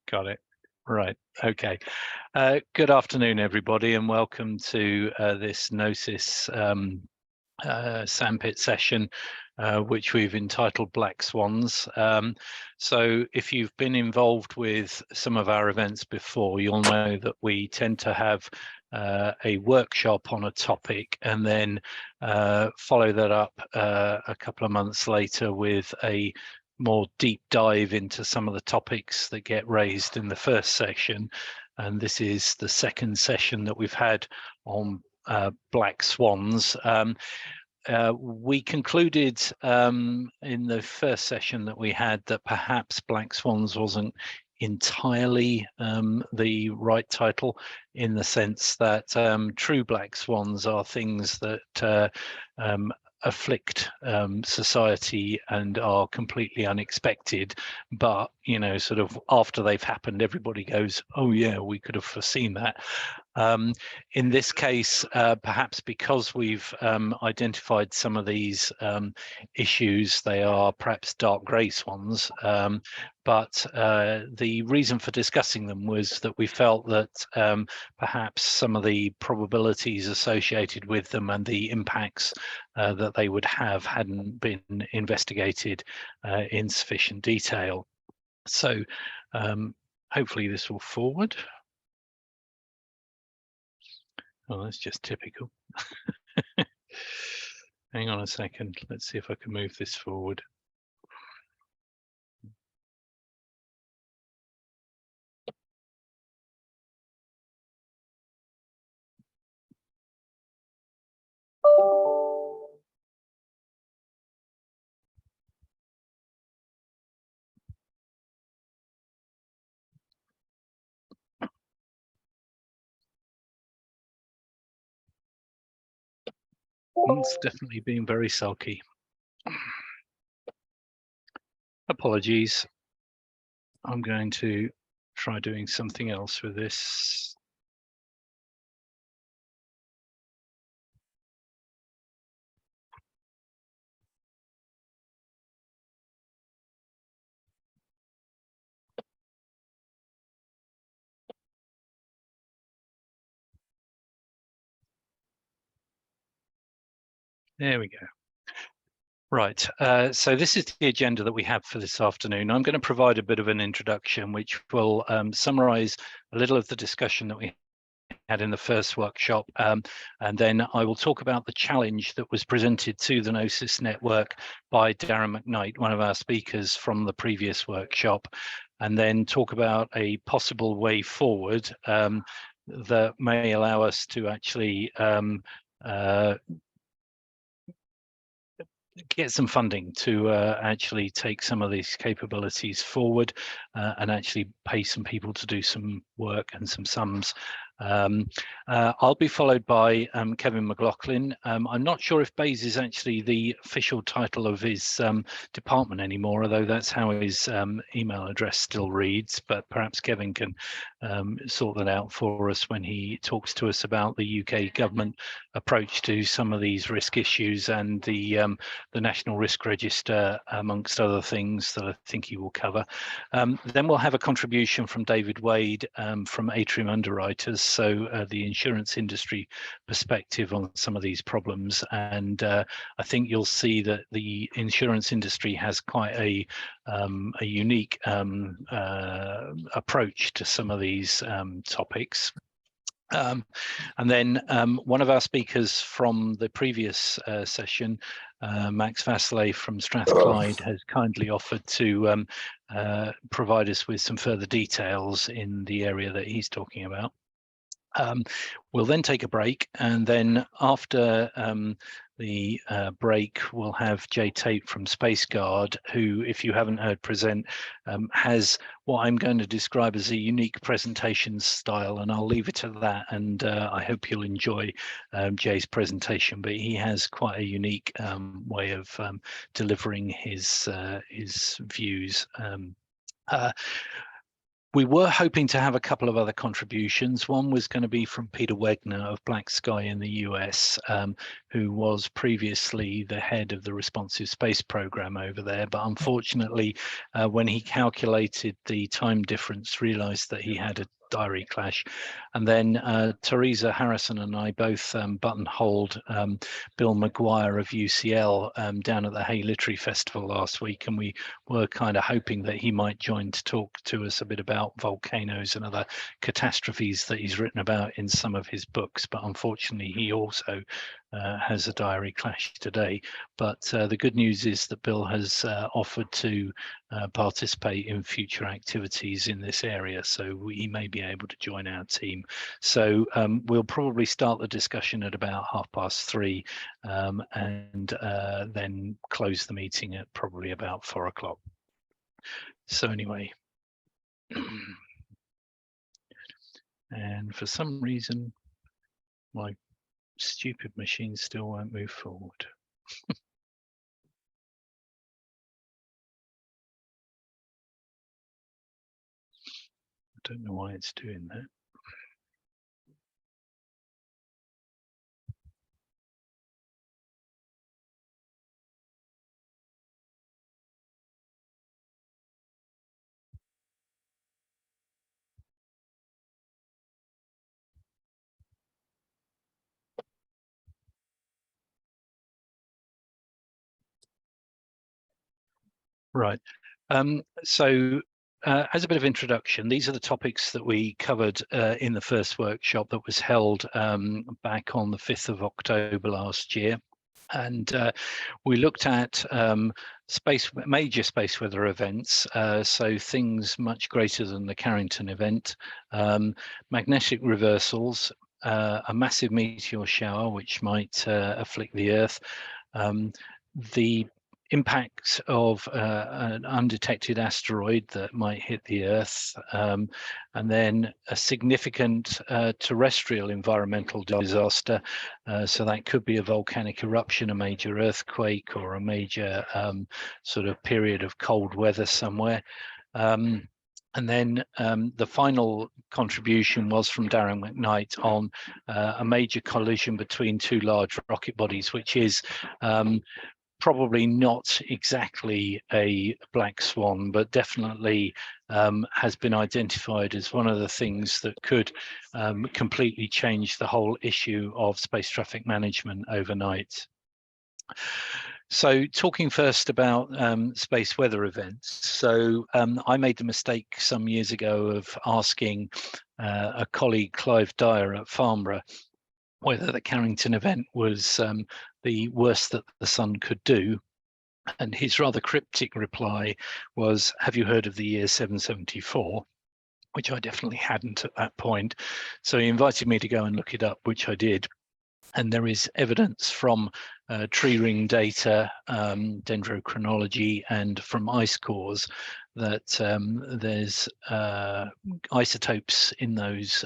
Got it. Right. Okay. Good afternoon, everybody, and welcome to this GNOSIS Sandpit session, which we've entitled Black Swans. So if you've been involved with some of our events before, you'll know that we tend to have a workshop on a topic and then follow that up a couple of months later with a more deep dive into some of the topics that get raised in the first session. And this is the second session that we've had on black swans. We concluded in the first session that we had that perhaps black swans wasn't entirely the right title, in the sense that true black swans are things that afflict society and are completely unexpected, but sort of after they've happened, everybody goes, oh yeah, we could have foreseen that. In this case, perhaps because we've identified some of these issues, they are perhaps dark grey swans, but the reason for discussing them was that we felt that perhaps some of the probabilities associated with them and the impacts that they would have hadn't been investigated in sufficient detail. So hopefully this will forward. Oh, that's just typical. Hang on a second. Let's see if I can move this forward. It's definitely been very sulky. Apologies. I'm going to try doing something else with this. There we go. Right, so this is the agenda that we have for this afternoon. I'm going to provide a bit of an introduction, which will summarize a little of the discussion that we had in the first workshop, and then I will talk about the challenge that was presented to the GNOSIS network by Darren McKnight, one of our speakers from the previous workshop, and then talk about a possible way forward that may allow us to actually get some funding to actually take some of these capabilities forward and actually pay some people to do some work and some sums. I'll be followed by Kevin McLoughlin. I'm not sure if Bayes is actually the official title of his department anymore, although that's how his email address still reads, but perhaps Kevin can sort that out for us when he talks to us about the UK government approach to some of these risk issues and the National Risk Register, amongst other things that I think he will cover. Then we'll have a contribution from David Wade from Atrium Underwriters, so the insurance industry perspective on some of these problems. And I think you'll see that the insurance industry has quite a unique approach to some of these topics. And then one of our speakers from the previous session, Max Vasile from Strathclyde, has kindly offered to provide us with some further details in the area that he's talking about. We'll then take a break, and then after the break, we'll have Tate from Spaceguard, who, if you haven't heard present, has what I'm going to describe as a unique presentation style, and I'll leave it at that, and I hope you'll enjoy Jay's presentation, but he has quite a unique way of delivering his views. We were hoping to have a couple of other contributions. One was going to be from Peter Wegner of Black Sky in the US, who was previously the head of the Responsive Space Program over there. But unfortunately, when he calculated the time difference, realized that he had a diary clash. And then Teresa Harrison and I both buttonholed Bill Maguire of UCL down at the Hay Literary Festival last week, and we were kind of hoping that he might join to talk to us a bit about volcanoes and other catastrophes that he's written about in some of his books. But unfortunately, he also has a diary clash today. But the good news is that Bill has offered to participate in future activities in this area, so he may be able to join our team. So we'll probably start the discussion at about 3:30 and then close the meeting at probably about 4 o'clock. So anyway, and for some reason my stupid machine still won't move forward. I don't know why it's doing that. Right. So as a bit of introduction, these are the topics that we covered in the first workshop that was held back on the 5th of October last year. And we looked at major space weather events, so things much greater than the Carrington event, magnetic reversals, a massive meteor shower which might afflict the Earth, the impact of an undetected asteroid that might hit the Earth, and then a significant terrestrial environmental disaster. So that could be a volcanic eruption, a major earthquake, or a major sort of period of cold weather somewhere. And then the final contribution was from Darren McKnight on a major collision between two large rocket bodies, which is probably not exactly a black swan, but definitely has been identified as one of the things that could completely change the whole issue of space traffic management overnight. So talking first about space weather events. So I made the mistake some years ago of asking a colleague, Clive Dyer at Farnborough, whether the Carrington event was the worst that the sun could do. And his rather cryptic reply was, have you heard of the year 774? Which I definitely hadn't at that point. So he invited me to go and look it up, which I did. And there is evidence from tree ring data, dendrochronology, and from ice cores that there's isotopes in those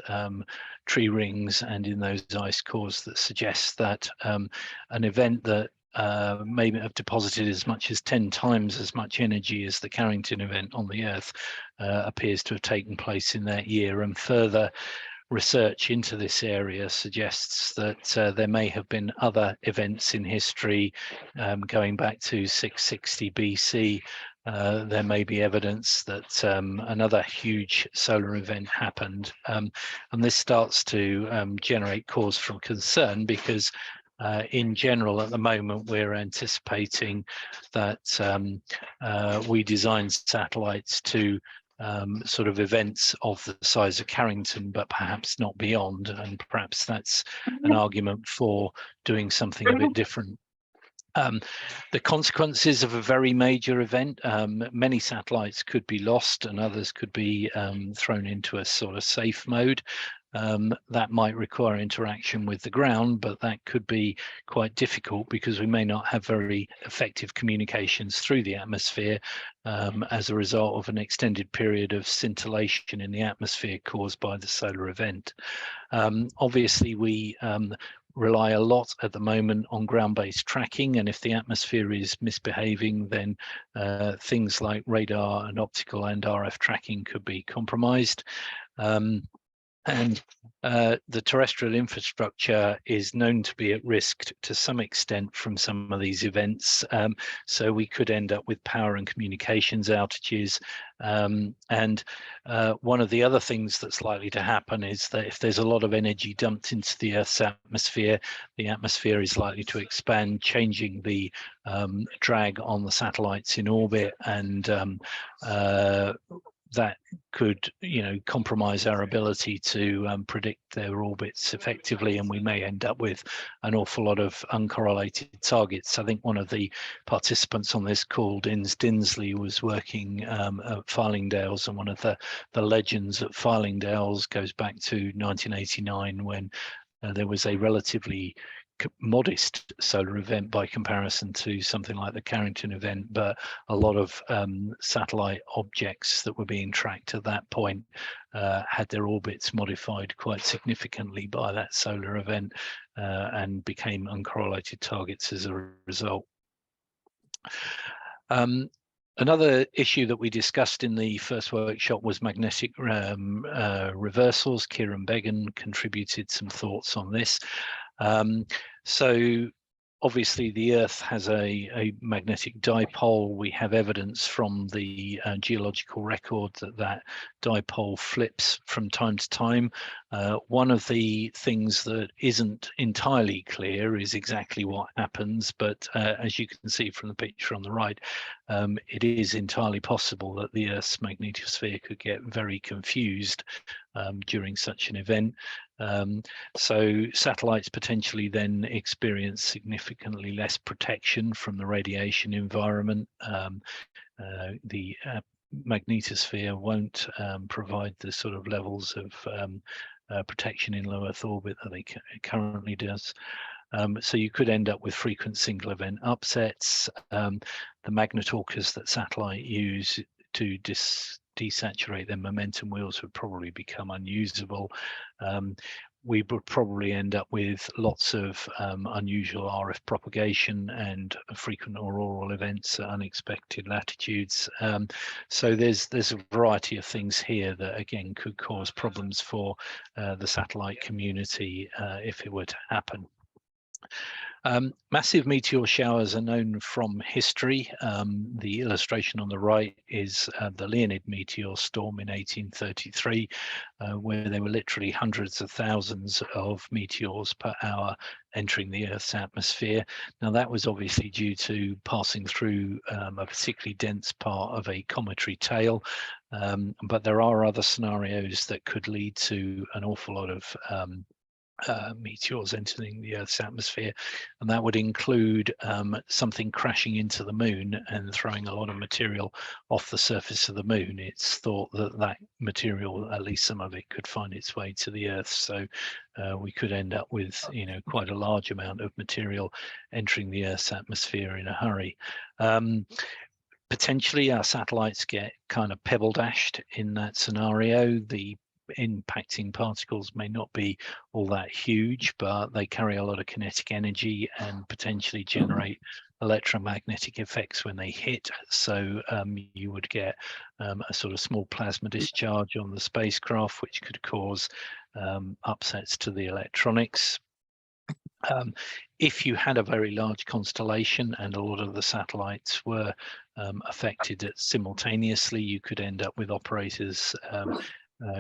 tree rings and in those ice cores that suggest that an event that may have deposited as much as 10 times as much energy as the Carrington event on the Earth appears to have taken place in that year. And further research into this area suggests that there may have been other events in history going back to 660 BC. There may be evidence that another huge solar event happened. And this starts to generate cause for concern, because in general, at the moment, we're anticipating that we designed satellites to sort of events of the size of Carrington, but perhaps not beyond. And perhaps that's an argument for doing something a bit different. The consequences of a very major event, many satellites could be lost and others could be thrown into a sort of safe mode. That might require interaction with the ground, but that could be quite difficult because we may not have very effective communications through the atmosphere as a result of an extended period of scintillation in the atmosphere caused by the solar event. Obviously, we rely a lot at the moment on ground-based tracking, and if the atmosphere is misbehaving, then things like radar and optical and RF tracking could be compromised. And the terrestrial infrastructure is known to be at risk to some extent from some of these events. So we could end up with power and communications outages. And one of the other things that's likely to happen is that if there's a lot of energy dumped into the Earth's atmosphere is likely to expand, changing the drag on the satellites in orbit, and that could, compromise our ability to predict their orbits effectively, and we may end up with an awful lot of uncorrelated targets. I think one of the participants on this call, Dinsley, was working at Farlingdales, and one of the legends at Farlingdales goes back to 1989, when there was a relatively modest solar event by comparison to something like the Carrington event, but a lot of satellite objects that were being tracked at that point had their orbits modified quite significantly by that solar event and became uncorrelated targets as a result. Another issue that we discussed in the first workshop was magnetic reversals. Kieran Began contributed some thoughts on this. So obviously the Earth has a magnetic dipole. We have evidence from the geological record that dipole flips from time to time. One of the things that isn't entirely clear is exactly what happens, but as you can see from the picture on the right, it is entirely possible that the Earth's magnetosphere could get very confused during such an event. So satellites potentially then experience significantly less protection from the radiation environment. The magnetosphere won't provide the sort of levels of protection in low Earth orbit that it currently does. So you could end up with frequent single event upsets. The magnetorquers that satellite use to desaturate their momentum wheels would probably become unusable. We would probably end up with lots of unusual RF propagation and frequent auroral events at unexpected latitudes. So there's a variety of things here that again could cause problems for the satellite community if it were to happen. Massive meteor showers are known from history. The illustration on the right is the Leonid meteor storm in 1833, where there were literally hundreds of thousands of meteors per hour entering the Earth's atmosphere. Now that was obviously due to passing through a particularly dense part of a cometary tail, but there are other scenarios that could lead to an awful lot of meteors entering the Earth's atmosphere, and that would include something crashing into the moon and throwing a lot of material off the surface of the moon. It's thought that that material, at least some of it, could find its way to the Earth, so we could end up with quite a large amount of material entering the Earth's atmosphere in a hurry. Potentially our satellites get kind of pebble dashed in that scenario. The impacting particles may not be all that huge, but they carry a lot of kinetic energy and potentially generate electromagnetic effects when they hit. So you would get a sort of small plasma discharge on the spacecraft, which could cause upsets to the electronics. If you had a very large constellation and a lot of the satellites were affected simultaneously, you could end up with operators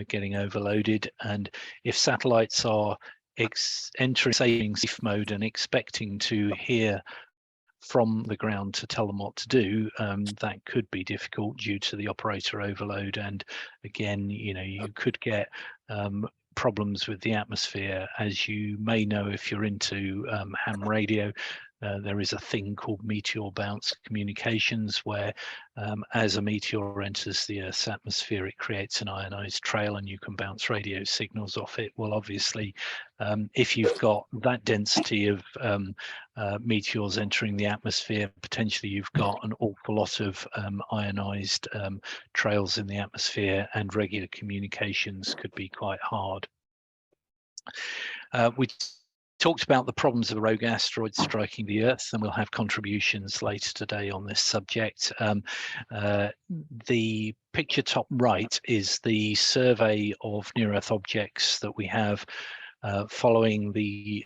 getting overloaded. And if satellites are entering safe mode and expecting to hear from the ground to tell them what to do, that could be difficult due to the operator overload. And again, you could get problems with the atmosphere. As you may know, if you're into ham radio, there is a thing called meteor bounce communications, where as a meteor enters the Earth's atmosphere, it creates an ionized trail and you can bounce radio signals off it. Well, obviously, if you've got that density of meteors entering the atmosphere, potentially you've got an awful lot of ionized trails in the atmosphere, and regular communications could be quite hard. We talked about the problems of rogue asteroids striking the Earth, and we'll have contributions later today on this subject. The picture top right is the survey of near-Earth objects that we have following the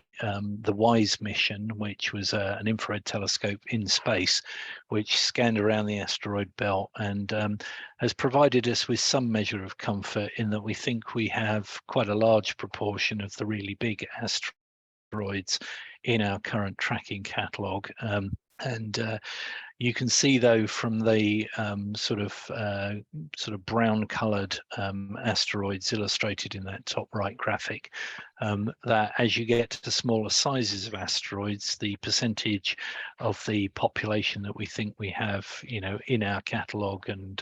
WISE mission, which was an infrared telescope in space, which scanned around the asteroid belt and has provided us with some measure of comfort in that we think we have quite a large proportion of the really big asteroids in our current tracking catalogue. You can see, though, from the sort of brown-coloured asteroids illustrated in that top right graphic, that as you get to smaller sizes of asteroids, the percentage of the population that we think we have, in our catalogue and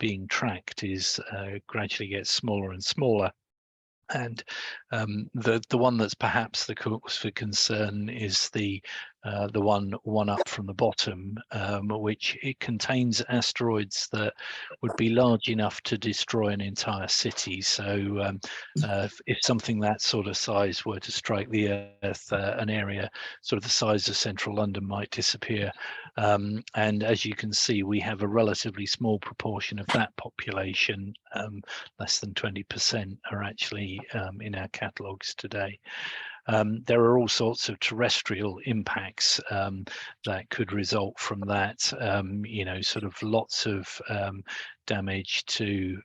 being tracked is gradually gets smaller and smaller. And the one that's perhaps the cause for concern is the one up from the bottom, which it contains asteroids that would be large enough to destroy an entire city. So if something that sort of size were to strike the Earth, an area sort of the size of central London might disappear. And as you can see, we have a relatively small proportion of that population, less than 20% are actually in our catalogues today. There are all sorts of terrestrial impacts that could result from that, sort of lots of damage to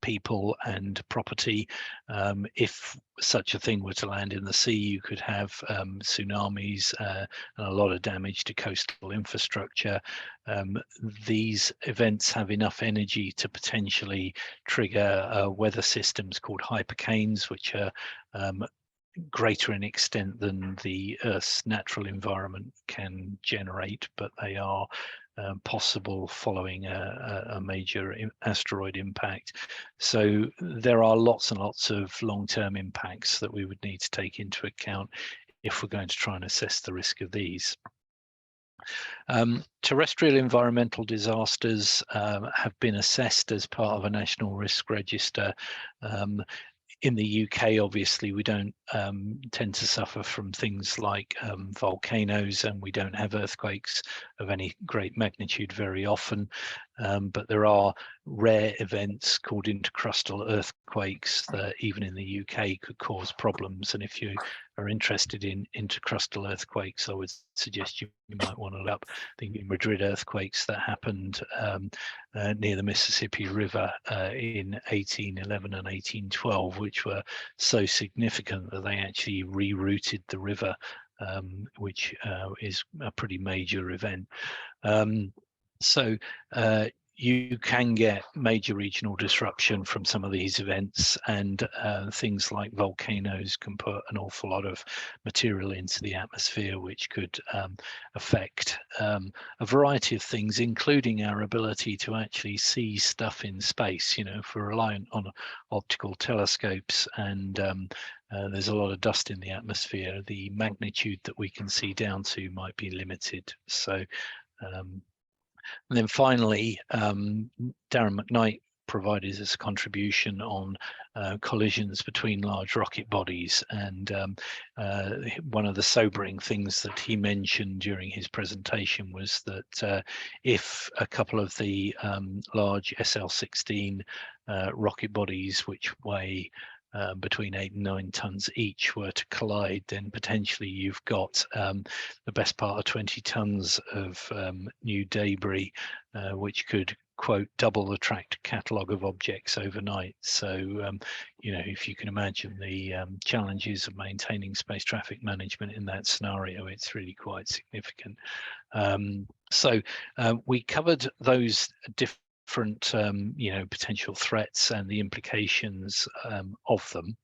people and property. If such a thing were to land in the sea, you could have tsunamis and a lot of damage to coastal infrastructure. These events have enough energy to potentially trigger weather systems called hypercanes, which are greater in extent than the Earth's natural environment can generate, but they are possible following a major asteroid impact. So there are lots and lots of long-term impacts that we would need to take into account if we're going to try and assess the risk of these. Terrestrial environmental disasters have been assessed as part of a national risk register. In the UK, obviously, we don't tend to suffer from things like volcanoes, and we don't have earthquakes of any great magnitude very often. But there are rare events called intercrustal earthquakes that even in the UK could cause problems. And if you are interested in intercrustal earthquakes, I would suggest you might want to look up the Madrid earthquakes that happened near the Mississippi River in 1811 and 1812, which were so significant that they actually rerouted the river, which is a pretty major event. So you can get major regional disruption from some of these events, and things like volcanoes can put an awful lot of material into the atmosphere, which could affect a variety of things, including our ability to actually see stuff in space. If we're reliant on optical telescopes and there's a lot of dust in the atmosphere, the magnitude that we can see down to might be limited. So and then finally, Darren McKnight provided us a contribution on collisions between large rocket bodies, and one of the sobering things that he mentioned during his presentation was that if a couple of the large SL-16 rocket bodies, which weigh between 8 and 9 tons each, were to collide, then potentially you've got the best part of 20 tons of new debris, which could, quote, double the tracked catalogue of objects overnight. So, if you can imagine the challenges of maintaining space traffic management in that scenario, it's really quite significant. So we covered those different potential threats and the implications of them.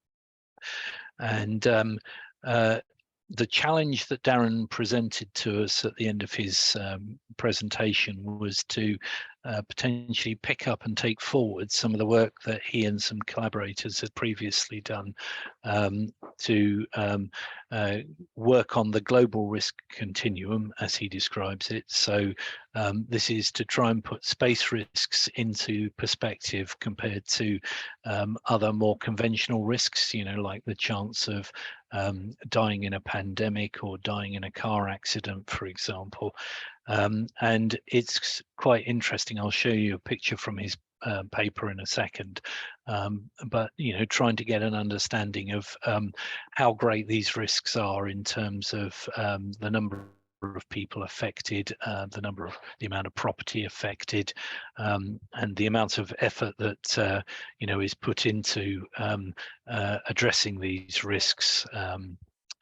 And the challenge that Darren presented to us at the end of his presentation was to potentially pick up and take forward some of the work that he and some collaborators had previously done to work on the global risk continuum, as he describes it. So this is to try and put space risks into perspective compared to other more conventional risks, you know, like the chance of dying in a pandemic or dying in a car accident, for example. And it's quite interesting. I'll show you a picture from his paper in a second, but you know, trying to get an understanding of how great these risks are in terms of the number of people affected, the amount of property affected, and the amount of effort that you know, is put into addressing these risks.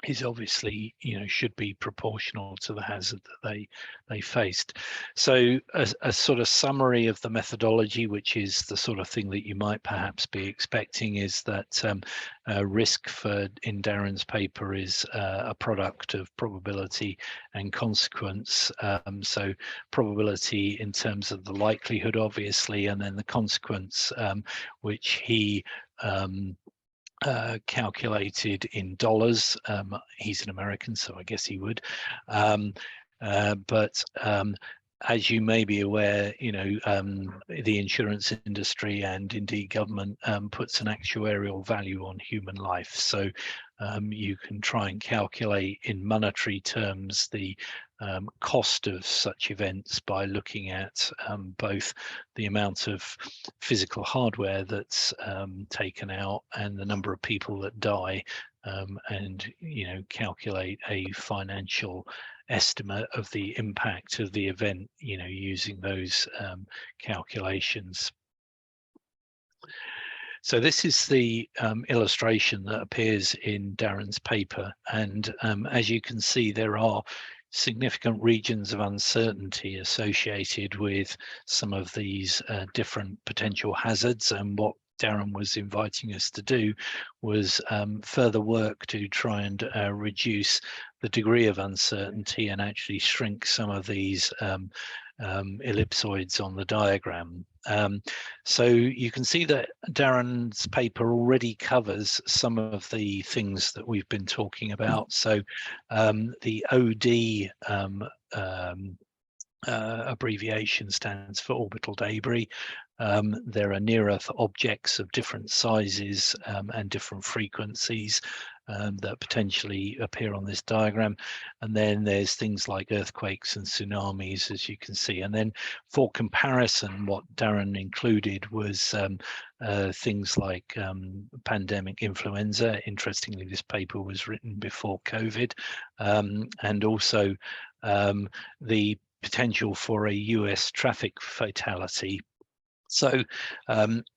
Is obviously, you know, should be proportional to the hazard that they faced. So a sort of summary of the methodology, which is the sort of thing that you might perhaps be expecting, is that risk in Darren's paper is a product of probability and consequence. So probability in terms of the likelihood, obviously, and then the consequence, which he calculated in dollars. He's an American, so I guess he would. But as you may be aware, you know, the insurance industry and indeed government puts an actuarial value on human life. So you can try and calculate in monetary terms the cost of such events by looking at both the amount of physical hardware that's taken out and the number of people that die, and you know, calculate a financial estimate of the impact of the event, you know, using those calculations. So this is the illustration that appears in Darren's paper, and as you can see, there are significant regions of uncertainty associated with some of these different potential hazards. And what Darren was inviting us to do was further work to try and reduce the degree of uncertainty and actually shrink some of these ellipsoids on the diagram. So you can see that Darren's paper already covers some of the things that we've been talking about. So the OD abbreviation stands for orbital debris. There are near-Earth objects of different sizes and different frequencies that potentially appear on this diagram. And then there's things like earthquakes and tsunamis, as you can see. And then for comparison, what Darren included was things like pandemic influenza. Interestingly, this paper was written before COVID, and also the potential for a US traffic fatality. So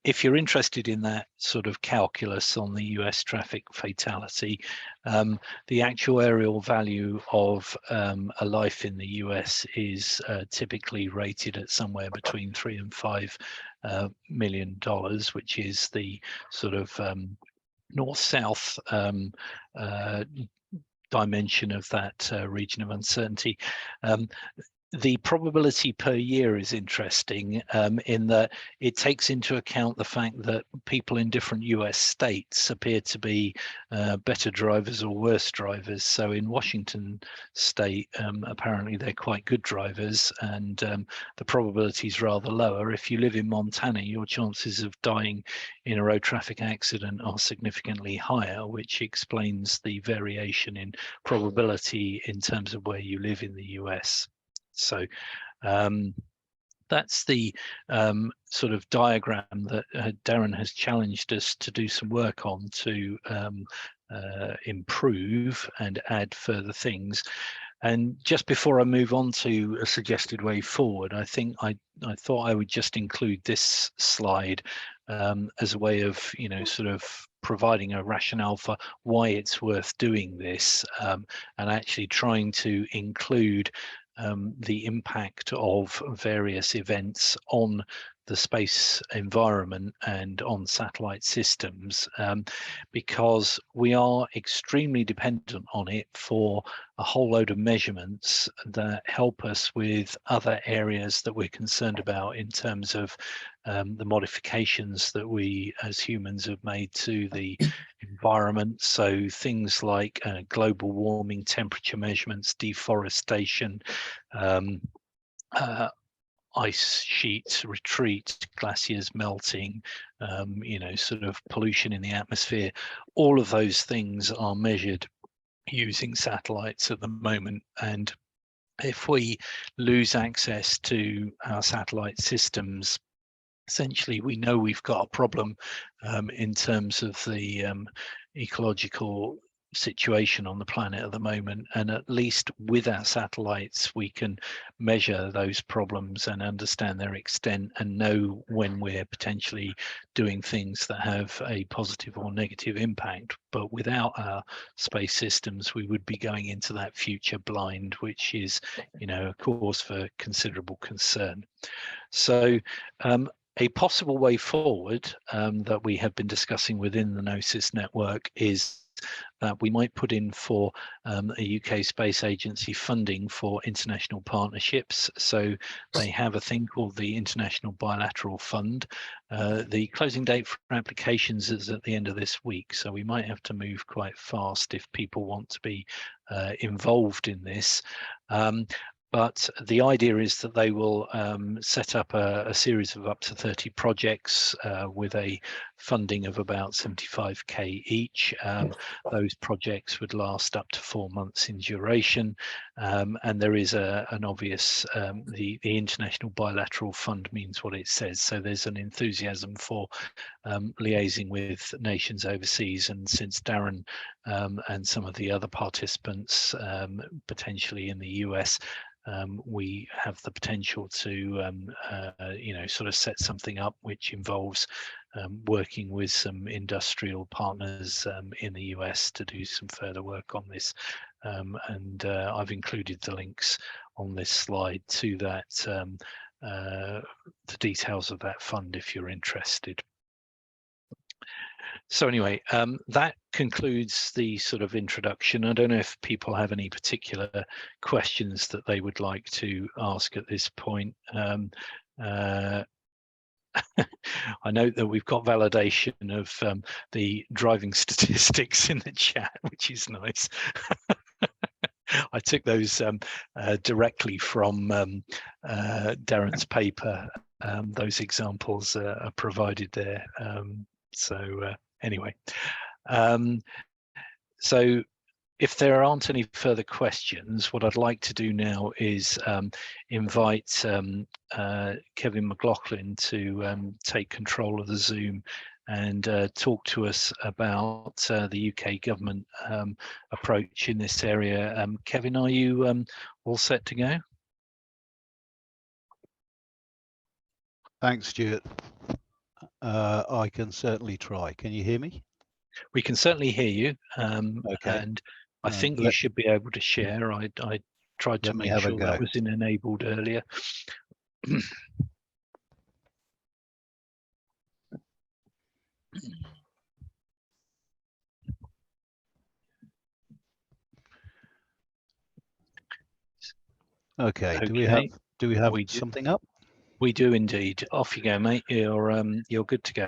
if you're interested in that sort of calculus on the US traffic fatality, the actuarial value of a life in the US is typically rated at somewhere between $3 and $5 million, which is the sort of north-south dimension of that region of uncertainty. The probability per year is interesting in that it takes into account the fact that people in different US states appear to be better drivers or worse drivers. So in Washington state, apparently they're quite good drivers, and the probability is rather lower. If you live in Montana, your chances of dying in a road traffic accident are significantly higher, which explains the variation in probability in terms of where you live in the US. So that's the sort of diagram that Darren has challenged us to do some work on to improve and add further things. And just before I move on to a suggested way forward, I think I thought I would just include this slide as a way of, you know, sort of providing a rationale for why it's worth doing this, and actually trying to include the impact of various events on the space environment and on satellite systems, because we are extremely dependent on it for a whole load of measurements that help us with other areas that we're concerned about in terms of the modifications that we as humans have made to the environment. So things like global warming, temperature measurements, deforestation, ice sheets retreat, glaciers melting, sort of pollution in the atmosphere. All of those things are measured using satellites at the moment. And if we lose access to our satellite systems, essentially we know we've got a problem in terms of the ecological situation on the planet at the moment, and at least with our satellites we can measure those problems and understand their extent and know when we're potentially doing things that have a positive or negative impact. But without our space systems we would be going into that future blind, which is, a cause for considerable concern. So a possible way forward that we have been discussing within the GNOSIS network is that we might put in for a UK Space Agency funding for international partnerships. So they have a thing called the International Bilateral Fund. The closing date for applications is at the end of this week, so we might have to move quite fast if people want to be involved in this. But the idea is that they will set up a series of up to 30 projects with a funding of about 75k each. Those projects would last up to 4 months in duration. And there is an obvious, the International Bilateral Fund means what it says. So there's an enthusiasm for liaising with nations overseas. And since Darren and some of the other participants, potentially in the US, we have the potential to sort of set something up which involves working with some industrial partners in the US to do some further work on this, and I've included the links on this slide to that, the details of that fund if you're interested. So anyway, that concludes the sort of introduction. I don't know if people have any particular questions that they would like to ask at this point. I note that we've got validation of the driving statistics in the chat, which is nice. I took those directly from Darren's paper. Those examples are provided there. Anyway, so if there aren't any further questions, what I'd like to do now is invite Kevin McLoughlin to take control of the Zoom and talk to us about the UK government approach in this area. Kevin, are you all set to go? Thanks, Stuart. I can certainly try. Can you hear me? We can certainly hear you. Okay. And I think you should be able to share. I tried to make sure that was enabled earlier. Okay. Do we have something up? We do indeed. Off you go, mate. You're good to go.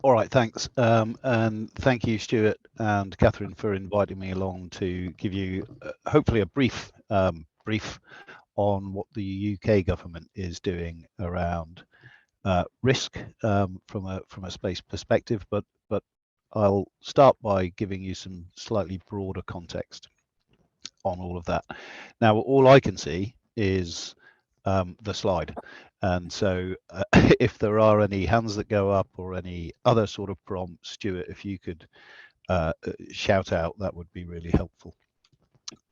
All right, thanks. And thank you, Stuart and Catherine, for inviting me along to give you hopefully a brief on what the UK government is doing around risk from a space perspective. But I'll start by giving you some slightly broader context on all of that. Now, all I can see is the slide, and so if there are any hands that go up or any other sort of prompts, Stuart, if you could shout out, that would be really helpful.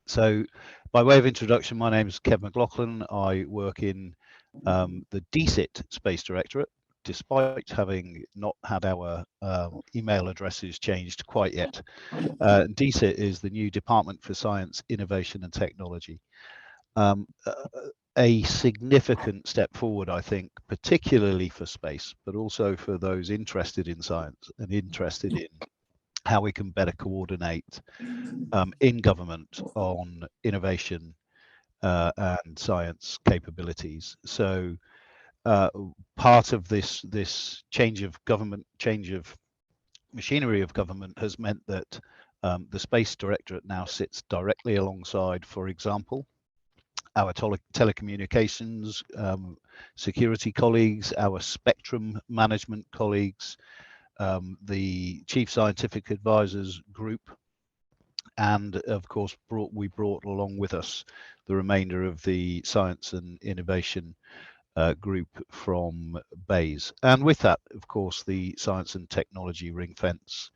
So by way of introduction, my name is Kevin McLoughlin. I work in the DSIT Space Directorate, despite having not had our email addresses changed quite yet. DSIT is the new Department for Science, Innovation and Technology. a significant step forward, I think, particularly for space, but also for those interested in science and interested in how we can better coordinate in government on innovation and science capabilities. So part of this change of government, change of machinery of government has meant that the Space Directorate now sits directly alongside, for example, our telecommunications security colleagues, our spectrum management colleagues, the Chief Scientific Advisors group, and of course we brought along with us the remainder of the science and innovation group from BAYS. And with that, of course, the science and technology ring fence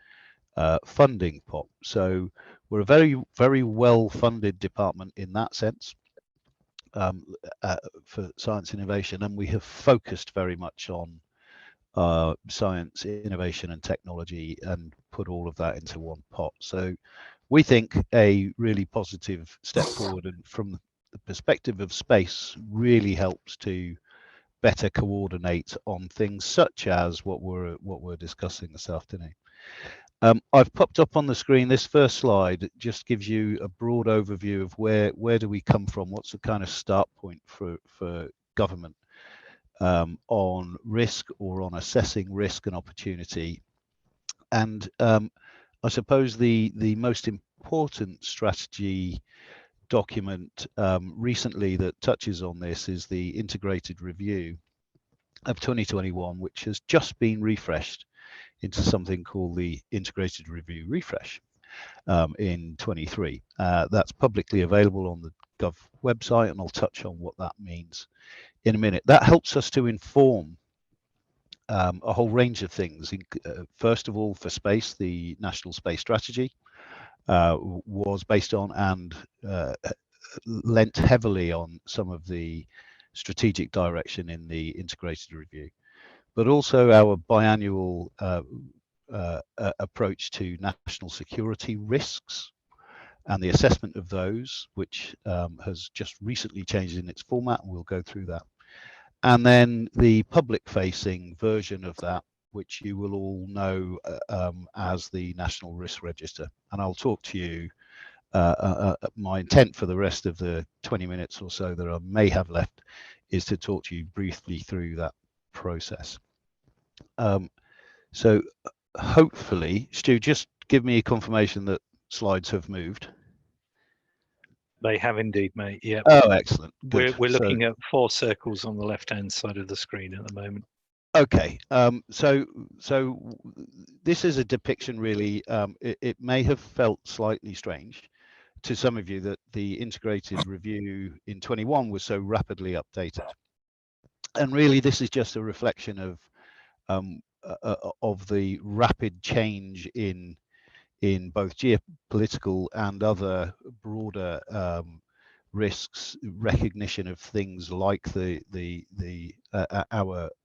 funding pot. So we're a very well funded department in that sense. For science innovation, and we have focused very much on science, innovation and technology and put all of that into one pot. So we think a really positive step forward, and from the perspective of space really helps to better coordinate on things such as what we're discussing this afternoon. I've popped up on the screen this first slide. It just gives you a broad overview of where do we come from, what's the kind of start point for government on risk or on assessing risk and opportunity. And I suppose the most important strategy document recently that touches on this is the integrated review of 2021, which has just been refreshed into something called the Integrated Review Refresh in 23. That's publicly available on the Gov website, and I'll touch on what that means in a minute. That helps us to inform a whole range of things. First of all, for space, the National Space Strategy was based on and lent heavily on some of the strategic direction in the Integrated Review, but also our biannual approach to national security risks and the assessment of those, which has just recently changed in its format, and we'll go through that. And then the public-facing version of that, which you will all know as the National Risk Register. And I'll talk to you, my intent for the rest of the 20 minutes or so that I may have left is to talk to you briefly through that process. So hopefully, Stu, just give me a confirmation that slides have moved. They have indeed, mate. Yeah. Oh, excellent. Good. We're looking at 4 circles on the left-hand side of the screen at the moment. Okay. So this is a depiction, really. It may have felt slightly strange to some of you that the integrated review in 21 was so rapidly updated, and really this is just a reflection of the rapid change in both geopolitical and other broader risks, recognition of things like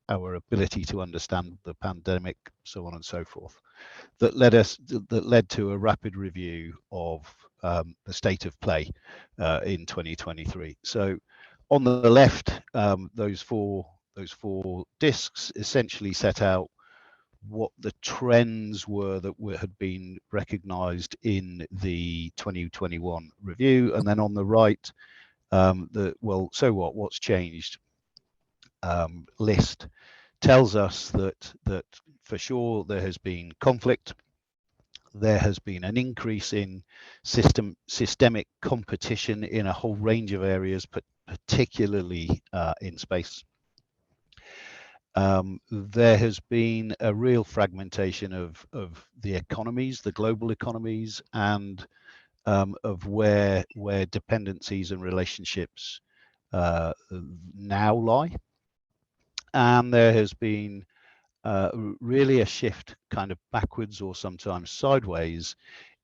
our ability to understand the pandemic, so on and so forth, that led to a rapid review of the state of play in 2023. So on the left, those four discs essentially set out what the trends were that had been recognized in the 2021 review, and then on the right, what's changed list tells us that for sure there has been conflict, there has been an increase in systemic competition in a whole range of areas, but particularly in space. There has been a real fragmentation of the economies, the global economies, and of where dependencies and relationships now lie. And there has been really a shift kind of backwards or sometimes sideways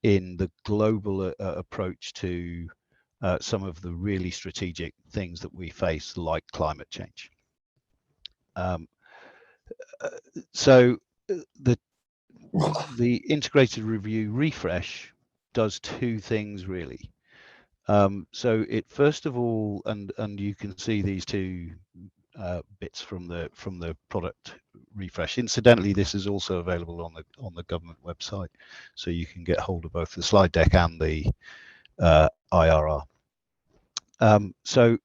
in the global approach to some of the really strategic things that we face, like climate change. So the integrated review refresh does 2 things really. So it first of all, and you can see these two bits from the product refresh. Incidentally, this is also available on the government website, so you can get hold of both the slide deck and the IRR. So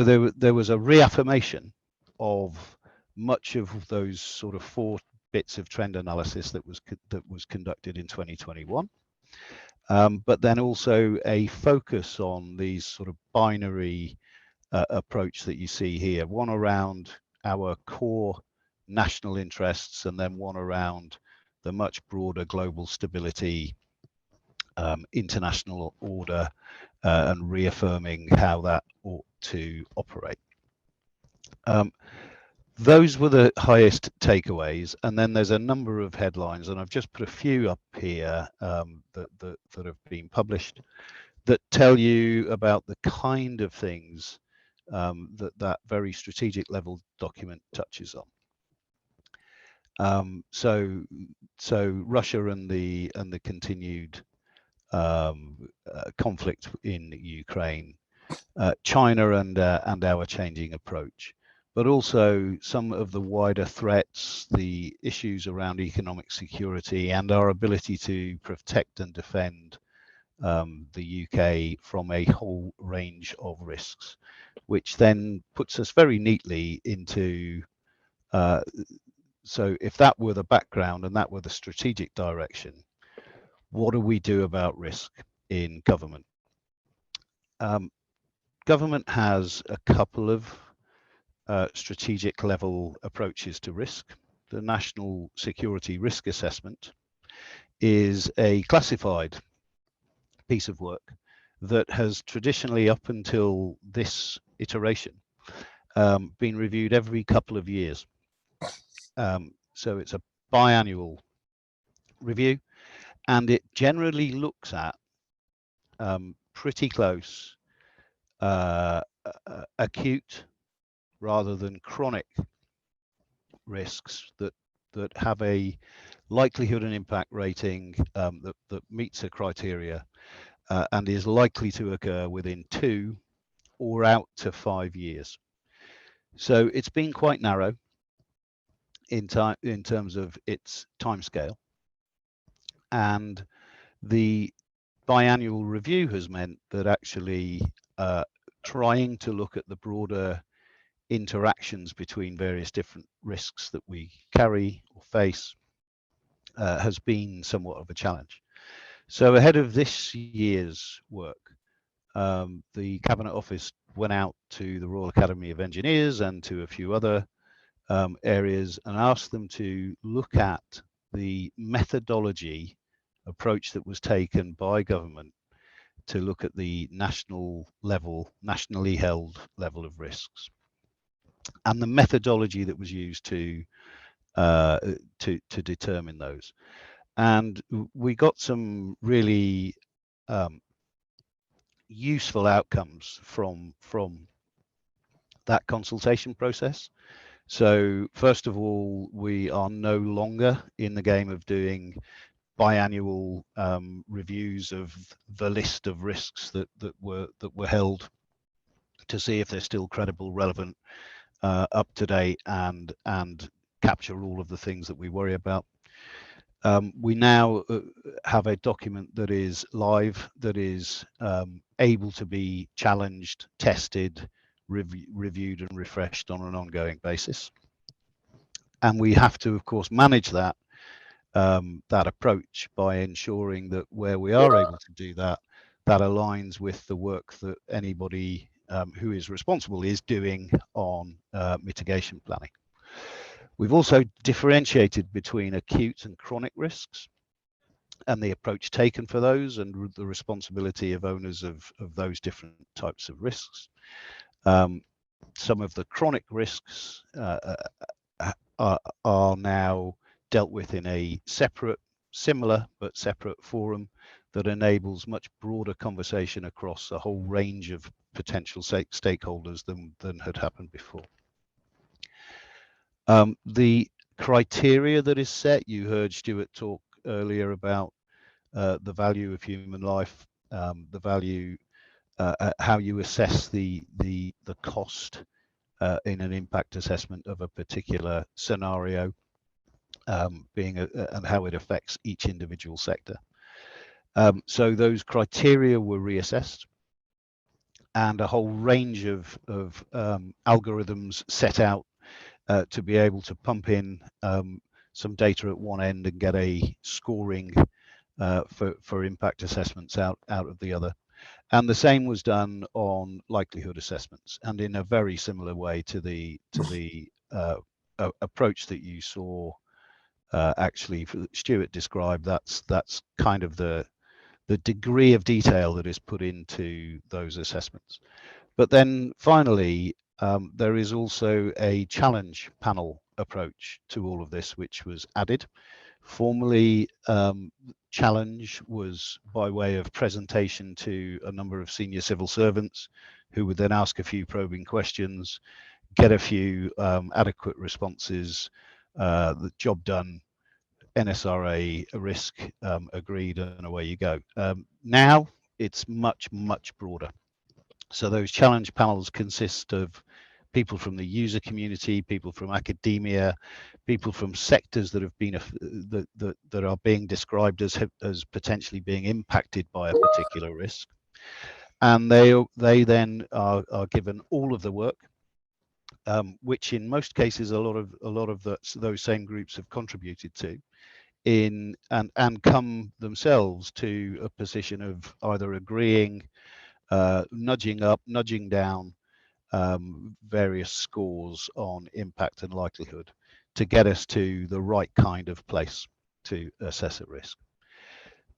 there was a reaffirmation of much of those sort of 4 bits of trend analysis that was conducted in 2021. But then also a focus on these sort of binary approach that you see here, one around our core national interests, and then one around the much broader global stability, international order, and reaffirming how that ought to operate. Those were the highest takeaways, and then there's a number of headlines, and I've just put a few up here that have been published that tell you about the kind of things that very strategic level document touches on. So Russia and the continued conflict in Ukraine, China and our changing approach, but also some of the wider threats, the issues around economic security, and our ability to protect and defend the UK from a whole range of risks, which then puts us very neatly into, so if that were the background and that were the strategic direction, what do we do about risk in government? Government has a couple of strategic level approaches to risk. The National Security Risk Assessment is a classified piece of work that has traditionally, up until this iteration, been reviewed every couple of years. So it's a biannual review, and it generally looks at pretty close acute rather than chronic risks that have a likelihood and impact rating that meets a criteria and is likely to occur within 2 or out to 5 years. So it's been quite narrow in terms of its timescale, and the biannual review has meant that actually trying to look at the broader interactions between various different risks that we carry or face has been somewhat of a challenge. So ahead of this year's work, the Cabinet Office went out to the Royal Academy of Engineers and to a few other areas and asked them to look at the methodology approach that was taken by government to look at the nationally held level of risks, and the methodology that was used to determine those. And we got some really useful outcomes from that consultation process. So first of all, we are no longer in the game of doing biannual reviews of the list of risks that were held to see if they're still credible, relevant, up to date, and capture all of the things that we worry about. We now have a document that is live, that is able to be challenged, tested, reviewed and refreshed on an ongoing basis. And we have to, of course, manage that approach by ensuring that where we are able to do that, that aligns with the work that anybody who is responsible is doing on mitigation planning. We've also differentiated between acute and chronic risks and the approach taken for those, and the responsibility of owners of those different types of risks. Some of the chronic risks are now dealt with in a similar but separate forum that enables much broader conversation across a whole range of potential stakeholders than had happened before. The criteria that is set, you heard Stuart talk earlier about the value of human life, the value how you assess the cost in an impact assessment of a particular scenario, and how it affects each individual sector. So those criteria were reassessed, and a whole range of algorithms set out to be able to pump in some data at one end and get a scoring for impact assessments out of the other. And the same was done on likelihood assessments, and in a very similar way to the approach that you saw actually Stuart described. That's kind of the degree of detail that is put into those assessments. But then finally, there is also a challenge panel approach to all of this, which was added. Formerly, challenge was by way of presentation to a number of senior civil servants who would then ask a few probing questions, get a few adequate responses, the job done, NSRA risk agreed, and away you go. Now it's much broader. So those challenge panels consist of people from the user community, people from academia, people from sectors that have been that are being described as potentially being impacted by a particular risk, and they then are given all of the work, which in most cases a lot of those same groups have contributed to, and come themselves to a position of either agreeing, nudging up, nudging down various scores on impact and likelihood to get us to the right kind of place to assess at risk.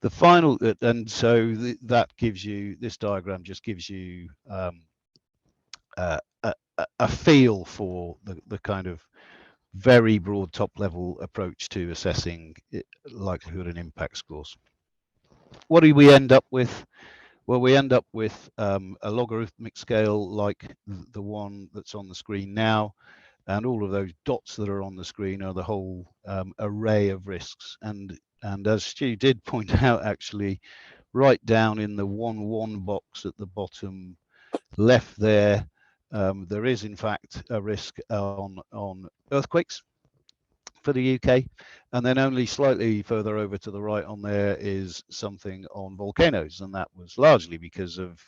The final, and so that gives you, this diagram just gives you a feel for the kind of very broad top level approach to assessing likelihood and impact scores. What do we end up with? Well, we end up with a logarithmic scale like the one that's on the screen now, and all of those dots that are on the screen are the whole array of risks. And as Stu did point out, actually, right down in the 1-1 box at the bottom left there, there is in fact a risk on earthquakes for the UK, and then only slightly further over to the right on there is something on volcanoes, and that was largely because of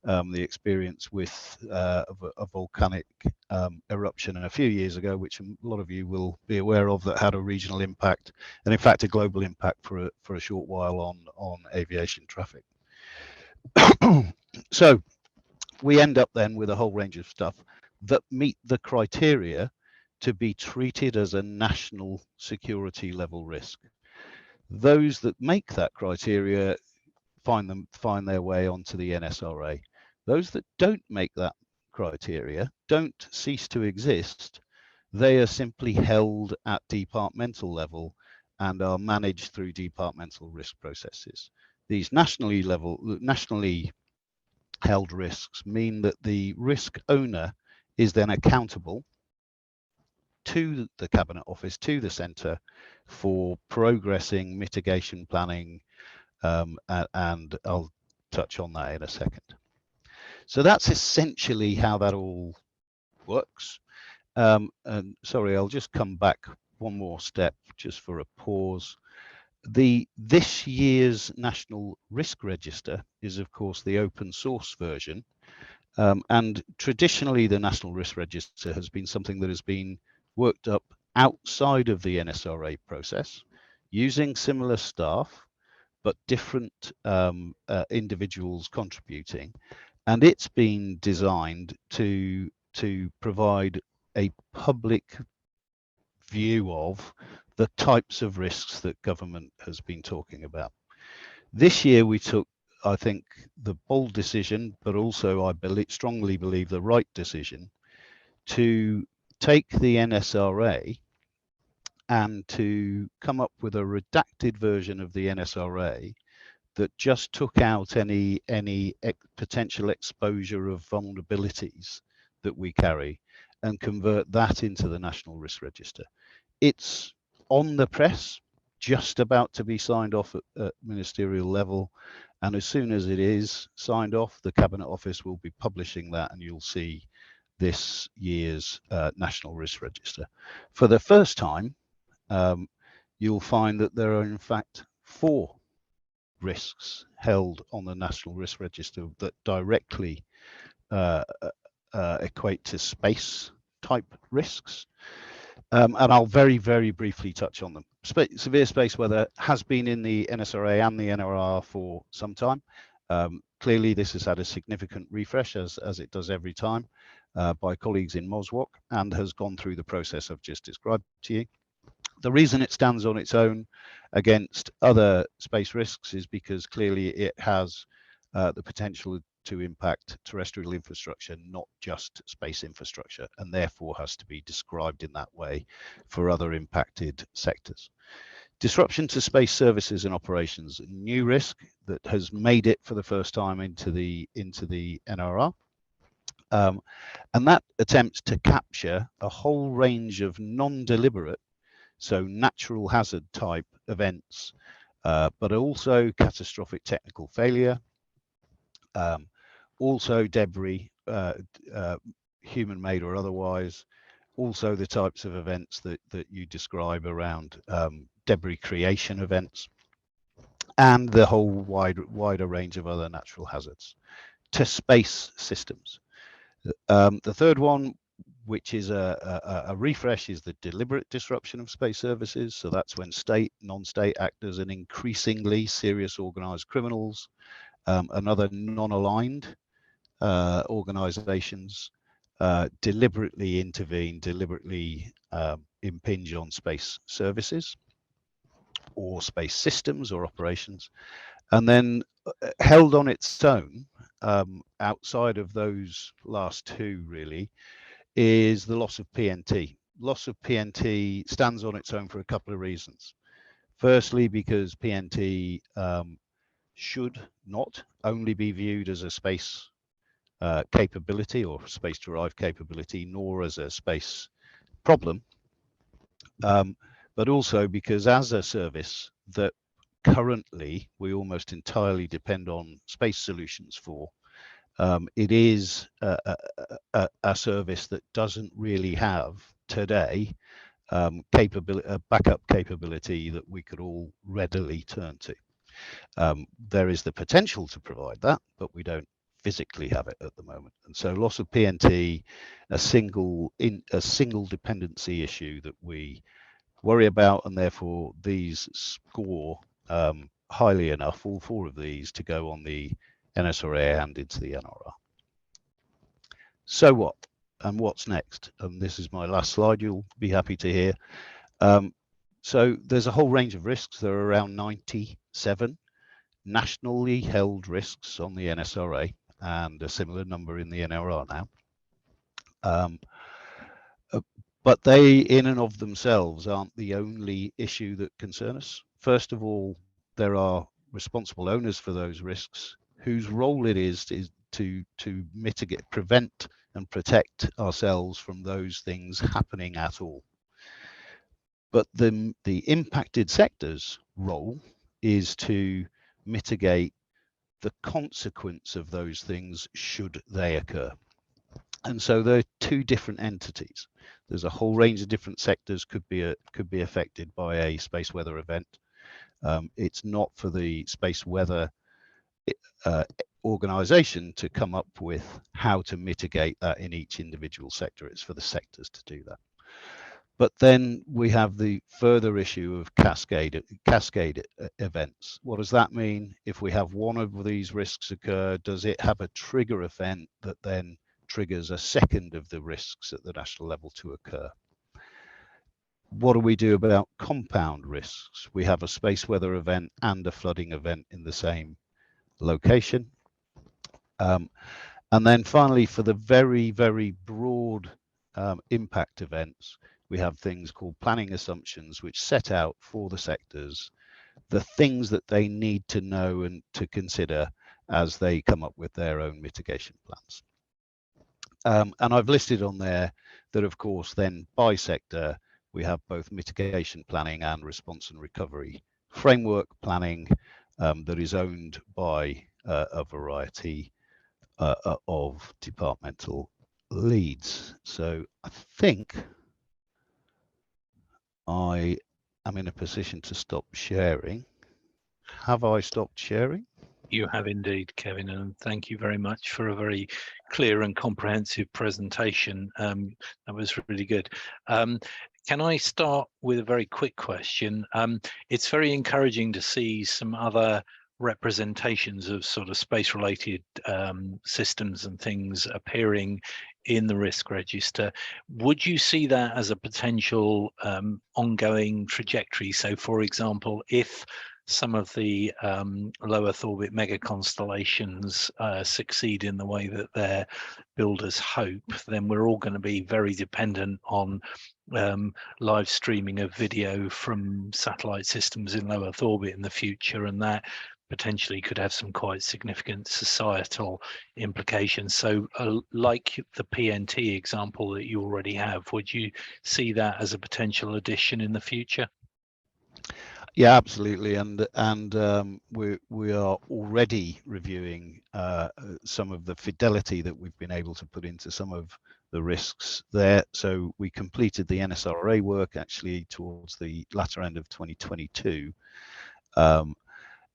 the experience with a volcanic eruption a few years ago, which a lot of you will be aware of, that had a regional impact and in fact a global impact for a short while on aviation traffic. So we end up then with a whole range of stuff that meet the criteria to be treated as a national security level risk. Those that make that criteria find their way onto the NSRA. Those that don't make that criteria don't cease to exist. They are simply held at departmental level and are managed through departmental risk processes. These nationally held risks mean that the risk owner is then accountable to the Cabinet Office, to the Centre, for progressing mitigation planning, and I'll touch on that in a second. So that's essentially how that all works. And sorry, I'll just come back one more step just for a pause. This year's National Risk Register is, of course, the open source version. And traditionally, the National Risk Register has been something that has been worked up outside of the NSRA process, using similar staff, but different individuals contributing. And it's been designed to provide a public view of the types of risks that government has been talking about. This year we took, I think, the bold decision, but also I strongly believe the right decision, to take the NSRA and to come up with a redacted version of the NSRA that just took out any potential exposure of vulnerabilities that we carry and convert that into the National Risk Register. It's on the press, just about to be signed off at ministerial level, And as soon as it is signed off, the Cabinet Office will be publishing that, and you'll see this year's National Risk Register. For the first time, you'll find that there are in fact 4 risks held on the National Risk Register that directly equate to space type risks. And I'll very, very briefly touch on them. Severe space weather has been in the NSRA and the NRR for some time. Clearly, this has had a significant refresh, as it does every time, by colleagues in MOSWOC, and has gone through the process I've just described to you. The reason it stands on its own against other space risks is because clearly it has the potential to impact terrestrial infrastructure, not just space infrastructure, and therefore has to be described in that way for other impacted sectors. Disruption to space services and operations, a new risk that has made it for the first time into the NRR. And that attempts to capture a whole range of non-deliberate, so natural hazard type events, but also catastrophic technical failure, also debris, human-made or otherwise, also the types of events that you describe around debris creation events, and the whole wider range of other natural hazards to space systems. The third one, which is a refresh, is the deliberate disruption of space services. So that's when state, non-state actors, and increasingly serious organized criminals and other non-aligned organizations deliberately intervene, deliberately impinge on space services or space systems or operations. And then held on its own, outside of those last 2 really, is the loss of PNT. Loss of PNT stands on its own for a couple of reasons. Firstly, because PNT should not only be viewed as a space capability or space-derived capability, nor as a space problem, but also because as a service that currently we almost entirely depend on space solutions for, it is a service that doesn't really have today backup capability that we could all readily turn to. There is the potential to provide that, but we don't physically have it at the moment. And so loss of PNT, a single dependency issue that we worry about, and therefore these score highly enough, all 4 of these, to go on the NSRA and into the NRR. So what? And what's next? And this is my last slide, you'll be happy to hear. So there's a whole range of risks. There are around 97 nationally held risks on the NSRA and a similar number in the NRR now. But they in and of themselves aren't the only issue that concern us. First of all, there are responsible owners for those risks whose role it is to mitigate, prevent and protect ourselves from those things happening at all. But the impacted sector's role is to mitigate the consequence of those things should they occur. And so there are 2 different entities. There's a whole range of different sectors could be affected by a space weather event. It's not for the space weather organization to come up with how to mitigate that in each individual sector. It's for the sectors to do that. But then we have the further issue of cascade events. What does that mean? If we have one of these risks occur, does it have a trigger event that then triggers a second of the risks at the national level to occur? What do we do about compound risks? We have a space weather event and a flooding event in the same location. And then finally, for the very, very broad impact events, we have things called planning assumptions, which set out for the sectors the things that they need to know and to consider as they come up with their own mitigation plans. And I've listed on there that, of course, then by sector, we have both mitigation planning and response and recovery framework planning, that is owned by a variety of departmental leads. So I think I am in a position to stop sharing. Have I stopped sharing? You have indeed, Kevin, and thank you very much for a very clear and comprehensive presentation. That was really good. Can I start with a very quick question? It's very encouraging to see some other representations of sort of space-related systems and things appearing in the risk register. Would you see that as a potential ongoing trajectory? So, for example, if some of the low Earth orbit mega constellations succeed in the way that their builders hope, then we're all going to be very dependent on live streaming of video from satellite systems in low Earth orbit in the future, and that potentially could have some quite significant societal implications. So like the PNT example that you already have, would you see that as a potential addition in the future? Yeah, absolutely, and we are already reviewing some of the fidelity that we've been able to put into some of the risks there. So we completed the NSRA work actually towards the latter end of 2022,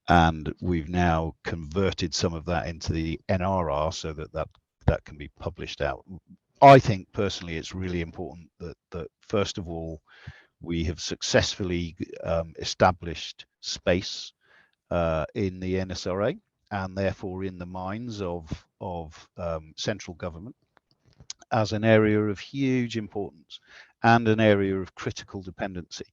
and we've now converted some of that into the NRR so that can be published out. I think personally it's really important that first of all, we have successfully established space in the NSRA and therefore in the minds of central government as an area of huge importance and an area of critical dependency.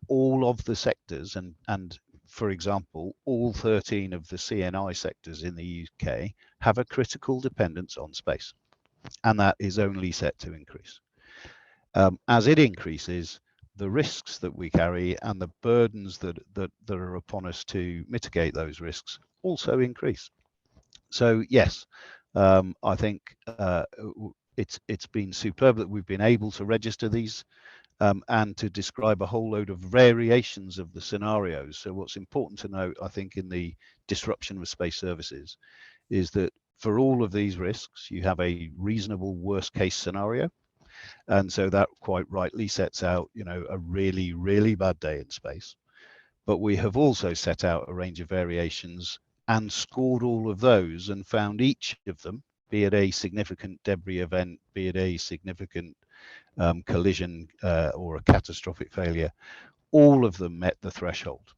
All of the sectors and for example, all 13 of the CNI sectors in the UK have a critical dependence on space, and that is only set to increase. As it increases, the risks that we carry and the burdens that are upon us to mitigate those risks also increase. So yes, I think it's been superb that we've been able to register these and to describe a whole load of variations of the scenarios. So what's important to note, I think, in the disruption of space services is that for all of these risks, you have a reasonable worst case scenario. And so that quite rightly sets out, you know, a really, really bad day in space. But we have also set out a range of variations and scored all of those and found each of them, be it a significant debris event, be it a significant collision or a catastrophic failure, all of them met the threshold.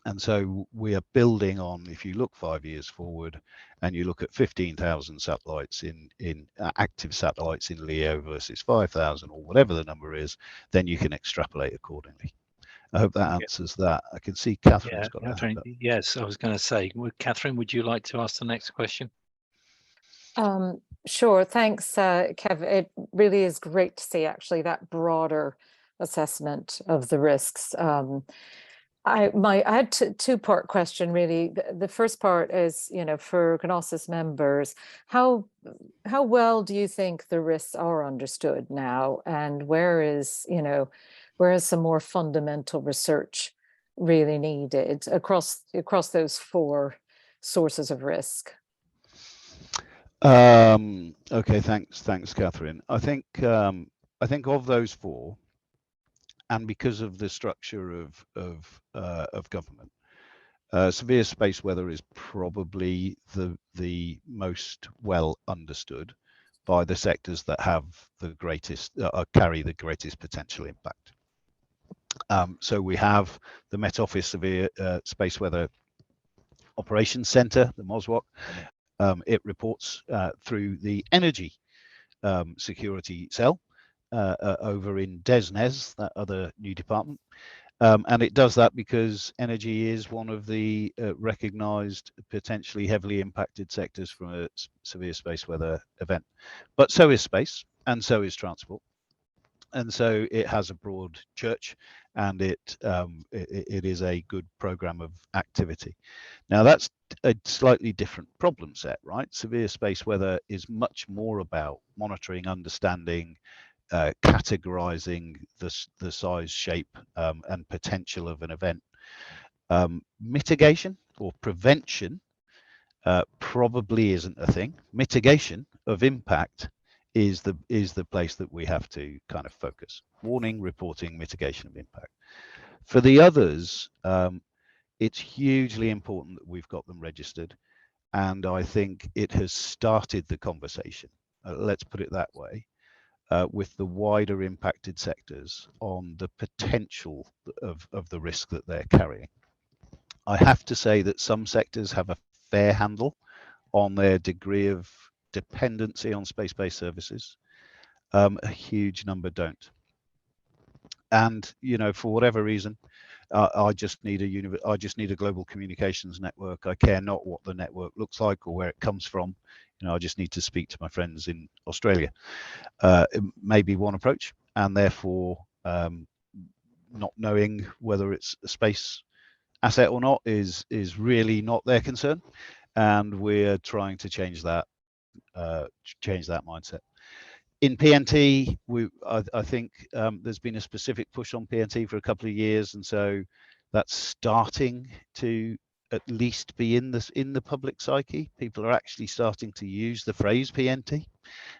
And so we are building on, if you look 5 years forward and you look at 15,000 satellites in active satellites in LEO versus 5,000 or whatever the number is, then you can extrapolate accordingly. I hope that answers that. I can see Catherine's got Catherine, a hand up. yes, I was going to say, Catherine, would you like to ask the next question? Sure, thanks, Kev. It really is great to see actually that broader assessment of the risks. I had two-part question really. The first part is, you know, for GNOSIS members, how well do you think the risks are understood now, and where is some more fundamental research really needed across those four sources of risk? Okay, thanks, Catherine. I think of those four, and because of the structure of government, severe space weather is probably the most well understood by the sectors that have the greatest carry the greatest potential impact. So we have the Met Office Severe Space Weather Operations Centre, the MOSWOC. It reports through the Energy Security Cell over in DESNES, that other new department. And it does that because energy is one of the recognised potentially heavily impacted sectors from a severe space weather event. But so is space, and so is transport. And so it has a broad church, and it is a good program of activity. Now that's a slightly different problem set, right? Severe space weather is much more about monitoring, understanding, categorizing the size, shape, and potential of an event. Mitigation or prevention probably isn't a thing. Mitigation of impact is the place that we have to kind of focus. Warning, reporting, mitigation of impact. For the others, it's hugely important that we've got them registered, and I think it has started the conversation, let's put it that way, with the wider impacted sectors on the potential of the risk that they're carrying. I have to say that some sectors have a fair handle on their degree of dependency on space-based services. A huge number don't. And for whatever reason, I just need a global communications network. I care not what the network looks like or where it comes from. I just need to speak to my friends in Australia. It may be one approach, and therefore not knowing whether it's a space asset or not is really not their concern, and we're trying to change that mindset. In PNT, I think there's been a specific push on PNT for a couple of years, and so that's starting to at least be in the public psyche. People are actually starting to use the phrase PNT.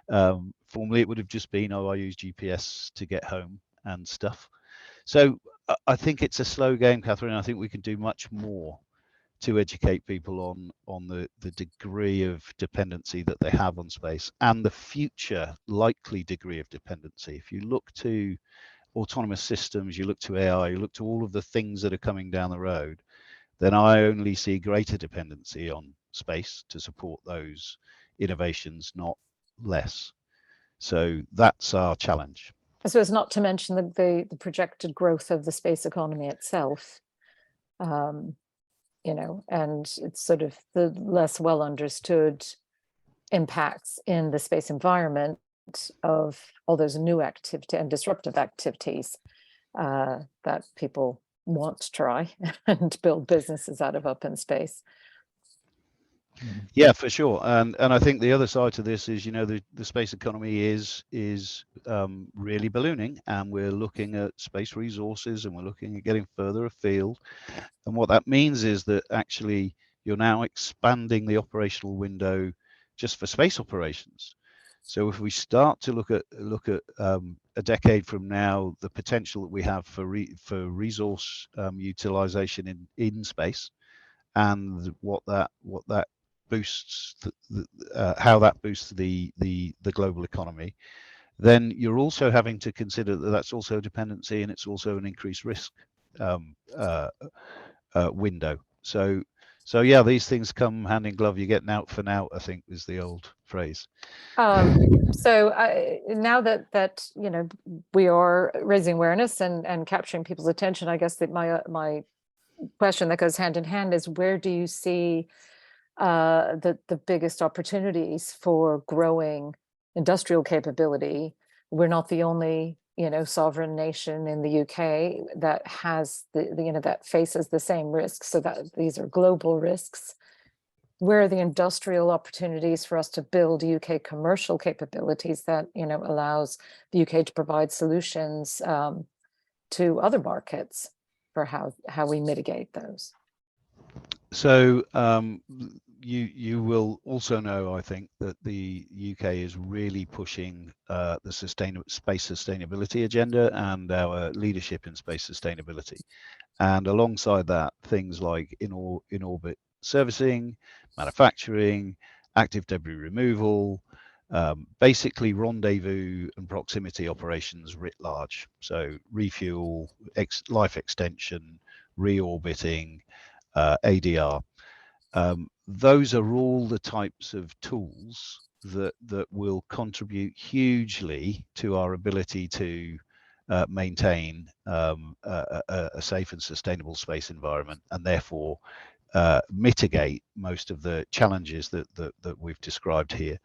Formerly, it would have just been, I use GPS to get home and stuff. So I think it's a slow game, Catherine. I think we can do much more to educate people on the degree of dependency that they have on space and the future likely degree of dependency. If you look to autonomous systems, you look to AI, you look to all of the things that are coming down the road, then I only see greater dependency on space to support those innovations, not less. So that's our challenge. So it's not to mention the projected growth of the space economy itself. And it's sort of the less well understood impacts in the space environment of all those new activity and disruptive activities that people want to try and build businesses out of up in space. Yeah, for sure. And I think the other side to this is, the space economy is really ballooning, and we're looking at space resources, and we're looking at getting further afield. And what that means is that actually you're now expanding the operational window just for space operations. So if we start to look at a decade from now, the potential that we have for resource utilization in space, and what that boosts, how that boosts the global economy, then you're also having to consider that that's also dependency, and it's also an increased risk window. So yeah, these things come hand in glove. You get nout for nout, I think is the old phrase. So now that we are raising awareness and capturing people's attention, I guess that my question that goes hand in hand is, where do you see the biggest opportunities for growing industrial capability? We're not the only sovereign nation in the UK that has that faces the same risks, so that these are global risks. Where are the industrial opportunities for us to build UK commercial capabilities that allows the UK to provide solutions to other markets for how we mitigate those? So you will also know, I think, that the UK is really pushing the space sustainability agenda and our leadership in space sustainability. And alongside that, things like in-orbit servicing, manufacturing, active debris removal, basically rendezvous and proximity operations writ large. So refuel, life extension, reorbiting, ADR. Those are all the types of tools that will contribute hugely to our ability to maintain a safe and sustainable space environment, and therefore mitigate most of the challenges that we've described here.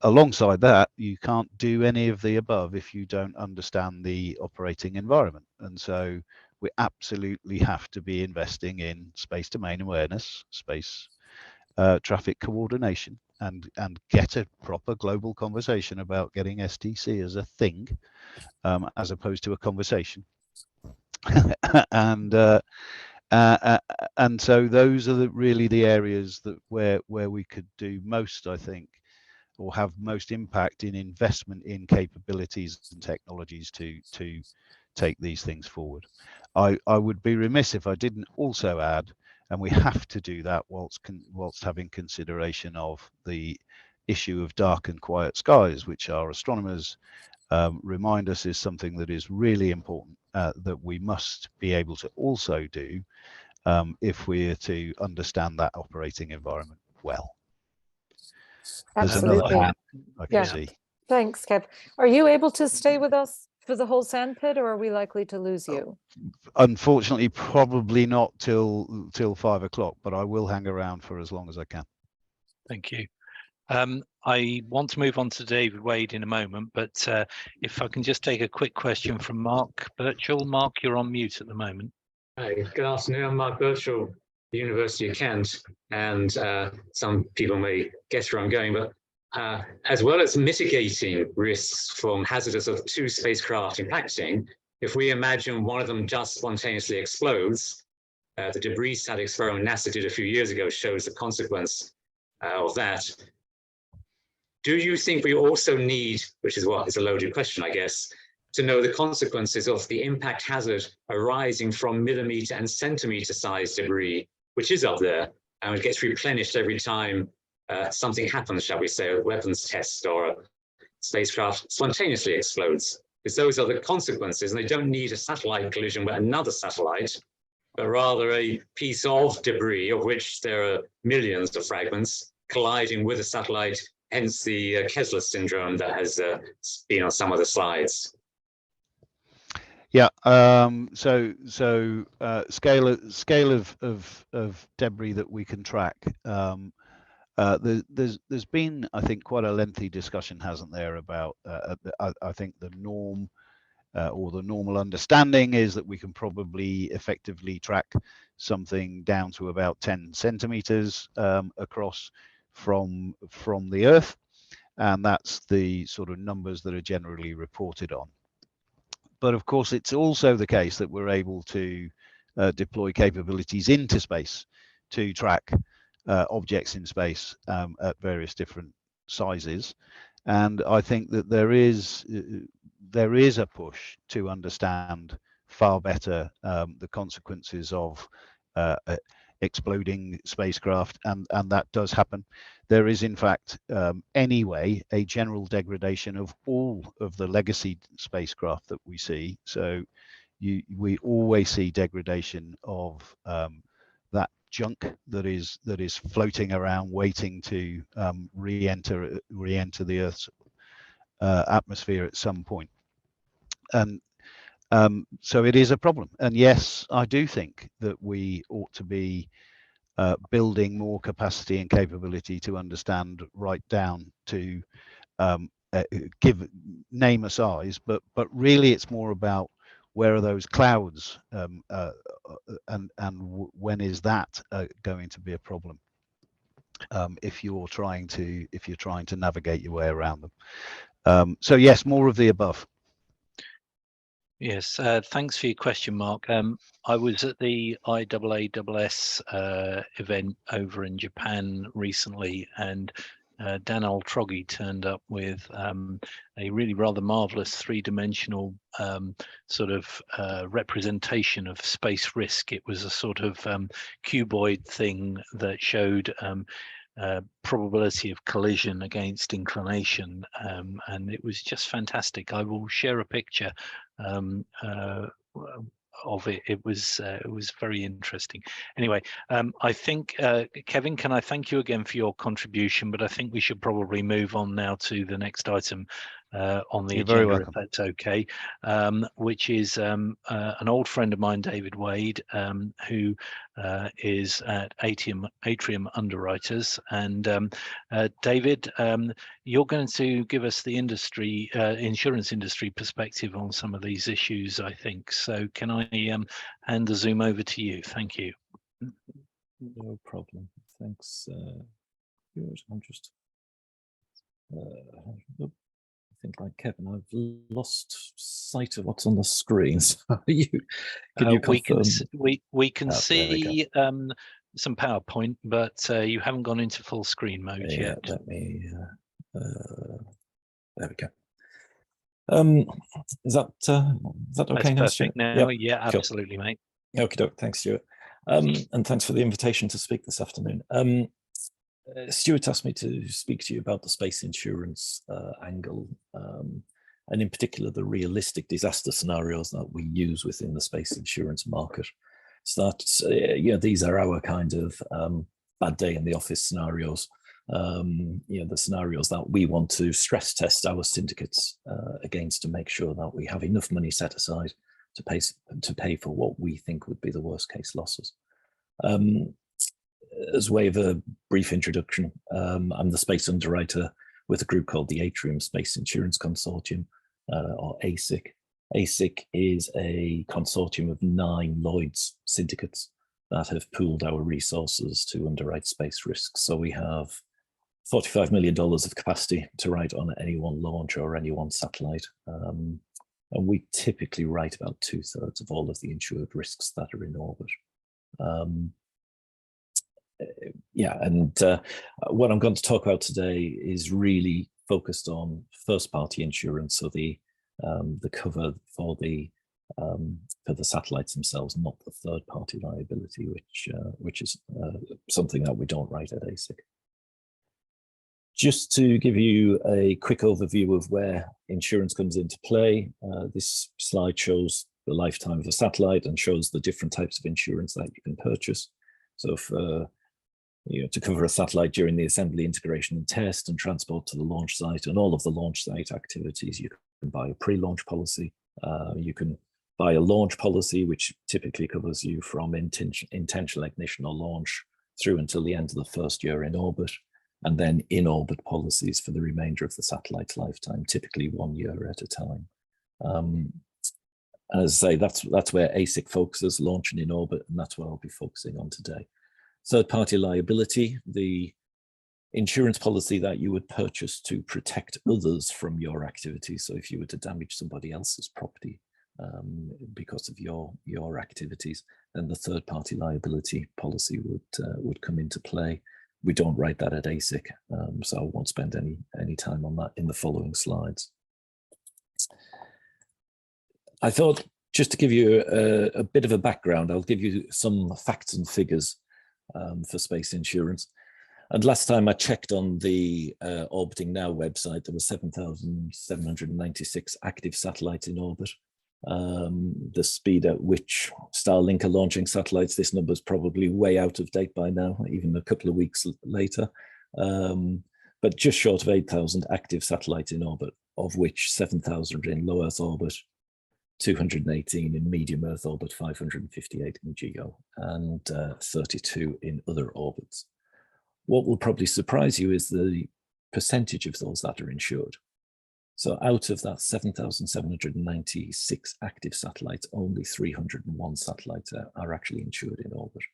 Alongside that, you can't do any of the above if you don't understand the operating environment, and so we absolutely have to be investing in space domain awareness, space traffic coordination, and get a proper global conversation about getting STC as a thing, as opposed to a conversation. And And so those are really the areas that where we could do most, I think, or have most impact in investment in capabilities and technologies to take these things forward. I would be remiss if I didn't also add, and we have to do that whilst having consideration of the issue of dark and quiet skies, which our astronomers remind us is something that is really important, that we must be able to also do if we're to understand that operating environment well. There's another hand I can see. Thanks, Kev. Are you able to stay with us for the whole sandpit, or are we likely to lose you? Unfortunately, probably not till 5 o'clock, but I will hang around for as long as I can. Thank you. I want to move on to David Wade in a moment, but if I can just take a quick question from Mark Birchall. Mark, you're on mute at the moment. Hi, good afternoon. I'm Mark Birchall, the University of Kent, and some people may guess where I'm going, but as well as mitigating risks from hazardous of two spacecraft impacting, if we imagine one of them just spontaneously explodes, the debris sat experiment NASA did a few years ago shows the consequence of that. Do you think we also need, which is what is a loaded question, I guess, to know the consequences of the impact hazard arising from millimeter and centimeter sized debris, which is up there, and it gets replenished every time something happens, shall we say, a weapons test or a spacecraft spontaneously explodes? Because those are the consequences, and they don't need a satellite collision with another satellite, but rather a piece of debris, of which there are millions of fragments, colliding with a satellite, hence the Kessler syndrome that has been on some of the slides. Yeah. So scale of debris that we can track. There's been, I think, quite a lengthy discussion, hasn't there, about I think the norm or the normal understanding is that we can probably effectively track something down to about 10 centimeters across from the Earth, and that's the sort of numbers that are generally reported on. But of course, it's also the case that we're able to deploy capabilities into space to track objects in space at various different sizes. And I think that there is a push to understand far better the consequences of exploding spacecraft, and that does happen. There is, in fact, anyway, a general degradation of all of the legacy spacecraft that we see. So we always see degradation of that junk that is floating around, waiting to re-enter the Earth's atmosphere at some point. And so it is a problem. And yes, I do think that we ought to be building more capacity and capability to understand right down to name a size, but really it's more about where are those clouds and when is that going to be a problem if you're trying to navigate your way around them. So yes, more of the above. Yes, thanks for your question, Mark. I was at the IAAS event over in Japan recently, and Dan Altroggi turned up with a really rather marvelous three-dimensional sort of representation of space risk. It was a sort of cuboid thing that showed probability of collision against inclination, and it was just fantastic. I will share a picture of it. It was very interesting. Anyway, I think Kevin, can I thank you again for your contribution, but I think we should probably move on now to the next item on the agenda, if that's okay, which is an old friend of mine, David Wade, who is at Atrium Underwriters. And David, you're going to give us the industry, insurance industry perspective on some of these issues, I think. So can I hand the Zoom over to you? Thank you. No problem. Thanks. Good. I'm just think like Kevin, I've lost sight of what's on the screen. So can you confirm? We can There we see some PowerPoint, but you haven't gone into full screen mode yet. Let me. There we go. Is that okay now, That's Stuart? perfect now. Yep. Yeah, Cool. absolutely, mate. Okay, doke. Thanks, Stuart. And thanks for the invitation to speak this afternoon. Stuart asked me to speak to you about the space insurance angle, and in particular the realistic disaster scenarios that we use within the space insurance market. So that these are our kind of bad day in the office scenarios. The scenarios that we want to stress test our syndicates against to make sure that we have enough money set aside to pay for what we think would be the worst case losses. As way of a brief introduction, I'm the space underwriter with a group called the Atrium Space Insurance Consortium, or ASIC. ASIC is a consortium of 9 Lloyd's syndicates that have pooled our resources to underwrite space risks. So we have $45 million of capacity to write on any one launch or any one satellite. And we typically write about 2/3 of all of the insured risks that are in orbit. What I'm going to talk about today is really focused on first-party insurance, so the cover for the satellites themselves, not the third-party liability, which is something that we don't write at ASIC. Just to give you a quick overview of where insurance comes into play, this slide shows the lifetime of a satellite and shows the different types of insurance that you can purchase. So to cover a satellite during the assembly, integration and test and transport to the launch site and all of the launch site activities, you can buy a pre-launch policy. You can buy a launch policy, which typically covers you from intentional ignition or launch through until the end of the first year in orbit, and then in-orbit policies for the remainder of the satellite's lifetime, typically 1 year at a time. And as I say, that's where ASIC focuses, launch and in orbit, and that's what I'll be focusing on today. Third-party liability, the insurance policy that you would purchase to protect others from your activities. So if you were to damage somebody else's property because of your activities, then the third-party liability policy would come into play. We don't write that at ASIC, so I won't spend any time on that in the following slides. I thought, just to give you a bit of a background, I'll give you some facts and figures for space insurance. And last time I checked on the Orbiting Now website, there were 7,796 active satellites in orbit. The speed at which Starlink are launching satellites, this number is probably way out of date by now, even a couple of weeks later. But just short of 8,000 active satellites in orbit, of which 7,000 in low Earth orbit, 218 in medium Earth orbit, 558 in GEO, and 32 in other orbits. What will probably surprise you is the percentage of those that are insured. So out of that 7,796 active satellites, only 301 satellites are actually insured in orbit.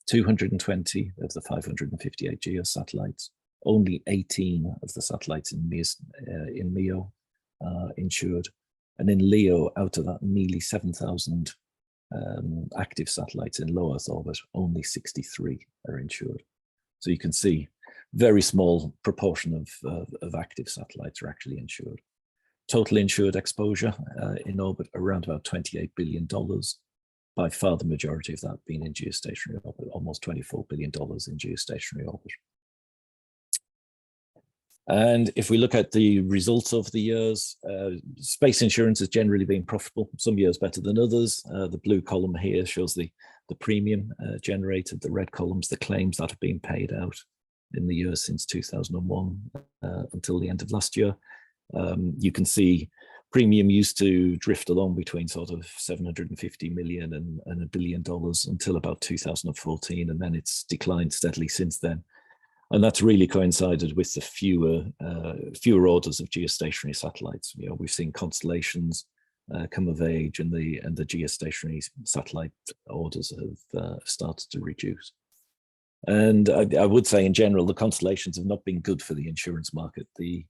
220 of the 558 GEO satellites, only 18 of the satellites in MEO insured. And in LEO, out of that nearly 7,000 active satellites in low Earth orbit, only 63 are insured. So you can see very small proportion of active satellites are actually insured. Total insured exposure in orbit around about $28 billion, by far the majority of that being in geostationary orbit, almost $24 billion in geostationary orbit. And if we look at the results of the years, space insurance has generally been profitable, some years better than others. The blue column here shows the premium generated, the red columns, the claims that have been paid out in the years since 2001 until the end of last year. You can see premium used to drift along between sort of 750 million and $1 billion until about 2014, and then it's declined steadily since then. And that's really coincided with the fewer orders of geostationary satellites. You know, we've seen constellations come of age, and the geostationary satellite orders have started to reduce. And I would say, in general, the constellations have not been good for the insurance market. The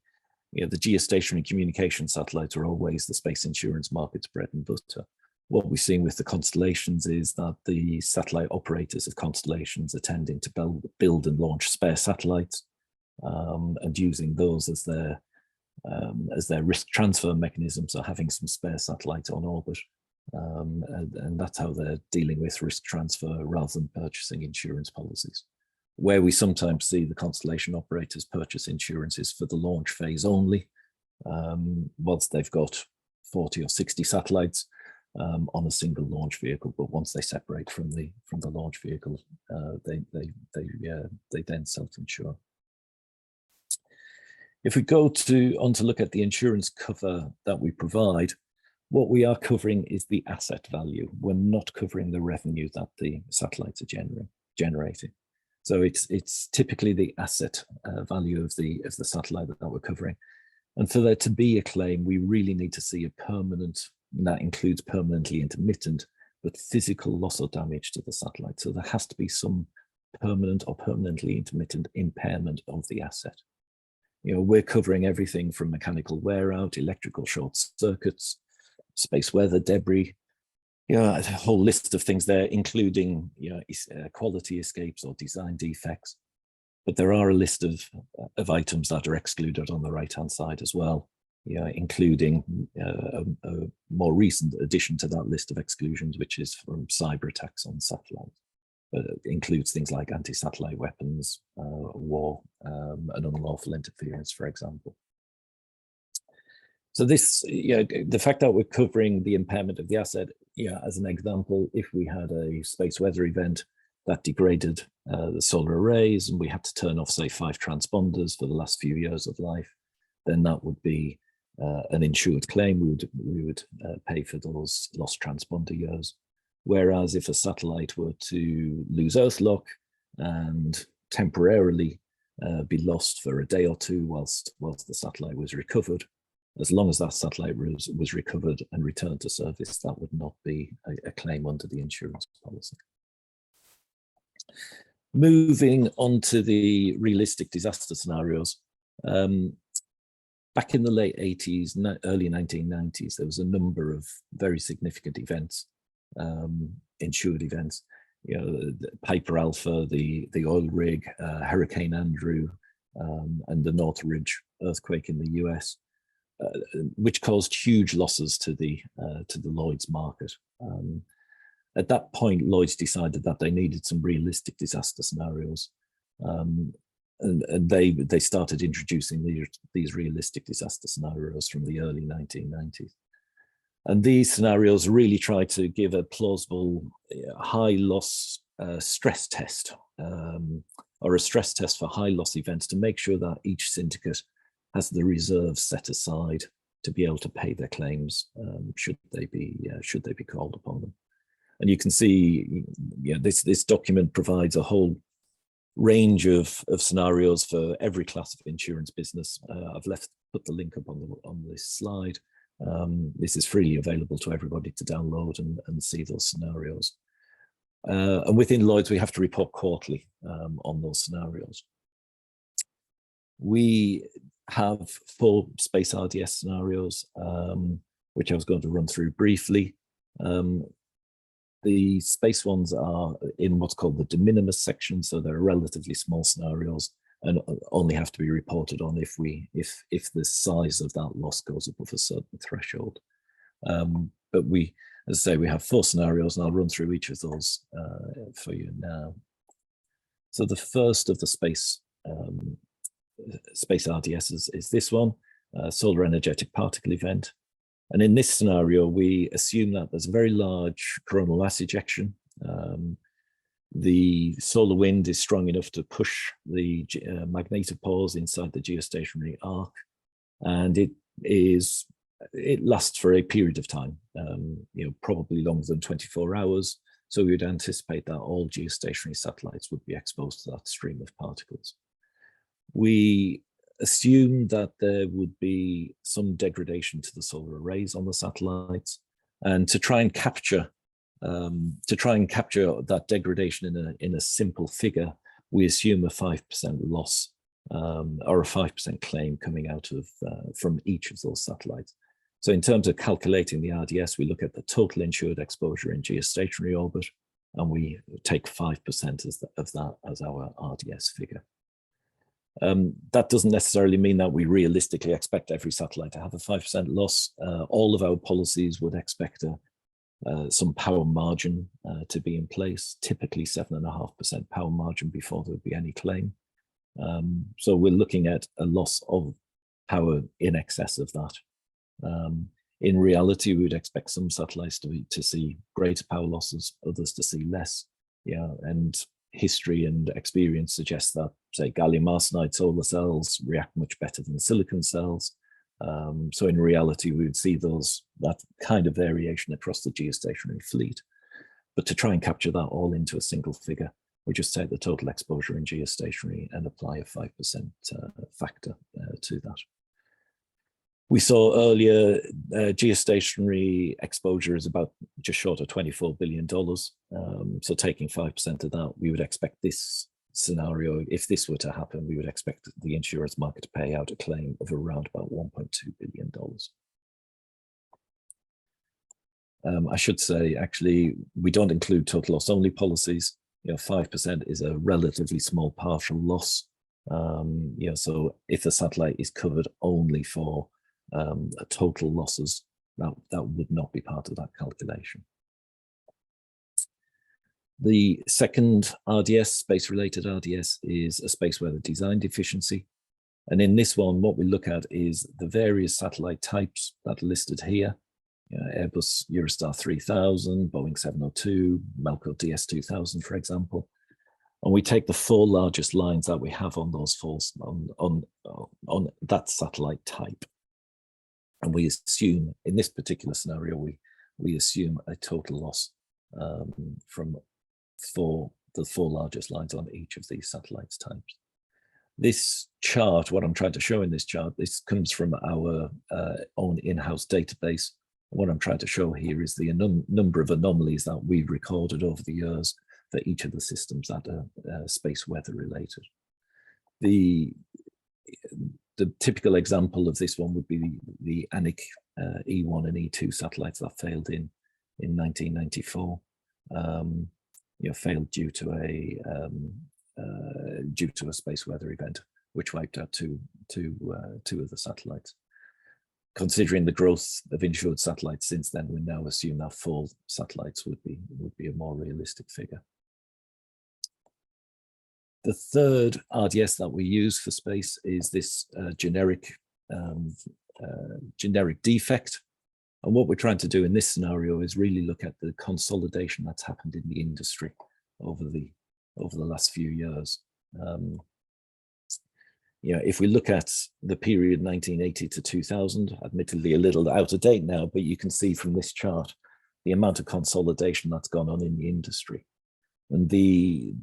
the geostationary communication satellites are always the space insurance market's bread and butter. What we're seeing with the constellations is that the satellite operators of constellations are tending to build and launch spare satellites, and using those as their risk transfer mechanism, so having some spare satellites on orbit. And that's how they're dealing with risk transfer rather than purchasing insurance policies. Where we sometimes see the constellation operators purchase insurances for the launch phase only, once they've got 40 or 60 satellites on a single launch vehicle. But once they separate from the launch vehicle, they then self-insure. If we go on to look at the insurance cover that we provide, what we are covering is the asset value. We're not covering the revenue that the satellites are generating. So it's typically the asset value of the satellite that we're covering. And for there to be a claim, we really need to see a permanent, and that includes permanently intermittent, but physical loss or damage to the satellite. So there has to be some permanent or permanently intermittent impairment of the asset. We're covering everything from mechanical wear out, electrical short circuits, space weather, debris, a whole list of things there, including quality escapes or design defects. But there are a list of items that are excluded on the right-hand side as well, including a more recent addition to that list of exclusions, which is from cyber attacks on satellites. It includes things like anti-satellite weapons, war, and unlawful interference, for example. So this, the fact that we're covering the impairment of the asset, as an example, if we had a space weather event that degraded the solar arrays and we had to turn off, say, 5 transponders for the last few years of life, then that would be an insured claim. We would pay for those lost transponder years. Whereas if a satellite were to lose Earth lock and temporarily be lost for a day or two whilst the satellite was recovered, as long as that satellite was recovered and returned to service, that would not be a claim under the insurance policy. Moving on to the realistic disaster scenarios. Back in the late 80s, early 1990s, there was a number of very significant events, insured events. The Piper Alpha, the oil rig, Hurricane Andrew, and the Northridge earthquake in the US. Which caused huge losses to the Lloyd's market. At that point, Lloyd's decided that they needed some realistic disaster scenarios, and they started introducing these realistic disaster scenarios from the early 1990s. And these scenarios really try to give a plausible high loss stress test, or a stress test for high loss events, to make sure that each syndicate has the reserves set aside to be able to pay their claims should they be called upon them. And you can see, this document provides a whole range of scenarios for every class of insurance business. I've put the link up on this slide. This is freely available to everybody to download and see those scenarios. And within Lloyd's, we have to report quarterly on those scenarios. We have 4 space RDS scenarios, which I was going to run through briefly. The space ones are in what's called the de minimis section, so they're relatively small scenarios and only have to be reported on if the size of that loss goes above a certain threshold. But as I say, we have 4 scenarios, and I'll run through each of those for you now. So the first of the space RDS is this one, solar energetic particle event. And in this scenario, we assume that there's a very large coronal mass ejection. The solar wind is strong enough to push the magnetopause inside the geostationary arc, and it lasts for a period of time, probably longer than 24 hours. So we would anticipate that all geostationary satellites would be exposed to that stream of particles. We assume that there would be some degradation to the solar arrays on the satellites, and to try and capture that degradation in a simple figure, we assume a 5% loss or a 5% claim coming out of from each of those satellites. So in terms of calculating the RDS, we look at the total insured exposure in geostationary orbit, and we take 5% of that as our RDS figure. That doesn't necessarily mean that we realistically expect every satellite to have a 5% loss. All of our policies would expect some power margin to be in place, typically 7.5% power margin before there would be any claim. So we're looking at a loss of power in excess of that. In reality, we would expect some satellites to see greater power losses, others to see less. Yeah, and history and experience suggests that, say, gallium arsenide solar cells react much better than silicon cells. So in reality, we would see that kind of variation across the geostationary fleet. But to try and capture that all into a single figure, we just take the total exposure in geostationary and apply a 5% factor to that. We saw earlier geostationary exposure is about just short of $24 billion. So taking 5% of that, we would expect this scenario, if this were to happen, we would expect the insurance market to pay out a claim of around about $1.2 billion. I should say, actually, we don't include total loss only policies. 5% is a relatively small partial loss. So if the satellite is covered only for total losses, that would not be part of that calculation. The second RDS, space-related RDS, is a space weather design deficiency. And in this one, what we look at is the various satellite types that are listed here. Airbus Eurostar 3000, Boeing 702, Melco DS2000, for example. And we take the 4 largest lines that we have on those on that satellite type. And we assume, in this particular scenario, we assume a total loss from the 4 largest lines on each of these satellites types. This chart, what I'm trying to show in this chart, this comes from our own in-house database. What I'm trying to show here is the number of anomalies that we've recorded over the years for each of the systems that are space weather related. The typical example of this one would be the ASIC E1 and E2 satellites that failed in 1994. Failed due to a space weather event, which wiped out two of the satellites. Considering the growth of insured satellites since then, we now assume that 4 satellites would be a more realistic figure. The third RDS that we use for space is this generic defect. And what we're trying to do in this scenario is really look at the consolidation that's happened in the industry over the last few years. If we look at the period 1980 to 2000, admittedly a little out of date now, but you can see from this chart the amount of consolidation that's gone on in the industry. And the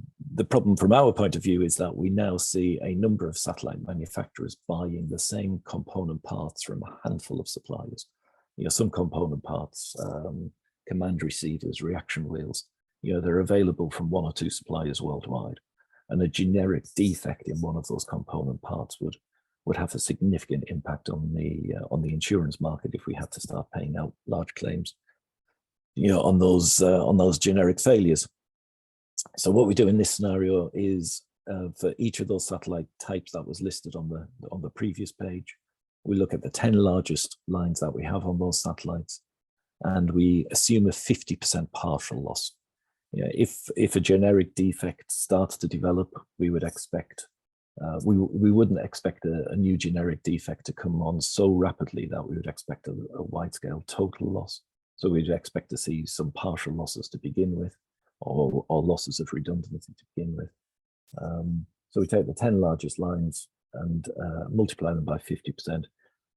problem from our point of view is that we now see a number of satellite manufacturers buying the same component parts from a handful of suppliers. Some component parts, command receivers, reaction wheels, they're available from 1 or 2 suppliers worldwide. And a generic defect in one of those component parts would have a significant impact on the insurance market if we had to start paying out large claims, on those generic failures. So what we do in this scenario is for each of those satellite types that was listed on the previous page, we look at the 10 largest lines that we have on those satellites, and we assume a 50% partial loss. If a generic defect starts to develop, we would expect, we wouldn't expect a new generic defect to come on so rapidly that we would expect a wide-scale total loss. So we'd expect to see some partial losses to begin with, or losses of redundancy to begin with. So we take the 10 largest lines and multiply them by 50%.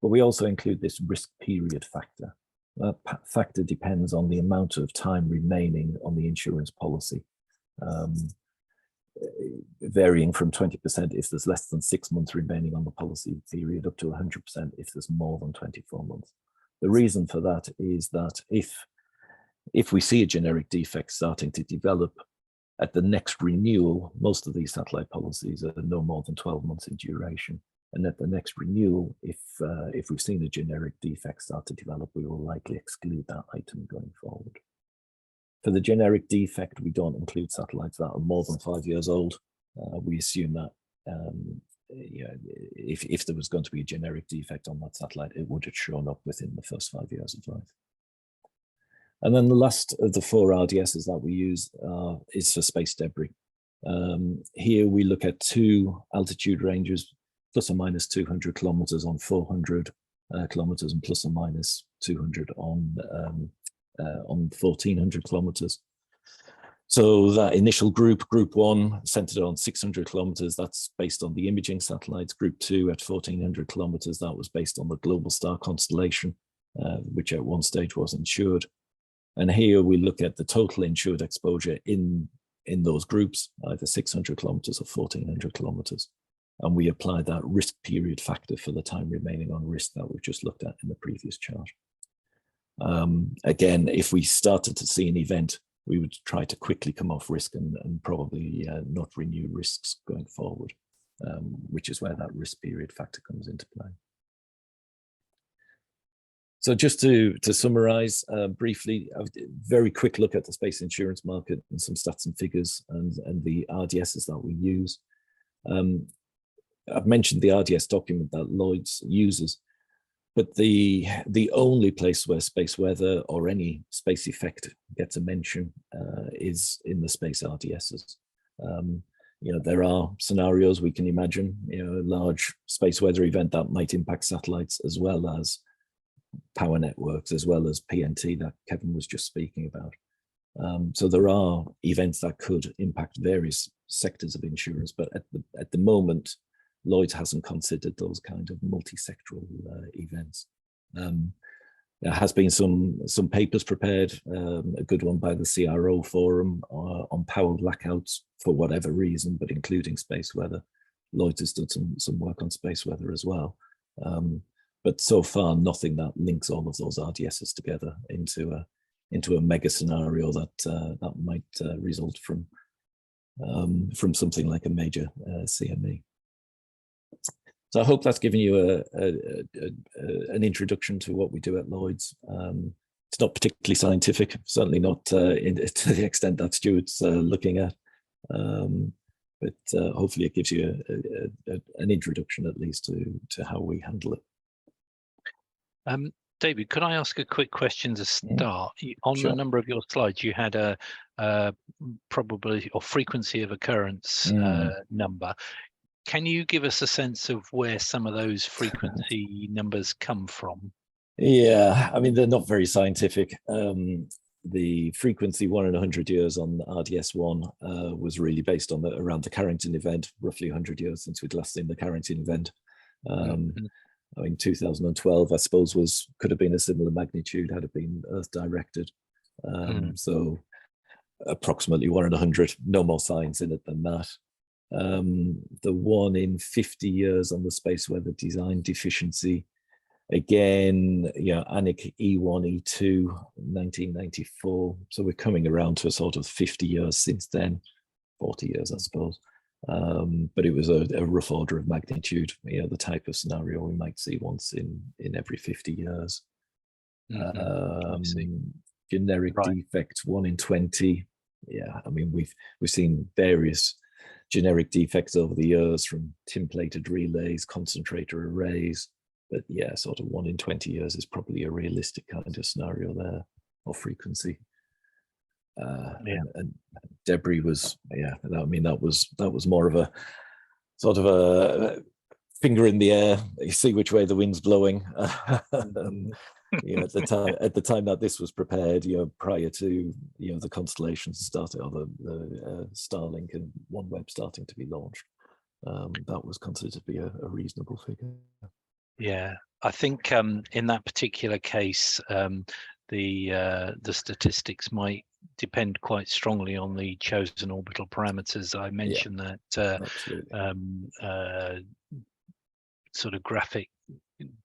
But we also include this risk period factor. That factor depends on the amount of time remaining on the insurance policy, varying from 20% if there's less than 6 months remaining on the policy period, up to 100% if there's more than 24 months. The reason for that is that if we see a generic defect starting to develop, at the next renewal, most of these satellite policies are no more than 12 months in duration. And at the next renewal, if we've seen a generic defect start to develop, we will likely exclude that item going forward. For the generic defect, we don't include satellites that are more than 5 years old. We assume that if there was going to be a generic defect on that satellite, it would have shown up within the first 5 years of life. And then the last of the 4 RDSs that we use is for space debris. Here we look at 2 altitude ranges, plus or minus 200 kilometers on 400 kilometers and plus or minus 200 on 1400 kilometers. So that initial group 1, centered on 600 kilometers, that's based on the imaging satellites. Group 2 at 1400 kilometers, that was based on the global star constellation, which at one stage was insured. And here we look at the total insured exposure in those groups, either 600 kilometers or 1400 kilometers. And we apply that risk period factor for the time remaining on risk that we've just looked at in the previous chart. Again, if we started to see an event, we would try to quickly come off risk and probably not renew risks going forward, which is where that risk period factor comes into play. So just to summarize briefly, a very quick look at the space insurance market and some stats and figures and the RDSs that we use. I've mentioned the RDS document that Lloyd's uses, but the only place where space weather or any space effect gets a mention is in the space RDSs. There are scenarios we can imagine, a large space weather event that might impact satellites as well as power networks, as well as PNT that Kevin was just speaking about. So there are events that could impact various sectors of insurance, but at the moment, Lloyd's hasn't considered those kind of multi-sectoral events. There has been some papers prepared, a good one by the CRO Forum on power blackouts for whatever reason, but including space weather. Lloyd's has done some work on space weather as well. But so far, nothing that links all of those RDSs together into a mega scenario that might result from something like a major CME. So I hope that's given you an introduction to what we do at Lloyd's. It's not particularly scientific, certainly not to the extent that Stuart's looking at, but hopefully it gives you an introduction at least to how we handle it. David, could I ask a quick question to start? On Sure. a number of your slides, you had a probability or frequency of occurrence number. Can you give us a sense of where some of those frequency numbers come from? Yeah, I mean, they're not very scientific. The frequency 1 in 100 years on RDS1 was really based on around the Carrington event, roughly 100 years since we'd last seen the Carrington event. I mean, 2012, I suppose, could have been a similar magnitude had it been Earth directed. So approximately 1 in 100, no more science in it than that. The 1 in 50 years on the space weather design deficiency, again, ANIC E1, E2, 1994. So we're coming around to a sort of 50 years since then, 40 years, I suppose. But it was a rough order of magnitude, the type of scenario we might see once in every 50 years. Generic defects 1 in 20. Yeah, I mean, we've seen various generic defects over the years, from tin-plated relays, concentrator arrays, but yeah, sort of 1 in 20 years is probably a realistic kind of scenario there, or frequency. And debris was, I mean, that was more of a sort of a finger in the air, you see which way the wind's blowing. At the time that this was prepared, prior to the constellations started, or the Starlink and OneWeb starting to be launched, that was considered to be a reasonable figure. Yeah, I think in that particular case, the statistics might depend quite strongly on the chosen orbital parameters. I mentioned that sort of graphic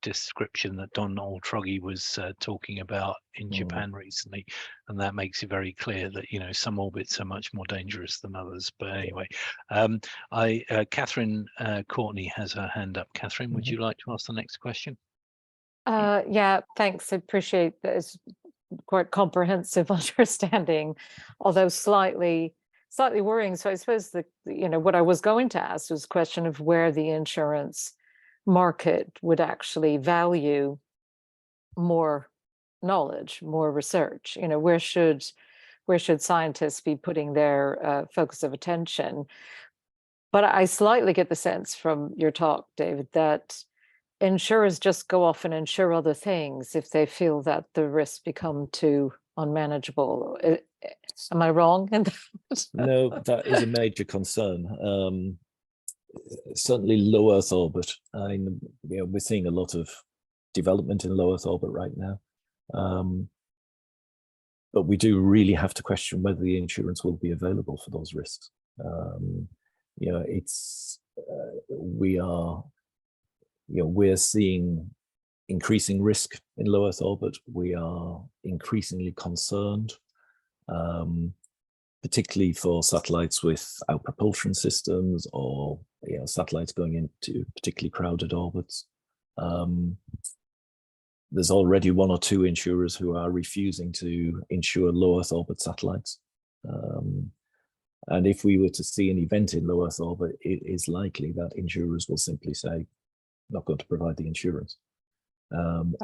description that Don Oltrogge was talking about in Japan recently, and that makes it very clear that, you know, some orbits are much more dangerous than others. But anyway, Catherine Courtney has her hand up. Catherine, would you like to ask the next question? Yeah, thanks. I appreciate that. It's quite comprehensive understanding, although slightly worrying. So I suppose what I was going to ask was a question of where the insurance market would actually value more knowledge, more research. You know, where should scientists be putting their focus of attention? But I slightly get the sense from your talk, David, that insurers just go off and insure other things if they feel that the risks become too unmanageable. Am I wrong in that? No, that is a major concern. Certainly low Earth orbit. We're seeing a lot of development in low Earth orbit right now. But we do really have to question whether the insurance will be available for those risks. We're seeing increasing risk in low Earth orbit. We are increasingly concerned, particularly for satellites without propulsion systems, or satellites going into particularly crowded orbits. There's already one or two insurers who are refusing to insure low Earth orbit satellites. And if we were to see an event in low Earth orbit, it is likely that insurers will simply say, not going to provide the insurance.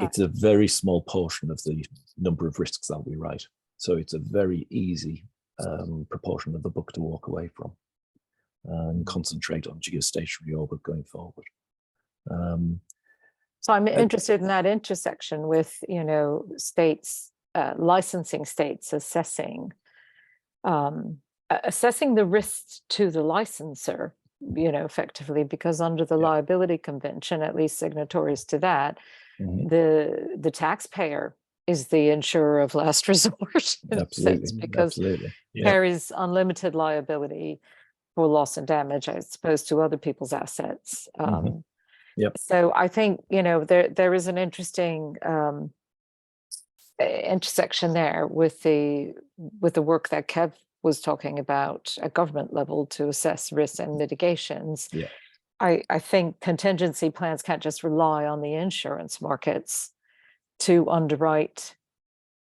It's a very small portion of the number of risks that we write. So it's a very easy proportion of the book to walk away from and concentrate on geostationary orbit going forward. So I'm interested in that intersection with, states, licensing states assessing the risks to the licensor, effectively, because under the liability convention, at least signatories to that, the taxpayer is the insurer of last resort in a sense, because carries unlimited liability for loss and damage, I suppose, to other people's assets. So I think there is an interesting intersection there with the work that Kev was talking about at government level to assess risks and mitigations. I think contingency plans can't just rely on the insurance markets to underwrite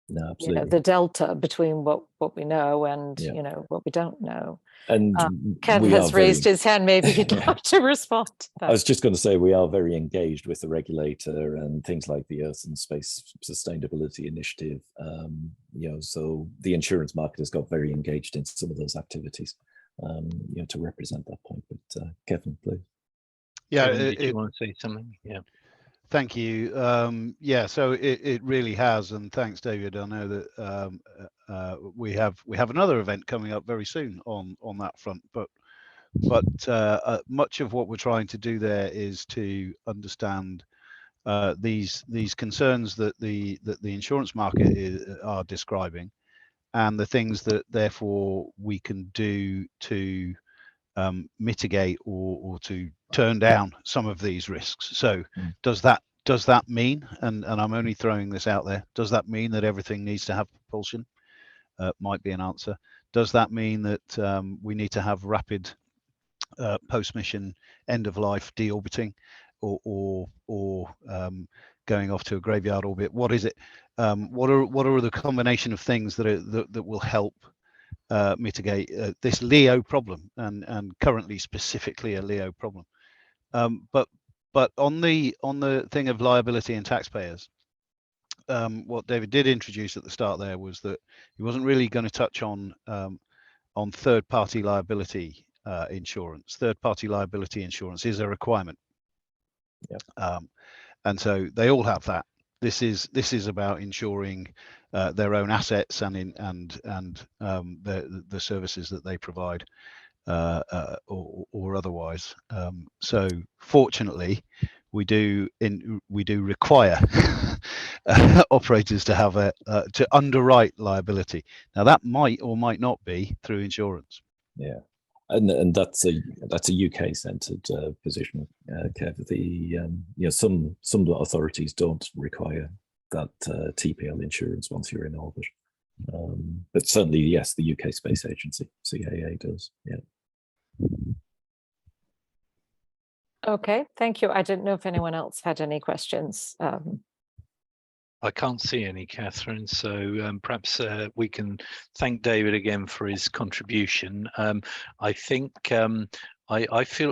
the delta between what we know and what we don't know. And Kev has raised his hand. Maybe he'd like to respond to that. I was just going to say, we are very engaged with the regulator and things like the Earth and Space Sustainability Initiative. So the insurance market has got very engaged in some of those activities, to represent that point. But Kevin, please. Kevin, did you want to say something? Yeah. Thank you. So it really has, and thanks, David. I know that we have another event coming up very soon on that front. But much of what we're trying to do there is to understand these concerns that the insurance market are describing, and the things that therefore we can do to mitigate or to turn down some of these risks. So does that mean, and I'm only throwing this out there, does that mean that everything needs to have propulsion? Might be an answer. Does that mean that we need to have rapid post-mission end of life deorbiting or going off to a graveyard orbit? What is it? What are the combination of things that will help mitigate this LEO problem, and currently specifically a LEO problem? But on the thing of liability and taxpayers, what David did introduce at the start there was that he wasn't really going to touch on third-party liability insurance. Third-party liability insurance is a requirement, and so they all have that. This is about ensuring their own assets and the services that they provide, or otherwise. So fortunately, we do require operators to have to underwrite liability. Now that might or might not be through insurance. And that's a UK centred position, Kev. Some authorities don't require that TPL insurance once you're in orbit, but certainly yes, the UK Space Agency (CAA) does. Yeah. Okay, thank you. I didn't know if anyone else had any questions. I can't see any, Catherine, so perhaps we can thank David again for his contribution. I think I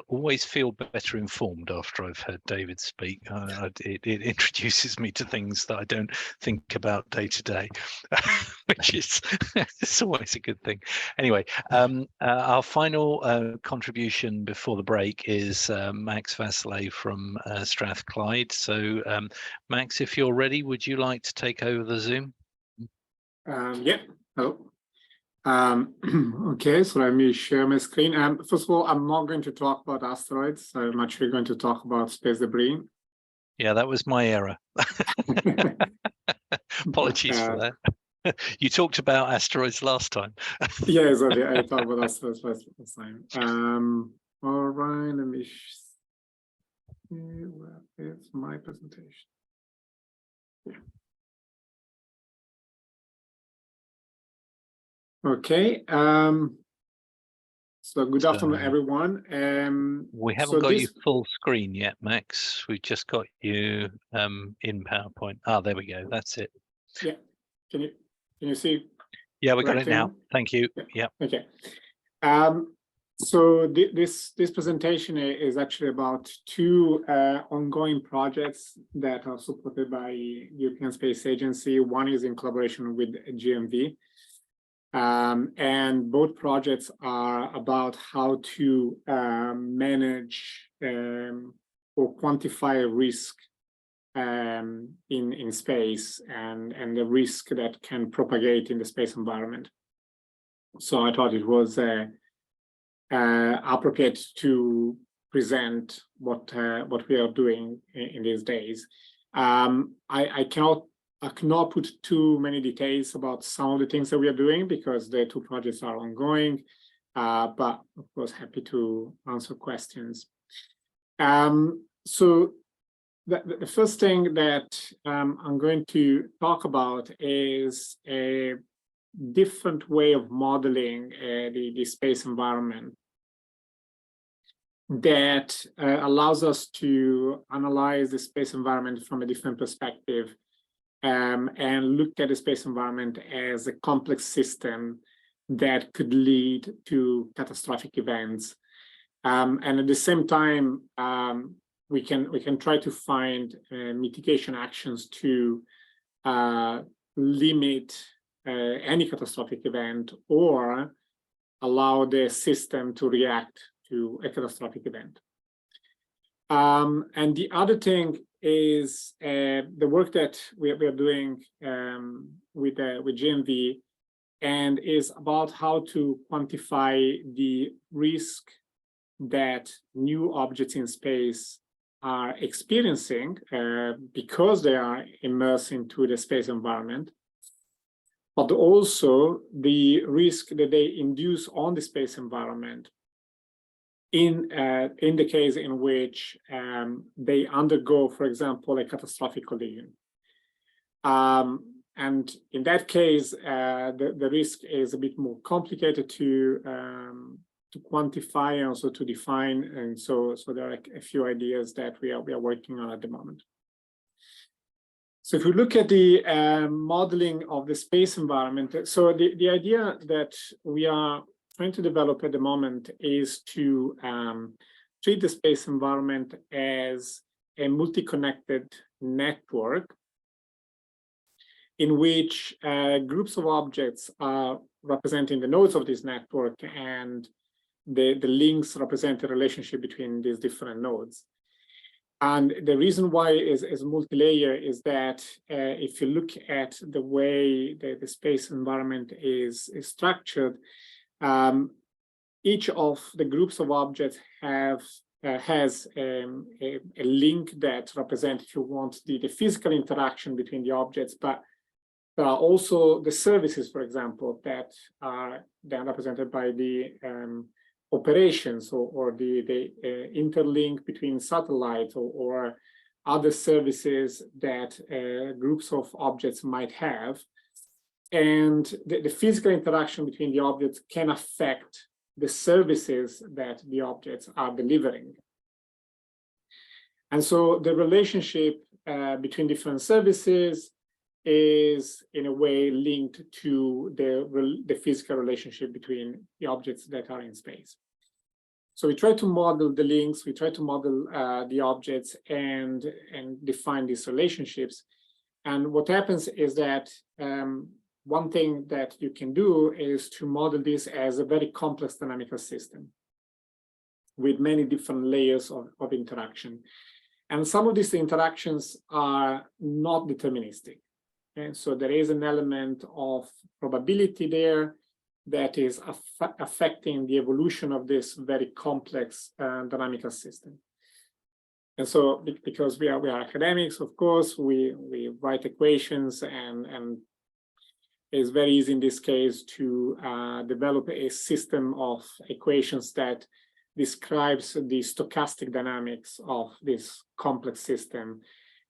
always feel better informed after I've heard David speak. It introduces me to things that I don't think about day to day, which is it's always a good thing. Anyway, our final contribution before the break is Max Vasile from Strathclyde. So, Max, if you're ready, would you like to take over the Zoom? Yeah. Hello. Okay, so let me share my screen. First of all, I'm not going to talk about asteroids. I'm actually going to talk about space debris. Yeah, that was my error. Apologies for that. You talked about asteroids last time. Yeah, exactly. I talked about asteroids last time. All right, let me see where is my presentation. Yeah. Okay. So good afternoon, everyone. We haven't got you full screen yet, Max. We've just got you in PowerPoint. Ah, there we go. That's it. Yeah. Can you see? Yeah, we got it now. Thank you. Yeah. Okay. So this presentation is actually about two ongoing projects that are supported by European Space Agency. One is in collaboration with GMV. And both projects are about how to manage or quantify risk in space and the risk that can propagate in the space environment. So I thought it was appropriate to present what we are doing in these days. I cannot put too many details about some of the things that we are doing because the two projects are ongoing, but of course happy to answer questions. So the first thing that I'm going to talk about is a different way of modeling the space environment that allows us to analyze the space environment from a different perspective. And look at the space environment as a complex system that could lead to catastrophic events. And at the same time, we can try to find mitigation actions to limit any catastrophic event or allow the system to react to a catastrophic event. And the other thing is the work that we are doing with GMV, and is about how to quantify the risk that new objects in space are experiencing because they are immersed into the space environment, but also the risk that they induce on the space environment in the case in which they undergo, for example, a catastrophic collision. And in that case, the risk is a bit more complicated to quantify and also to define. And so there are a few ideas that we are working on at the moment. So if we look at the modeling of the space environment, so the idea that we are trying to develop at the moment is to treat the space environment as a multi-connected network in which groups of objects are representing the nodes of this network, and the links represent the relationship between these different nodes. And the reason why is multi-layer is that if you look at the way the space environment is structured, each of the groups of objects has a link that represents, if you want, the physical interaction between the objects, but there are also the services, for example, that are then represented by the operations or the interlink between satellites or other services that groups of objects might have. And the physical interaction between the objects can affect the services that the objects are delivering. And so the relationship between different services is in a way linked to the physical relationship between the objects that are in space. So we try to model the links, we try to model the objects and define these relationships. And what happens is that one thing that you can do is to model this as a very complex dynamical system with many different layers of interaction. And some of these interactions are not deterministic. And so there is an element of probability there that is affecting the evolution of this very complex dynamical system. And so because we are academics, of course, we write equations, and it's very easy in this case to develop a system of equations that describes the stochastic dynamics of this complex system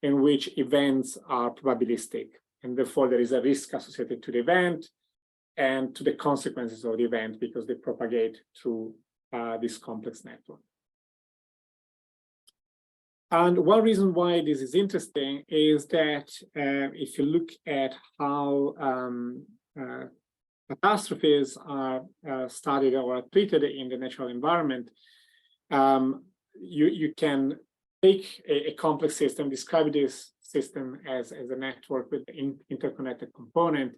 in which events are probabilistic. And therefore, there is a risk associated to the event and to the consequences of the event because they propagate through this complex network. And one reason why this is interesting is that if you look at how catastrophes are studied or are treated in the natural environment, you can take a complex system, describe this system as a network with an interconnected component,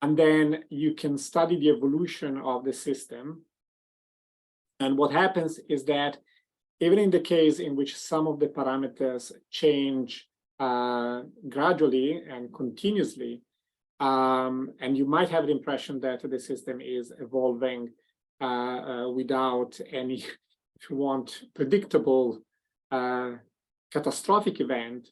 and then you can study the evolution of the system. And what happens is that even in the case in which some of the parameters change gradually and continuously, and you might have the impression that the system is evolving without any, if you want, predictable catastrophic event,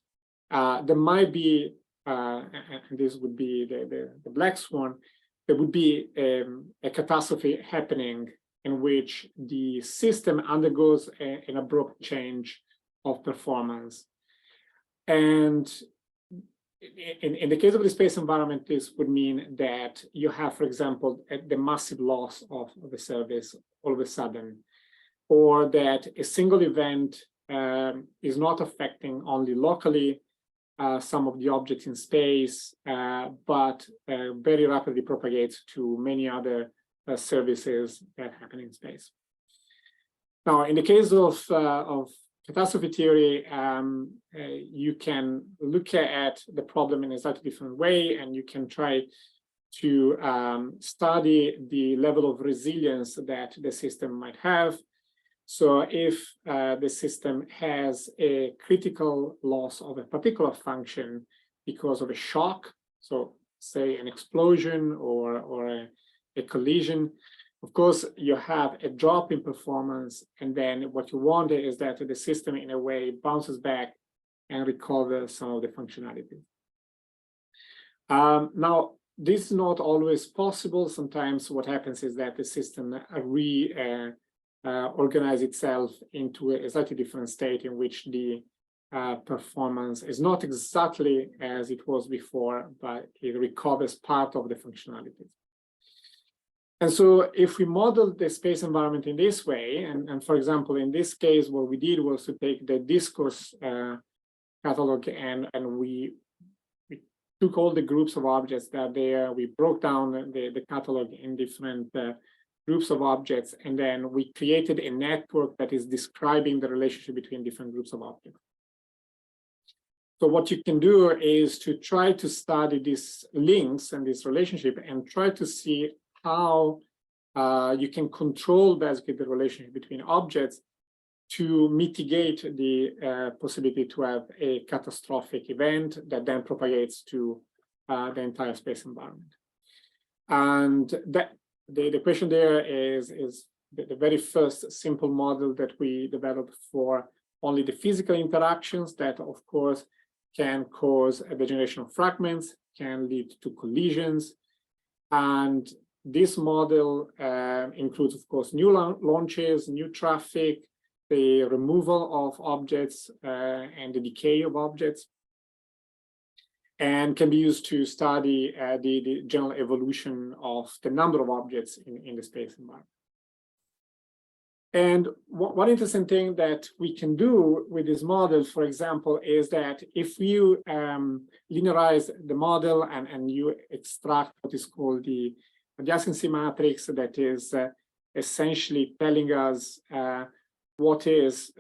there might be, and this would be the black swan, there would be a catastrophe happening in which the system undergoes an abrupt change of performance. And in the case of the space environment, this would mean that you have, for example, the massive loss of the service all of a sudden, or that a single event is not affecting only locally some of the objects in space, but very rapidly propagates to many other services that happen in space. Now, in the case of catastrophe theory, you can look at the problem in a slightly different way, and you can try to study the level of resilience that the system might have. So if the system has a critical loss of a particular function because of a shock, so say an explosion or a collision, of course, you have a drop in performance, and then what you want is that the system in a way bounces back and recovers some of the functionality. Now, this is not always possible. Sometimes what happens is that the system organize itself into a slightly different state in which the performance is not exactly as it was before, but it recovers part of the functionality. And so if we model the space environment in this way, and for example, in this case, what we did was to take the discourse catalog and we took all the groups of objects that are there, we broke down the catalog in different groups of objects, and then we created a network that is describing the relationship between different groups of objects. So what you can do is to try to study these links and this relationship and try to see how you can control basically the relationship between objects to mitigate the possibility to have a catastrophic event that then propagates to the entire space environment. And that the question there is the very first simple model that we developed for only the physical interactions that, of course, can cause a degeneration of fragments, can lead to collisions. And this model includes, of course, new launches, new traffic, the removal of objects and the decay of objects, and can be used to study the general evolution of the number of objects in the space environment. And one interesting thing that we can do with this model, for example, is that if you linearize the model and you extract what is called the adjacency matrix, that is essentially telling us what is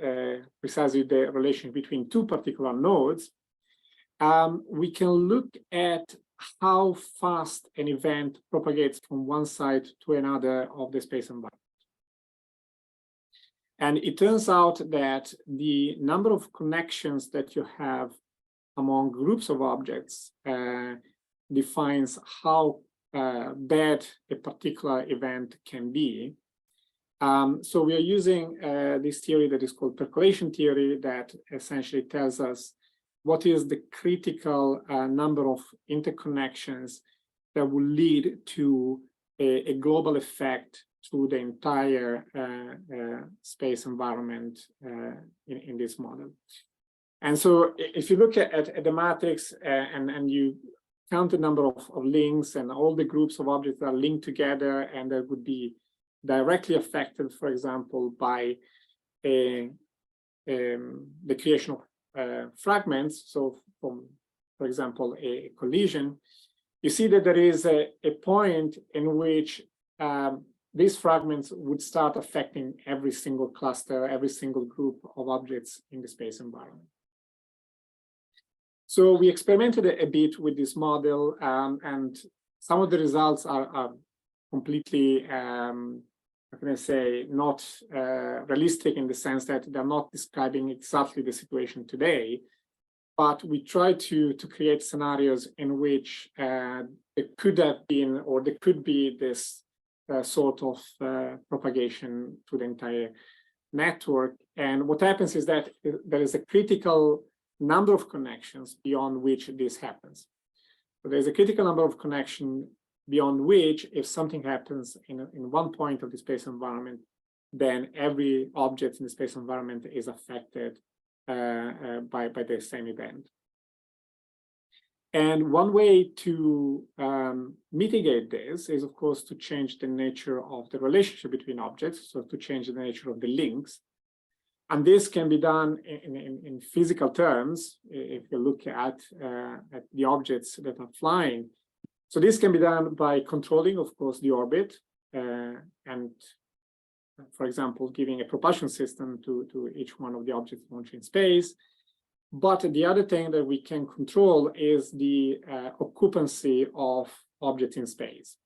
precisely the relation between two particular nodes, we can look at how fast an event propagates from one side to another of the space environment. And it turns out that the number of connections that you have among groups of objects defines how bad a particular event can be. So we are using this theory that is called percolation theory, that essentially tells us what is the critical number of interconnections that will lead to a global effect through the entire space environment in this model. And so if you look at the matrix and you count the number of links and all the groups of objects that are linked together and that would be directly affected, for example, by the creation of fragments, so from, for example, a collision, you see that there is a point in which these fragments would start affecting every single cluster, every single group of objects in the space environment. So we experimented a bit with this model, and some of the results are completely, how can I say, not realistic in the sense that they're not describing exactly the situation today, but we try to create scenarios in which there could have been, or there could be this sort of propagation to the entire network. And what happens is that there is a critical number of connections beyond which this happens. So there's a critical number of connections beyond which, if something happens in one point of the space environment, then every object in the space environment is affected by the same event. And one way to mitigate this is, of course, to change the nature of the relationship between objects, so to change the nature of the links. And this can be done in physical terms, if you look at the objects that are flying. So this can be done by controlling, of course, the orbit, and, for example, giving a propulsion system to each one of the objects launching in space. But the other thing that we can control is the occupancy of objects in space.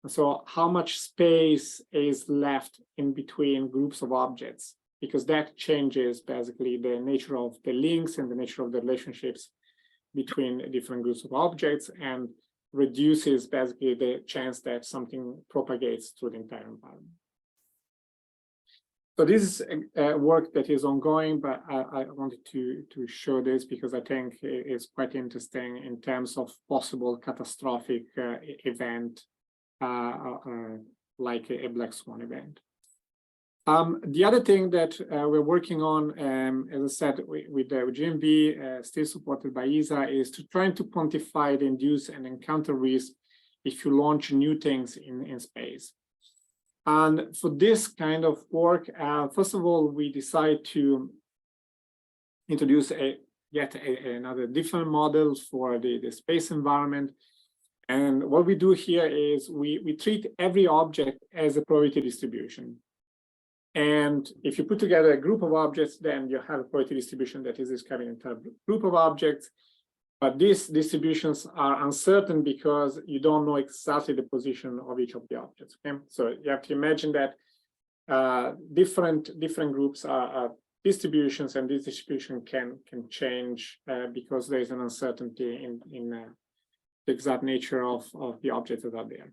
So how much space is left in between groups of objects, because that changes basically the nature of the links and the nature of the relationships between different groups of objects, and reduces basically the chance that something propagates through the entire environment. So this is work that is ongoing, but I wanted to show this because I think it's quite interesting in terms of possible catastrophic event like a black swan event. The other thing that we're working on, as I said, with GMB, still supported by ESA, is to try to quantify the induce and encounter risk if you launch new things in space. And for this kind of work, first of all, we decide to introduce yet another different model for the space environment. And what we do here is we treat every object as a probability distribution. And if you put together a group of objects, then you have a probability distribution that is describing an entire group of objects. But these distributions are uncertain because you don't know exactly the position of each of the objects. Okay? So you have to imagine that different groups are distributions, and this distribution can change because there is an uncertainty in the exact nature of the objects that are there.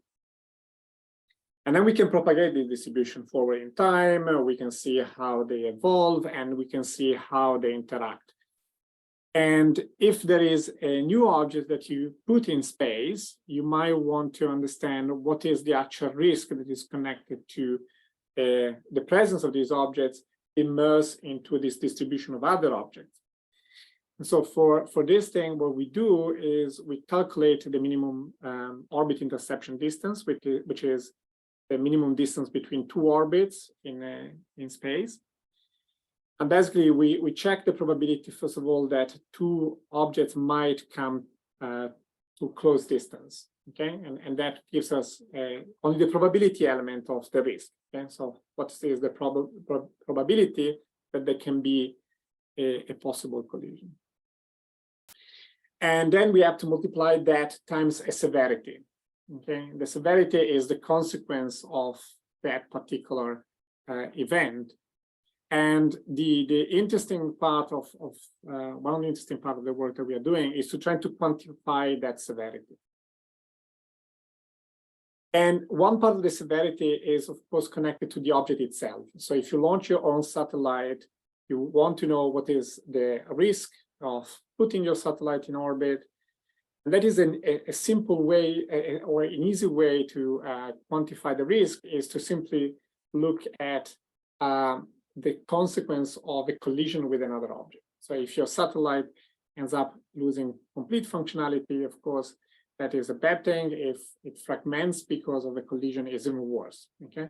And then we can propagate the distribution forward in time. We can see how they evolve, and we can see how they interact. And if there is a new object that you put in space, you might want to understand what is the actual risk that is connected to the presence of these objects immersed into this distribution of other objects. And so for this thing, what we do is we calculate the minimum orbit interception distance, which is the minimum distance between two orbits in space. And basically, we check the probability, first of all, that two objects might come to close distance, okay? And that gives us only the probability element of the risk, okay? So what is the probability that there can be a possible collision? And then we have to multiply that times a severity, okay? The severity is the consequence of that particular event. And the interesting part of one of the interesting part of the work that we are doing is to try to quantify that severity. And one part of the severity is, of course, connected to the object itself. So if you launch your own satellite, you want to know what is the risk of putting your satellite in orbit. And that is a simple way or an easy way to quantify the risk is to simply look at the consequence of a collision with another object. So if your satellite ends up losing complete functionality, of course, that is a bad thing. If it fragments because of a collision, is even worse, okay?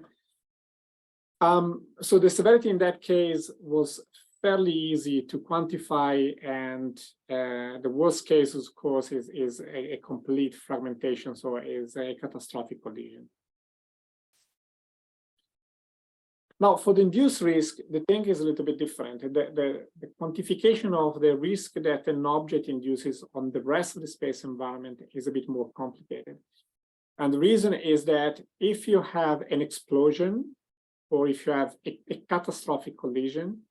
So the severity in that case was fairly easy to quantify, and the worst case, of course, is a complete fragmentation, so is a catastrophic collision. Now, for the induced risk, the thing is a little bit different. The quantification of the risk that an object induces on the rest of the space environment is a bit more complicated. And the reason is that if you have an explosion, or if you have a catastrophic collision,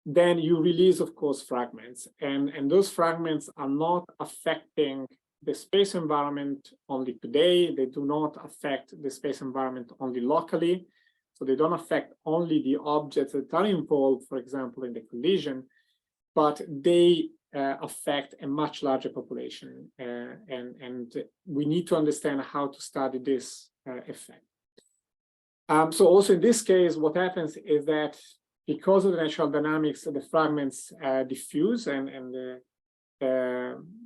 then you release, of course, fragments. And those fragments are not affecting the space environment only today. They do not affect the space environment only locally. So they don't affect only the objects that are involved, for example, in the collision, but they affect a much larger population. And we need to understand how to study this effect. So also in this case, what happens is that because of the natural dynamics, the fragments diffuse and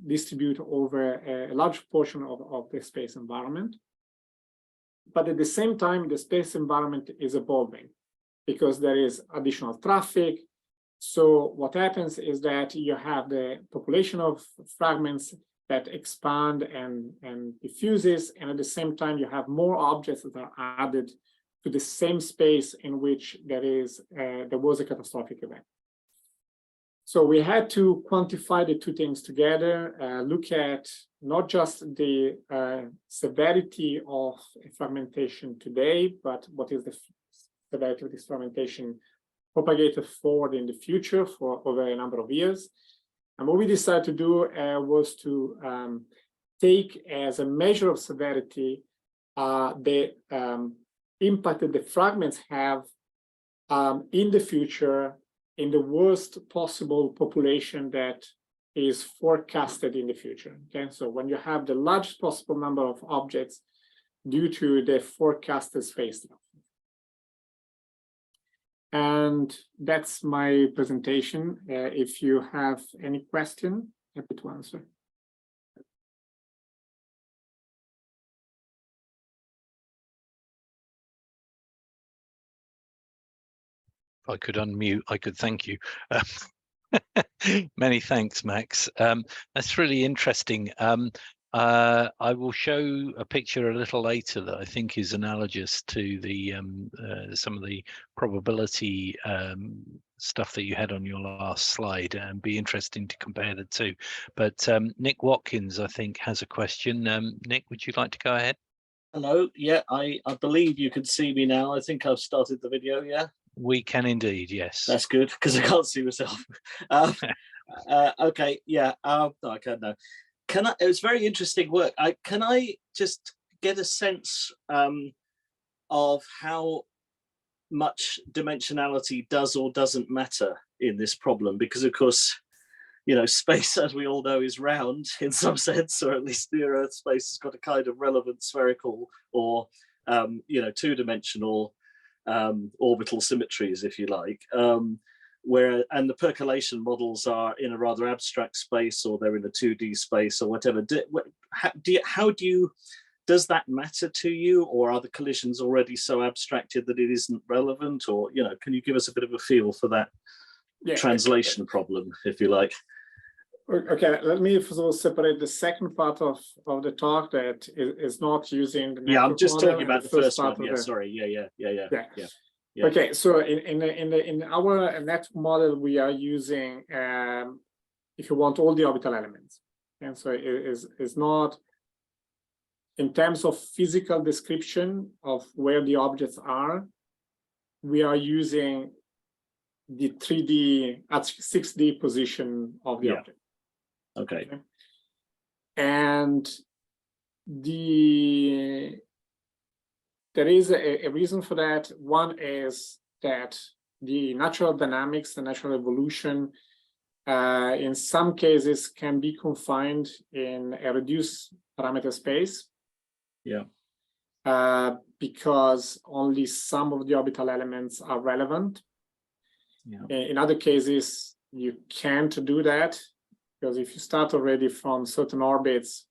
distribute over a large portion of the space environment. But at the same time, the space environment is evolving because there is additional traffic. So what happens is that you have the population of fragments that expand and diffuses, and at the same time, you have more objects that are added to the same space in which there was a catastrophic event. So we had to quantify the two things together, look at not just the severity of fragmentation today, but what is the severity of this fragmentation propagated forward in the future for over a number of years. And what we decided to do was to take as a measure of severity the impact that the fragments have in the future in the worst possible population that is forecasted in the future. Okay, so when you have the largest possible number of objects due to the forecasted space traffic. And that's my presentation. If you have any question, happy to answer. If I could unmute, I could thank you. Many thanks, Max. That's really interesting. I will show a picture a little later that I think is analogous to the some of the probability stuff that you had on your last slide, and be interesting to compare the two. But Nick Watkins, I think, has a question. Nick, would you like to go ahead? Hello. Yeah, I believe you can see me now. I think I've started the video. Yeah. We can indeed, yes. That's good, because I can't see myself. Okay, yeah. No, I can't know. It was very interesting work. Can I just get a sense of how much dimensionality does or doesn't matter in this problem? Because of course, you know, space, as we all know, is round in some sense, or at least near Earth space has got a kind of relevant spherical or, you know, two-dimensional orbital symmetries, if you like. And the percolation models are in a rather abstract space, or they're in a 2D space, or whatever. Does that matter to you, or are the collisions already so abstracted that it isn't relevant? Or, you know, can you give us a bit of a feel for that translation problem, if you like? Okay, let me first of all separate the second part of the talk that is not using the network I'm just model, talking about the first one. Yeah, sorry. Yeah. Okay, so in our network model, we are using, if you want, all the orbital elements, and so it is not in terms of physical description of where the objects are. We are using the 3D at 6D position of the object. Okay. And there is a reason for that. One is that the natural dynamics, the natural evolution, in some cases can be confined in a reduced parameter space. Yeah. Because only some of the orbital elements are relevant. Yeah. In other cases, you can't do that, because if you start already from certain orbits,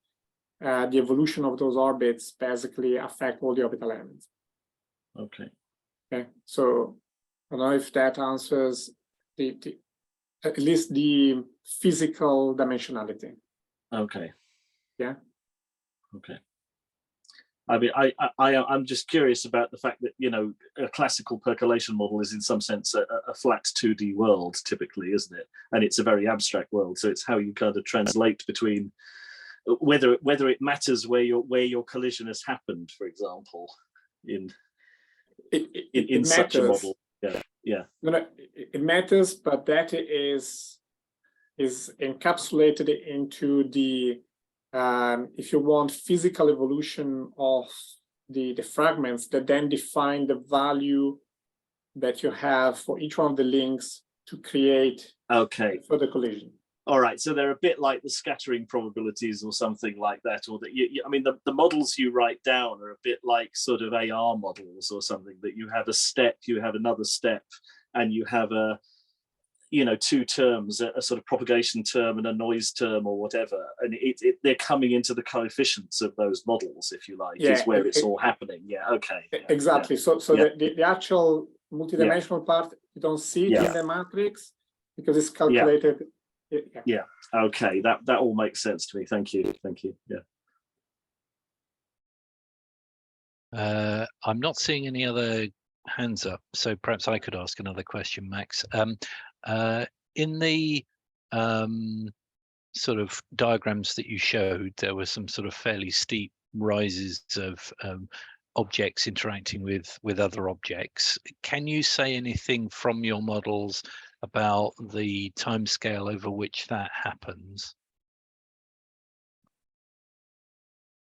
the evolution of those orbits basically affect all the orbital elements. Okay. Okay. So I don't know if that answers at least the physical dimensionality. Okay. Yeah. Okay. I mean, I'm just curious about the fact that, you know, a classical percolation model is in some sense a flat 2D world, typically, isn't it? And it's a very abstract world. So it's how you kind of translate between whether it matters where your collision has happened, for example, in such a model. Yeah. No, it matters, but that is encapsulated into the if you want, physical evolution of the fragments that then define the value that you have for each one of the links to create further collision. All right, so they're a bit like the scattering probabilities or something like that, or that I mean, the models you write down are a bit like sort of AR models or something, that you have a step, you have another step, and you have a, you know, two terms, a sort of propagation term and a noise term or whatever, and they're coming into the coefficients of those models, if you like, is where it's all happening. Yeah, okay. Exactly. So the actual multidimensional part, you don't see it in the matrix because it's calculated. Yeah. Okay. That all makes sense to me. Thank you. Yeah. I'm not seeing any other hands up, so perhaps I could ask another question, Max. In the sort of diagrams that you showed, there were some sort of fairly steep rises of objects interacting with other objects. Can you say anything from your models about the timescale over which that happens?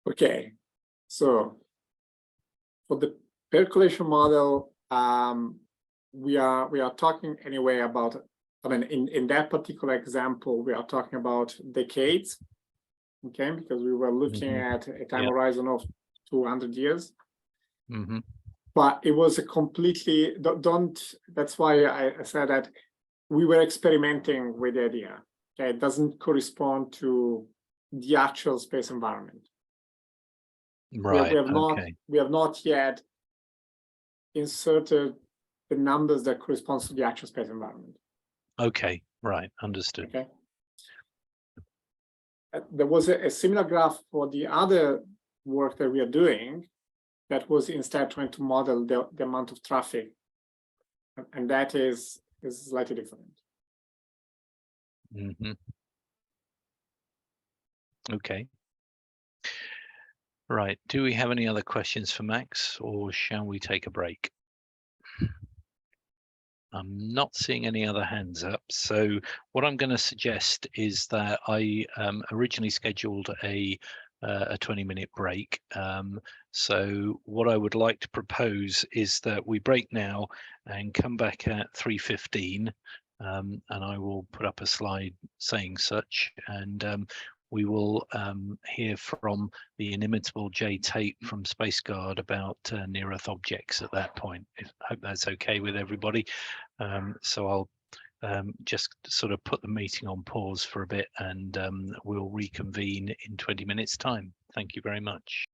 Okay, so for the percolation model, we are talking anyway about, I mean, in that particular example, we are talking about decades, okay, because we were looking at a time horizon of 200 years. But it was a completely, that's why I said that we were experimenting with the idea. Okay, it doesn't correspond to the actual space environment. Right. We have not yet inserted the numbers that correspond to the actual space environment. Okay, right, understood. Okay. There was a similar graph for the other work that we are doing that was instead trying to model the amount of traffic, and that is slightly different. Okay. Right, do we have any other questions for Max, or shall we take a break? I'm not seeing any other hands up, so what I'm going to suggest is that I originally scheduled a 20-minute break. So what I would like to propose is that we break now and come back at 3:15, and I will put up a slide saying such, and we will hear from the inimitable Tate from Spaceguard about near-Earth objects at that point. I hope that's okay with everybody. So I'll just sort of put the meeting on pause for a bit, and we'll reconvene in 20 minutes time. Thank you very much.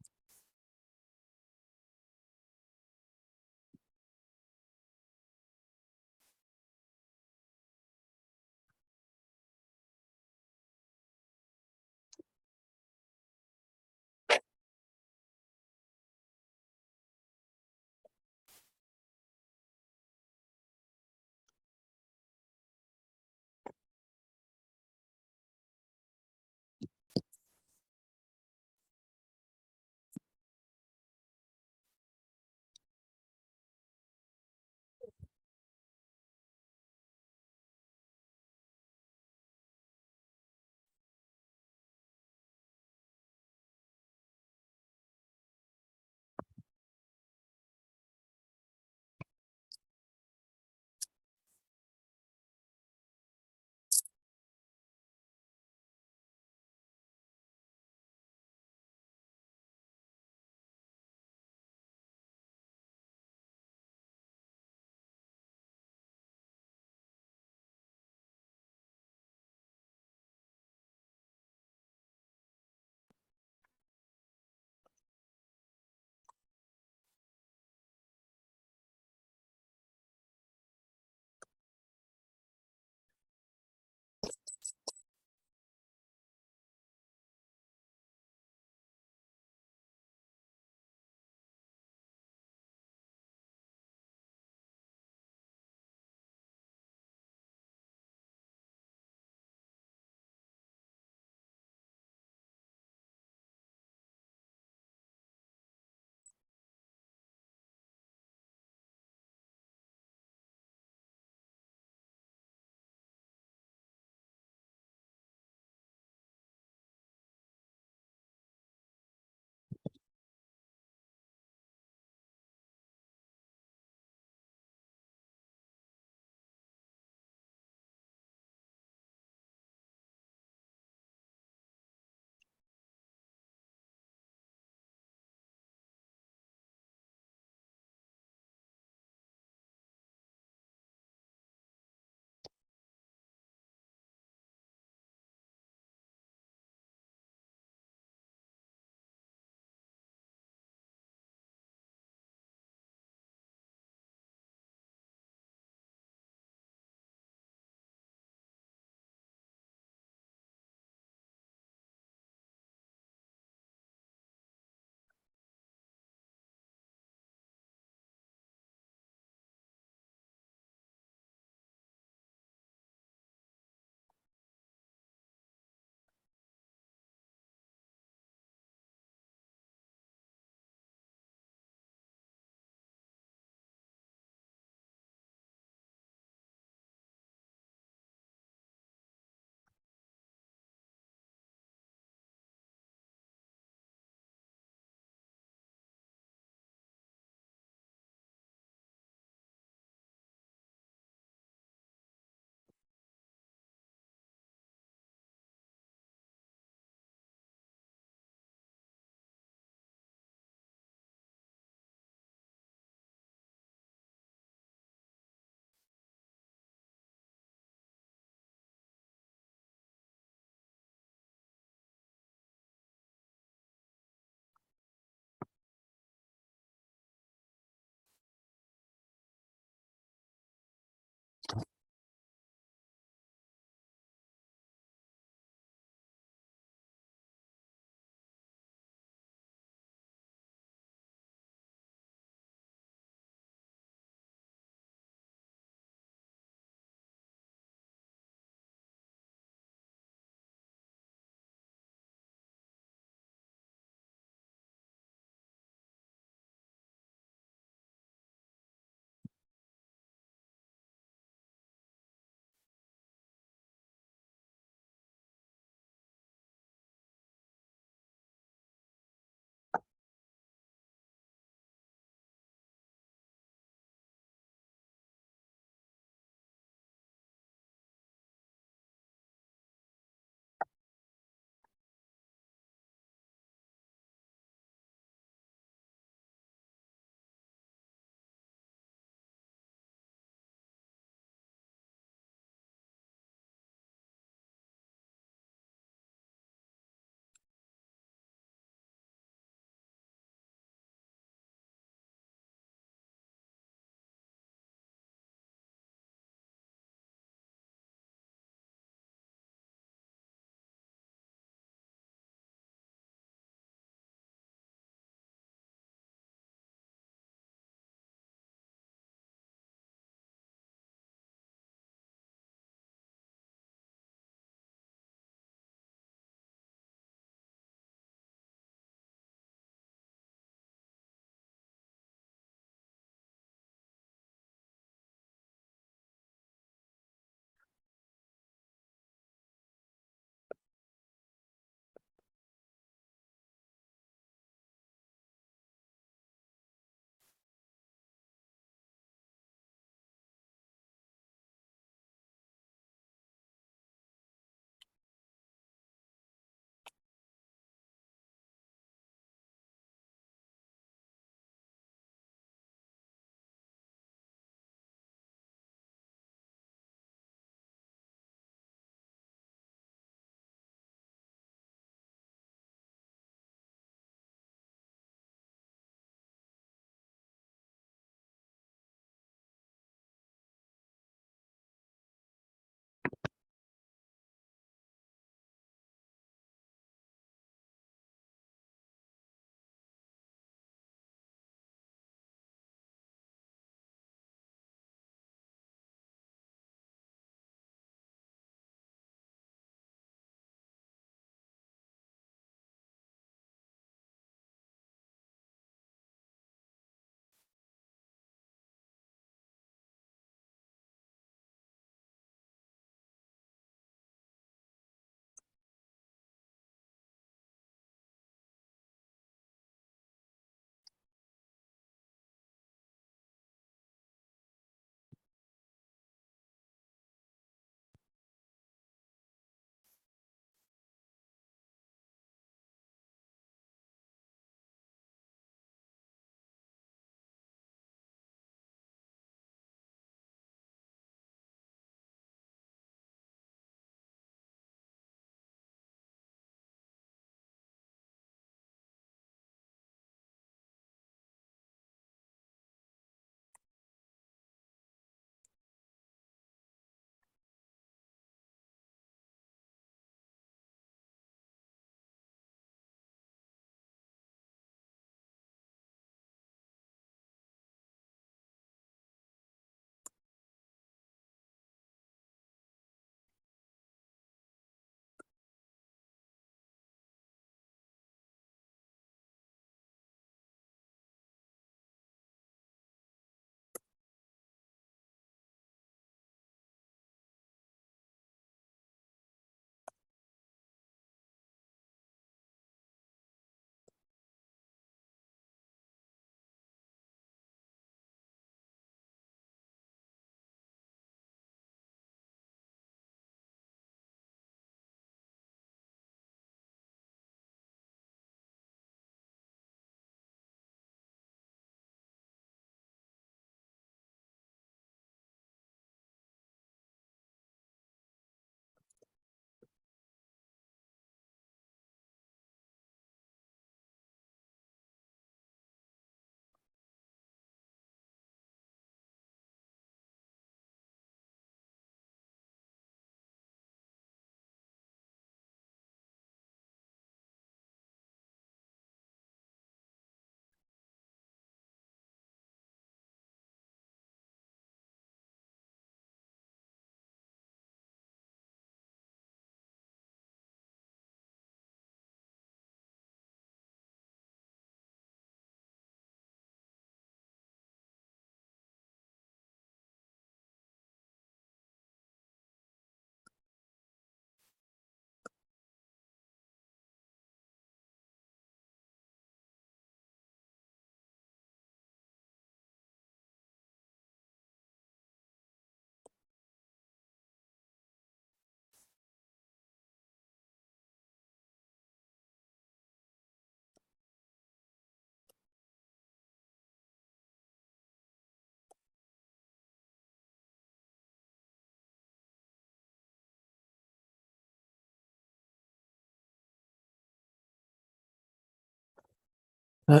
Hi,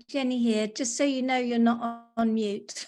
Jenny here. Just so you know, you're not on mute.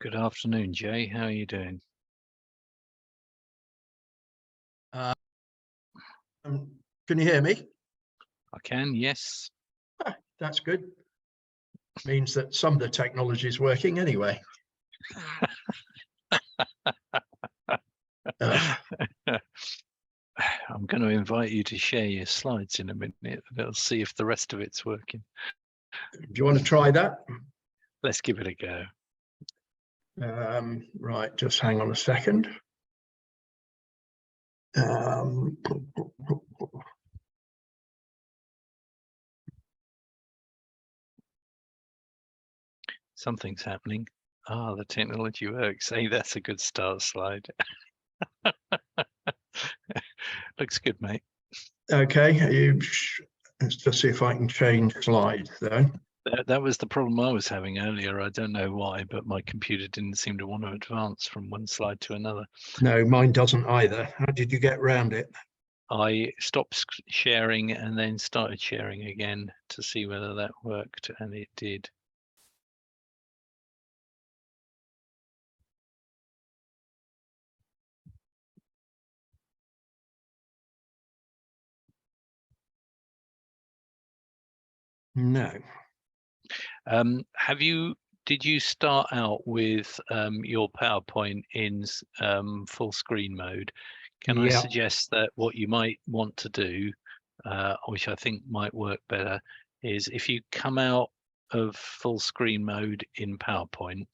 Good afternoon, Jay. How are you doing? Can you hear me? I can, yes. That's good. Means that some of the technology is working anyway. I'm going to invite you to share your slides in a minute. We'll see if the rest of it's working. Do you want to try that? Let's give it a go. Right, just hang on a second. Something's happening. Ah, the technology works. Hey, that's a good start slide. Looks good, mate. Okay, let's just see if I can change slides then. That was the problem I was having earlier. I don't know why, but my computer didn't seem to want to advance from one slide to another. No, mine doesn't either. How did you get around it? I stopped sharing and then started sharing again to see whether that worked, and it did. No. Did you start out with your PowerPoint in full screen mode? Can I suggest that what you might want to do, which I think might work better, is if you come out of full screen mode in PowerPoint,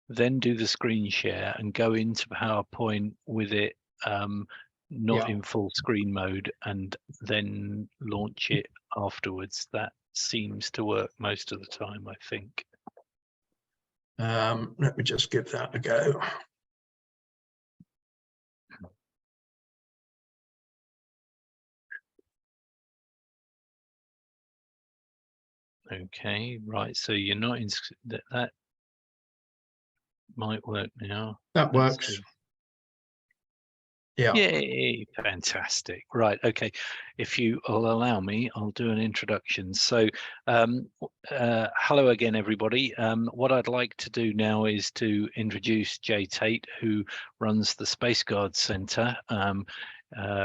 then do the screen share and go into PowerPoint with it not in full screen mode, and then launch it afterwards. That seems to work most of the time, I think. Let me just give that a go. Okay, right. So you're not in that might work now. That works. Yeah. Yay, fantastic. Right, okay. If you will allow me, I'll do an introduction. So hello again, everybody. What I'd like to do now is to introduce Jay Tate, who runs the Spaceguard Centre,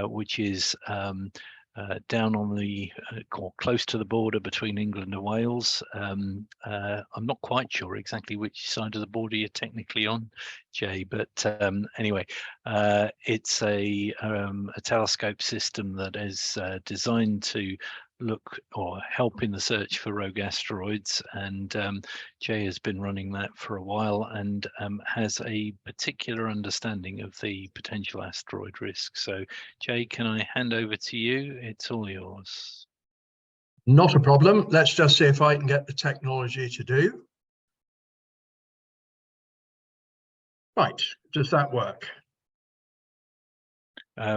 which is down on the close to the border between England and Wales. I'm not quite sure exactly which side of the border you're technically on, Jay, but anyway, it's a telescope system that is designed to look or help in the search for rogue asteroids, and Jay has been running that for a while and has a particular understanding of the potential asteroid risk. So Jay, can I hand over to you? It's all yours. Not a problem. Let's just see if I can get the technology to do. Right, does that work?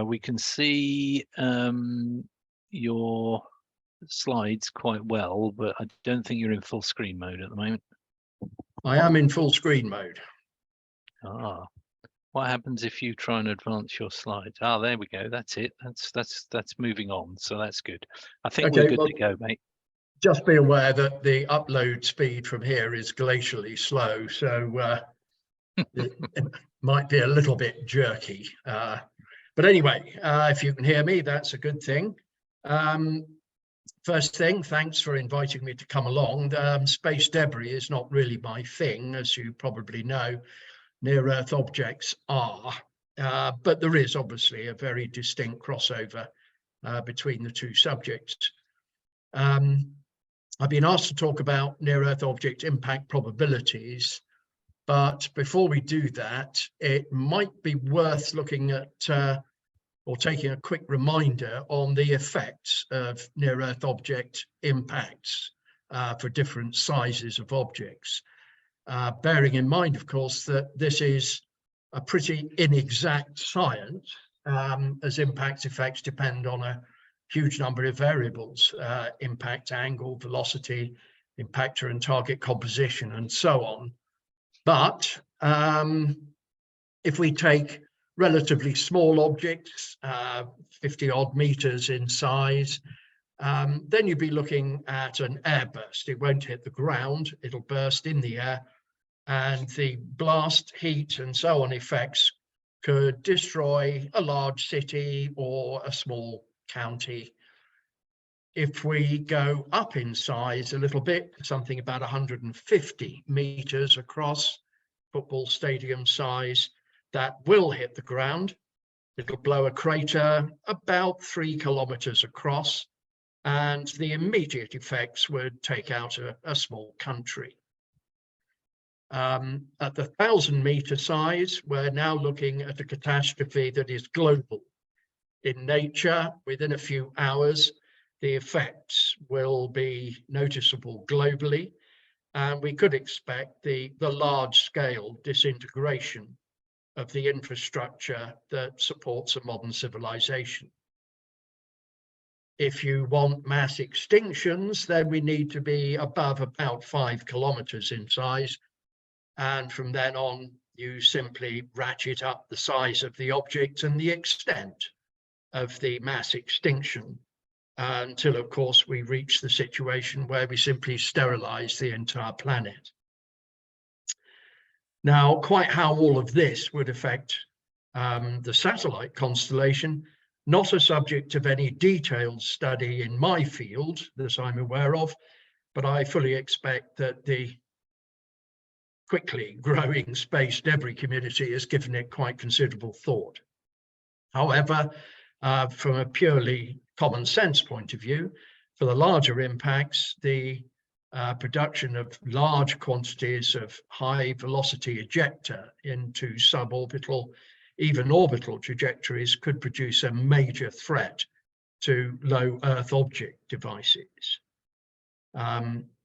We can see your slides quite well, but I don't think you're in full screen mode at the moment. I am in full screen mode. Ah, what happens if you try and advance your slides? Ah, there we go. That's it. That's moving on. So that's good. I think we're good to go, mate. Just be aware that the upload speed from here is glacially slow, so it might be a little bit jerky. But anyway, if you can hear me, that's a good thing. First thing, thanks for inviting me to come along. Space debris is not really my thing, as you probably know. Near-Earth objects are, but there is obviously a very distinct crossover between the two subjects. I've been asked to talk about near-Earth object impact probabilities, but before we do that, it might be worth looking at or taking a quick reminder on the effects of near-Earth object impacts for different sizes of objects. Bearing in mind, of course, that this is a pretty inexact science, as impact effects depend on a huge number of variables, impact angle, velocity, impactor and target composition, and so on. But if we take relatively small objects, 50 odd meters in size, then you'd be looking at an air burst. It won't hit the ground, it'll burst in the air, and the blast, heat, and so on effects could destroy a large city or a small county. If we go up in size a little bit, something about 150 meters across, football stadium size, that will hit the ground. It'll blow a crater about 3 kilometers across, and the immediate effects would take out a small country. At the 1,000-meter size, we're now looking at a catastrophe that is global in nature. Within a few hours, the effects will be noticeable globally, and we could expect the large-scale disintegration of the infrastructure that supports a modern civilization. If you want mass extinctions, then we need to be above about 5 kilometers in size. And from then on, you simply ratchet up the size of the object and the extent of the mass extinction until, of course, we reach the situation where we simply sterilize the entire planet. Now, quite how all of this would affect the satellite constellation, not a subject of any detailed study in my field that I'm aware of, but I fully expect that the quickly growing space debris community has given it quite considerable thought. However, from a purely common sense point of view, for the larger impacts, the production of large quantities of high velocity ejecta into suborbital, even orbital trajectories could produce a major threat to low Earth object devices.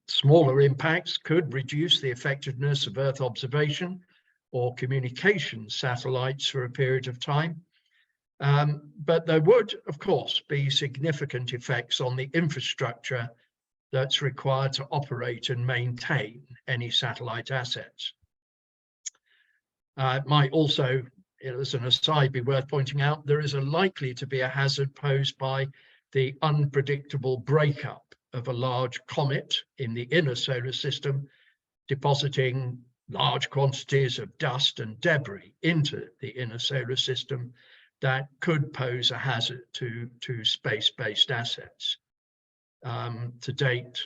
Smaller impacts could reduce the effectiveness of Earth observation or communication satellites for a period of time. But there would, of course, be significant effects on the infrastructure that's required to operate and maintain any satellite assets. It might also, as an aside, be worth pointing out, there is likely to be a hazard posed by the unpredictable breakup of a large comet in the inner solar system, depositing large quantities of dust and debris into the inner solar system that could pose a hazard to space-based assets. To date,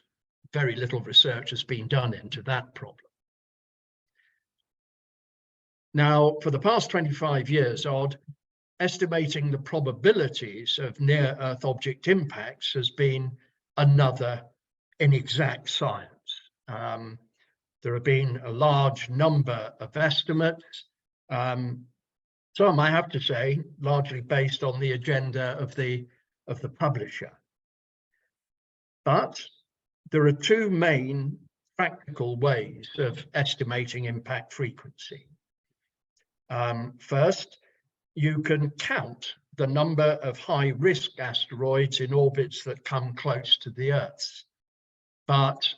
very little research has been done into that problem. Now, for the past 25 years odd, estimating the probabilities of near-Earth object impacts has been another inexact science. There have been a large number of estimates, some, I have to say, largely based on the agenda of the publisher. But there are two main practical ways of estimating impact frequency. First, you can count the number of high-risk asteroids in orbits that come close to the Earth's. But,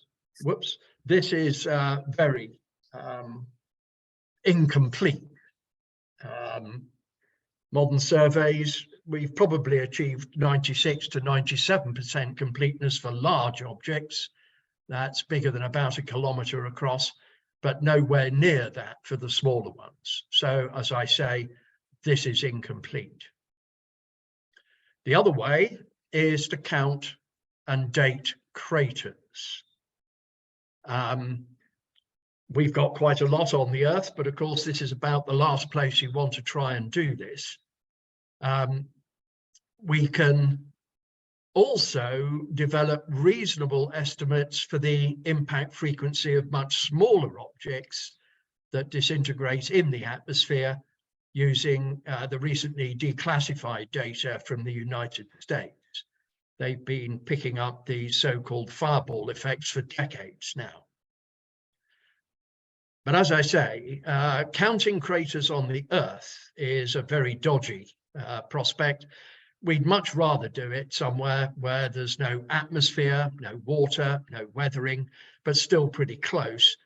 whoops, this is very incomplete. Modern surveys, we've probably achieved 96 to 97% completeness for large objects. That's bigger than about 1 kilometer across, but nowhere near that for the smaller ones. So, as I say, this is incomplete. The other way is to count and date craters. We've got quite a lot on the Earth, but of course this is about the last place you want to try and do this. We can also develop reasonable estimates for the impact frequency of much smaller objects that disintegrate in the atmosphere using the recently declassified data from the United States. They've been picking up these so-called fireball effects for decades now. But as I say, counting craters on the Earth is a very dodgy prospect. We'd much rather do it somewhere where there's no atmosphere, no water, no weathering, but still pretty close.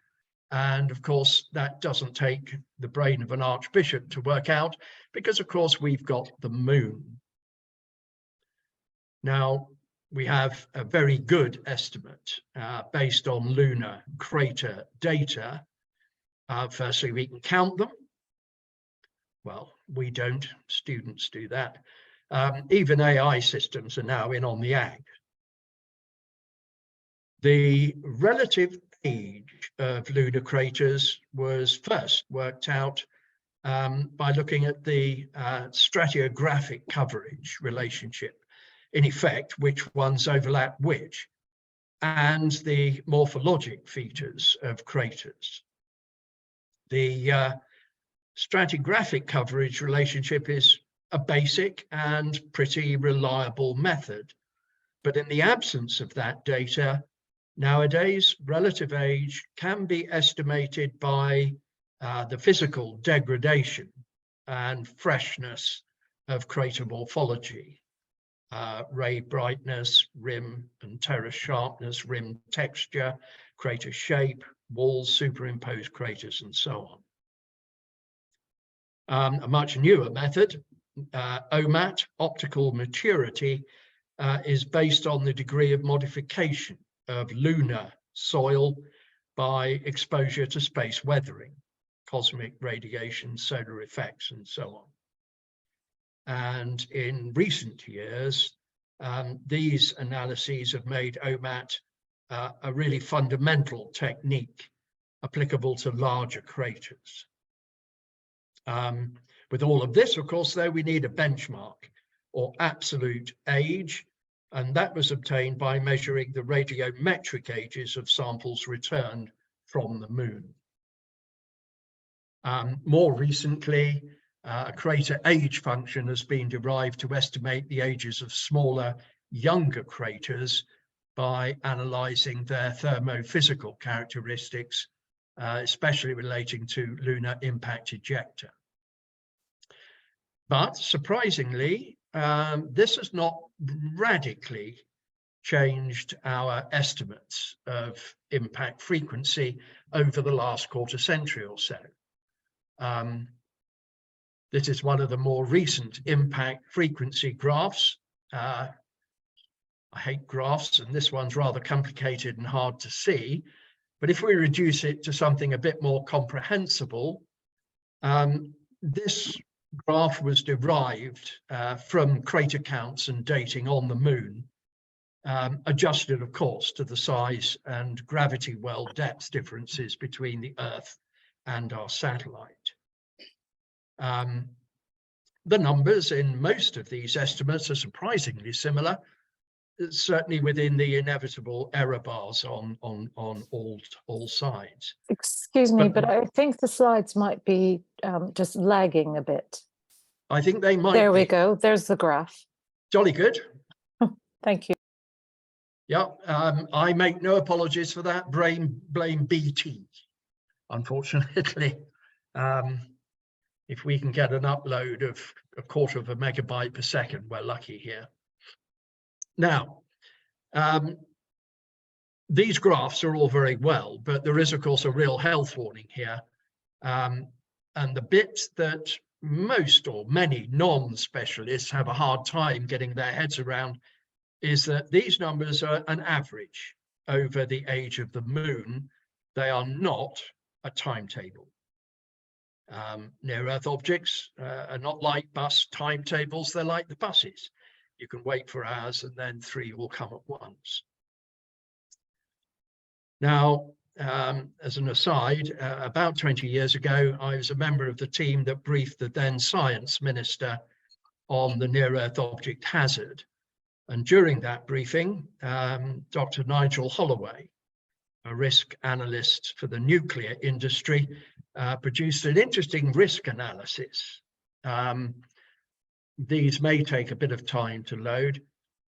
And of course, that doesn't take the brain of an archbishop to work out, because of course we've got the moon. Now, we have a very good estimate based on lunar crater data. Firstly, we can count them. Well, we don't, students do that. Even AI systems are now in on the act. The relative age of lunar craters was first worked out by looking at the stratigraphic coverage relationship, in effect, which ones overlap which, and the morphologic features of craters. The stratigraphic coverage relationship is a basic and pretty reliable method, but in the absence of that data, nowadays relative age can be estimated by the physical degradation and freshness of crater morphology, ray brightness, rim and terrace sharpness, rim texture, crater shape, walls, superimposed craters, and so on. A much newer method, OMAT, optical maturity, is based on the degree of modification of lunar soil by exposure to space weathering, cosmic radiation, solar effects, and so on. And in recent years, these analyses have made OMAT a really fundamental technique applicable to larger craters. With all of this, of course, though, we need a benchmark or absolute age, and that was obtained by measuring the radiometric ages of samples returned from the moon. More recently, a crater age function has been derived to estimate the ages of smaller, younger craters by analysing their thermophysical characteristics, especially relating to lunar impact ejecta. But surprisingly, this has not radically changed our estimates of impact frequency over the last quarter century or so. This is one of the more recent impact frequency graphs. I hate graphs, and this one's rather complicated and hard to see. But if we reduce it to something a bit more comprehensible, this graph was derived from crater counts and dating on the moon, adjusted, of course, to the size and gravity well depth differences between the Earth and our satellite. The numbers in most of these estimates are surprisingly similar, certainly within the inevitable error bars on all sides. Excuse me, but I think the slides might be just lagging a bit. I think they might. There we go. There's the graph. Jolly good. Thank you. Yeah, I make no apologies for that. Blame BT, unfortunately. If we can get an upload of 1/4 megabyte per second, we're lucky here. Now, these graphs are all very well, but there is, of course, a real health warning here. And the bit that most or many non-specialists have a hard time getting their heads around is that these numbers are an average over the age of the moon. They are not a timetable. Near-Earth objects are not like bus timetables, they're like the buses. You can wait for hours and then 3 will come at once. Now, as an aside, about 20 years ago, I was a member of the team that briefed the then science minister on the near-Earth object hazard. And during that briefing, Dr. Nigel Holloway, a risk analyst for the nuclear industry, produced an interesting risk analysis. These may take a bit of time to load,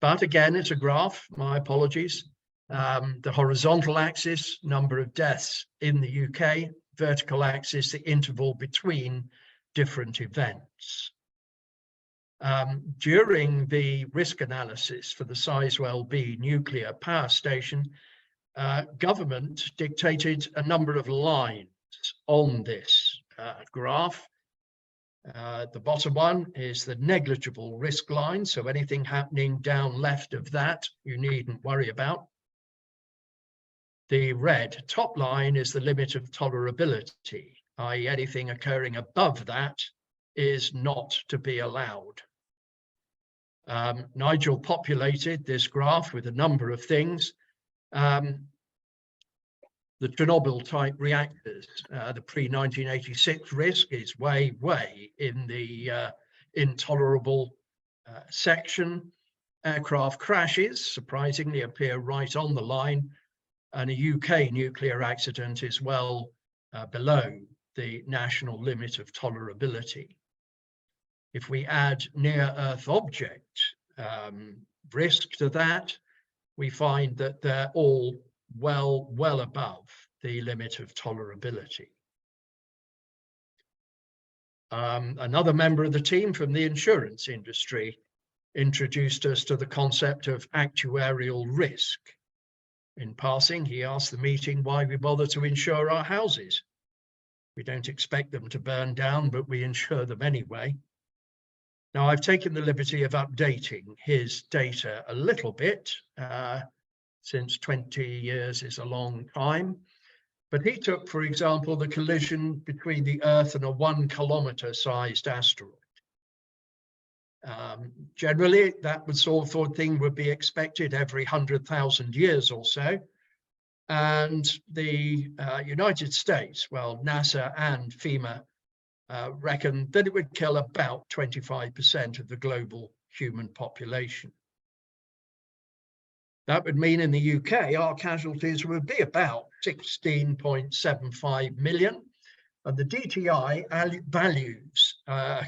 but again, it's a graph, my apologies. The horizontal axis, number of deaths in the UK, vertical axis, the interval between different events. During the risk analysis for the Sizewell B nuclear power station, government dictated a number of lines on this graph. The bottom one is the negligible risk line, so anything happening down left of that, you needn't worry about. The red top line is the limit of tolerability, i.e. anything occurring above that is not to be allowed. Nigel populated this graph with a number of things. The Chernobyl type reactors, the pre-1986 risk is way in the intolerable section. Aircraft crashes surprisingly appear right on the line, and a UK nuclear accident is well below the national limit of tolerability. If we add near-Earth object risk to that, we find that they're all well above the limit of tolerability. Another member of the team from the insurance industry introduced us to the concept of actuarial risk. In passing, he asked the meeting why we bother to insure our houses. We don't expect them to burn down, but we insure them anyway. Now, I've taken the liberty of updating his data a little bit, since 20 years is a long time. But he took, for example, the collision between the Earth and a 1 kilometer sized asteroid. Generally, that sort of thing would be expected every 100,000 years or so. And the United States, well, NASA and FEMA reckon that it would kill about 25% of the global human population. That would mean in the UK, our casualties would be about 16.75 million. And the DTI values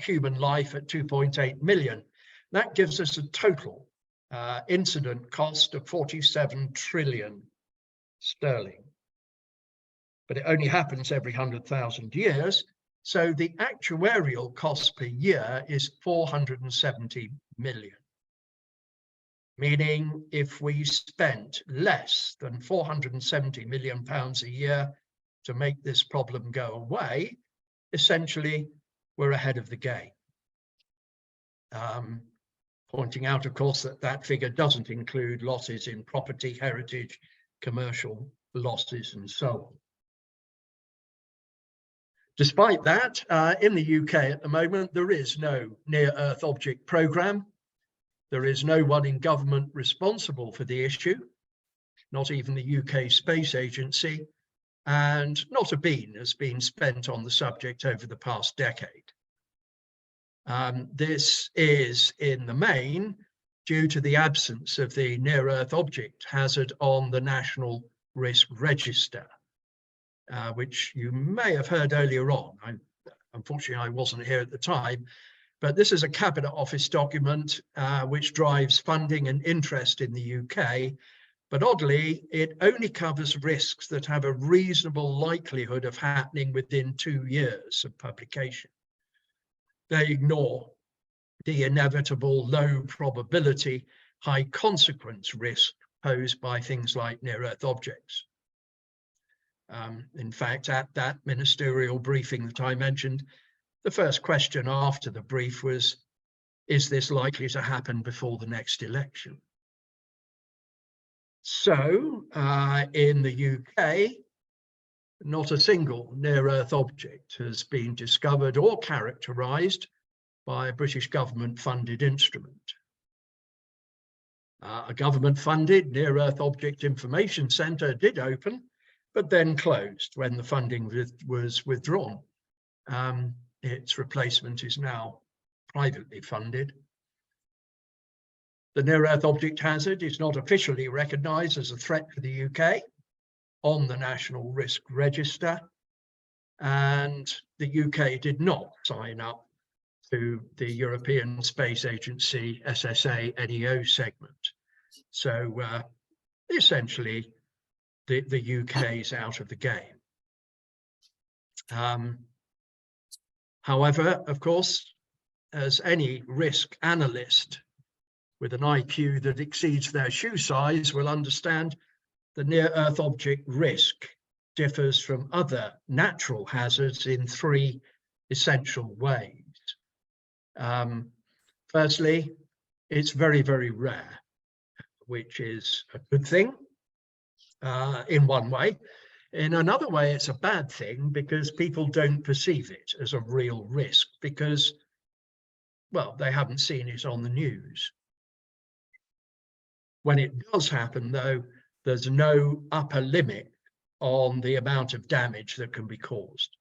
human life at 2.8 million. That gives us a total incident cost of 47 trillion sterling. But it only happens every 100,000 years. So the actuarial cost per year is 470 million. Meaning if we spent less than 470 million pounds a year to make this problem go away, essentially we're ahead of the game. Pointing out, of course, that that figure doesn't include losses in property, heritage, commercial losses, and so on. Despite that, in the UK at the moment, there is no near-Earth object programme. There is no one in government responsible for the issue, not even the UK Space Agency, and not a bean has been spent on the subject over the past decade. This is, in the main, due to the absence of the near-Earth object hazard on the National Risk Register, which you may have heard earlier on. Unfortunately, I wasn't here at the time, but this is a Cabinet Office document which drives funding and interest in the UK. But oddly, it only covers risks that have a reasonable likelihood of happening within 2 years of publication. They ignore the inevitable low probability, high consequence risk posed by things like near-Earth objects. In fact, at that ministerial briefing that I mentioned, the first question after the brief was, is this likely to happen before the next election? So, in the UK, not a single near-Earth object has been discovered or characterised by a British government-funded instrument. A government-funded near-Earth object information centre did open, but then closed when the funding was withdrawn. Its replacement is now privately funded. The near-Earth object hazard is not officially recognised as a threat for the UK on the National Risk Register, and the UK did not sign up to the European Space Agency SSA NEO segment. So essentially, the UK is out of the game. However, of course, as any risk analyst with an IQ that exceeds their shoe size will understand, the near-Earth object risk differs from other natural hazards in 3 essential ways. Firstly, it's very, very rare, which is a good thing. in one way. In another way, it's a bad thing because people don't perceive it as a real risk because, well, they haven't seen it on the news. When it does happen, though, there's no upper limit on the amount of damage that can be caused.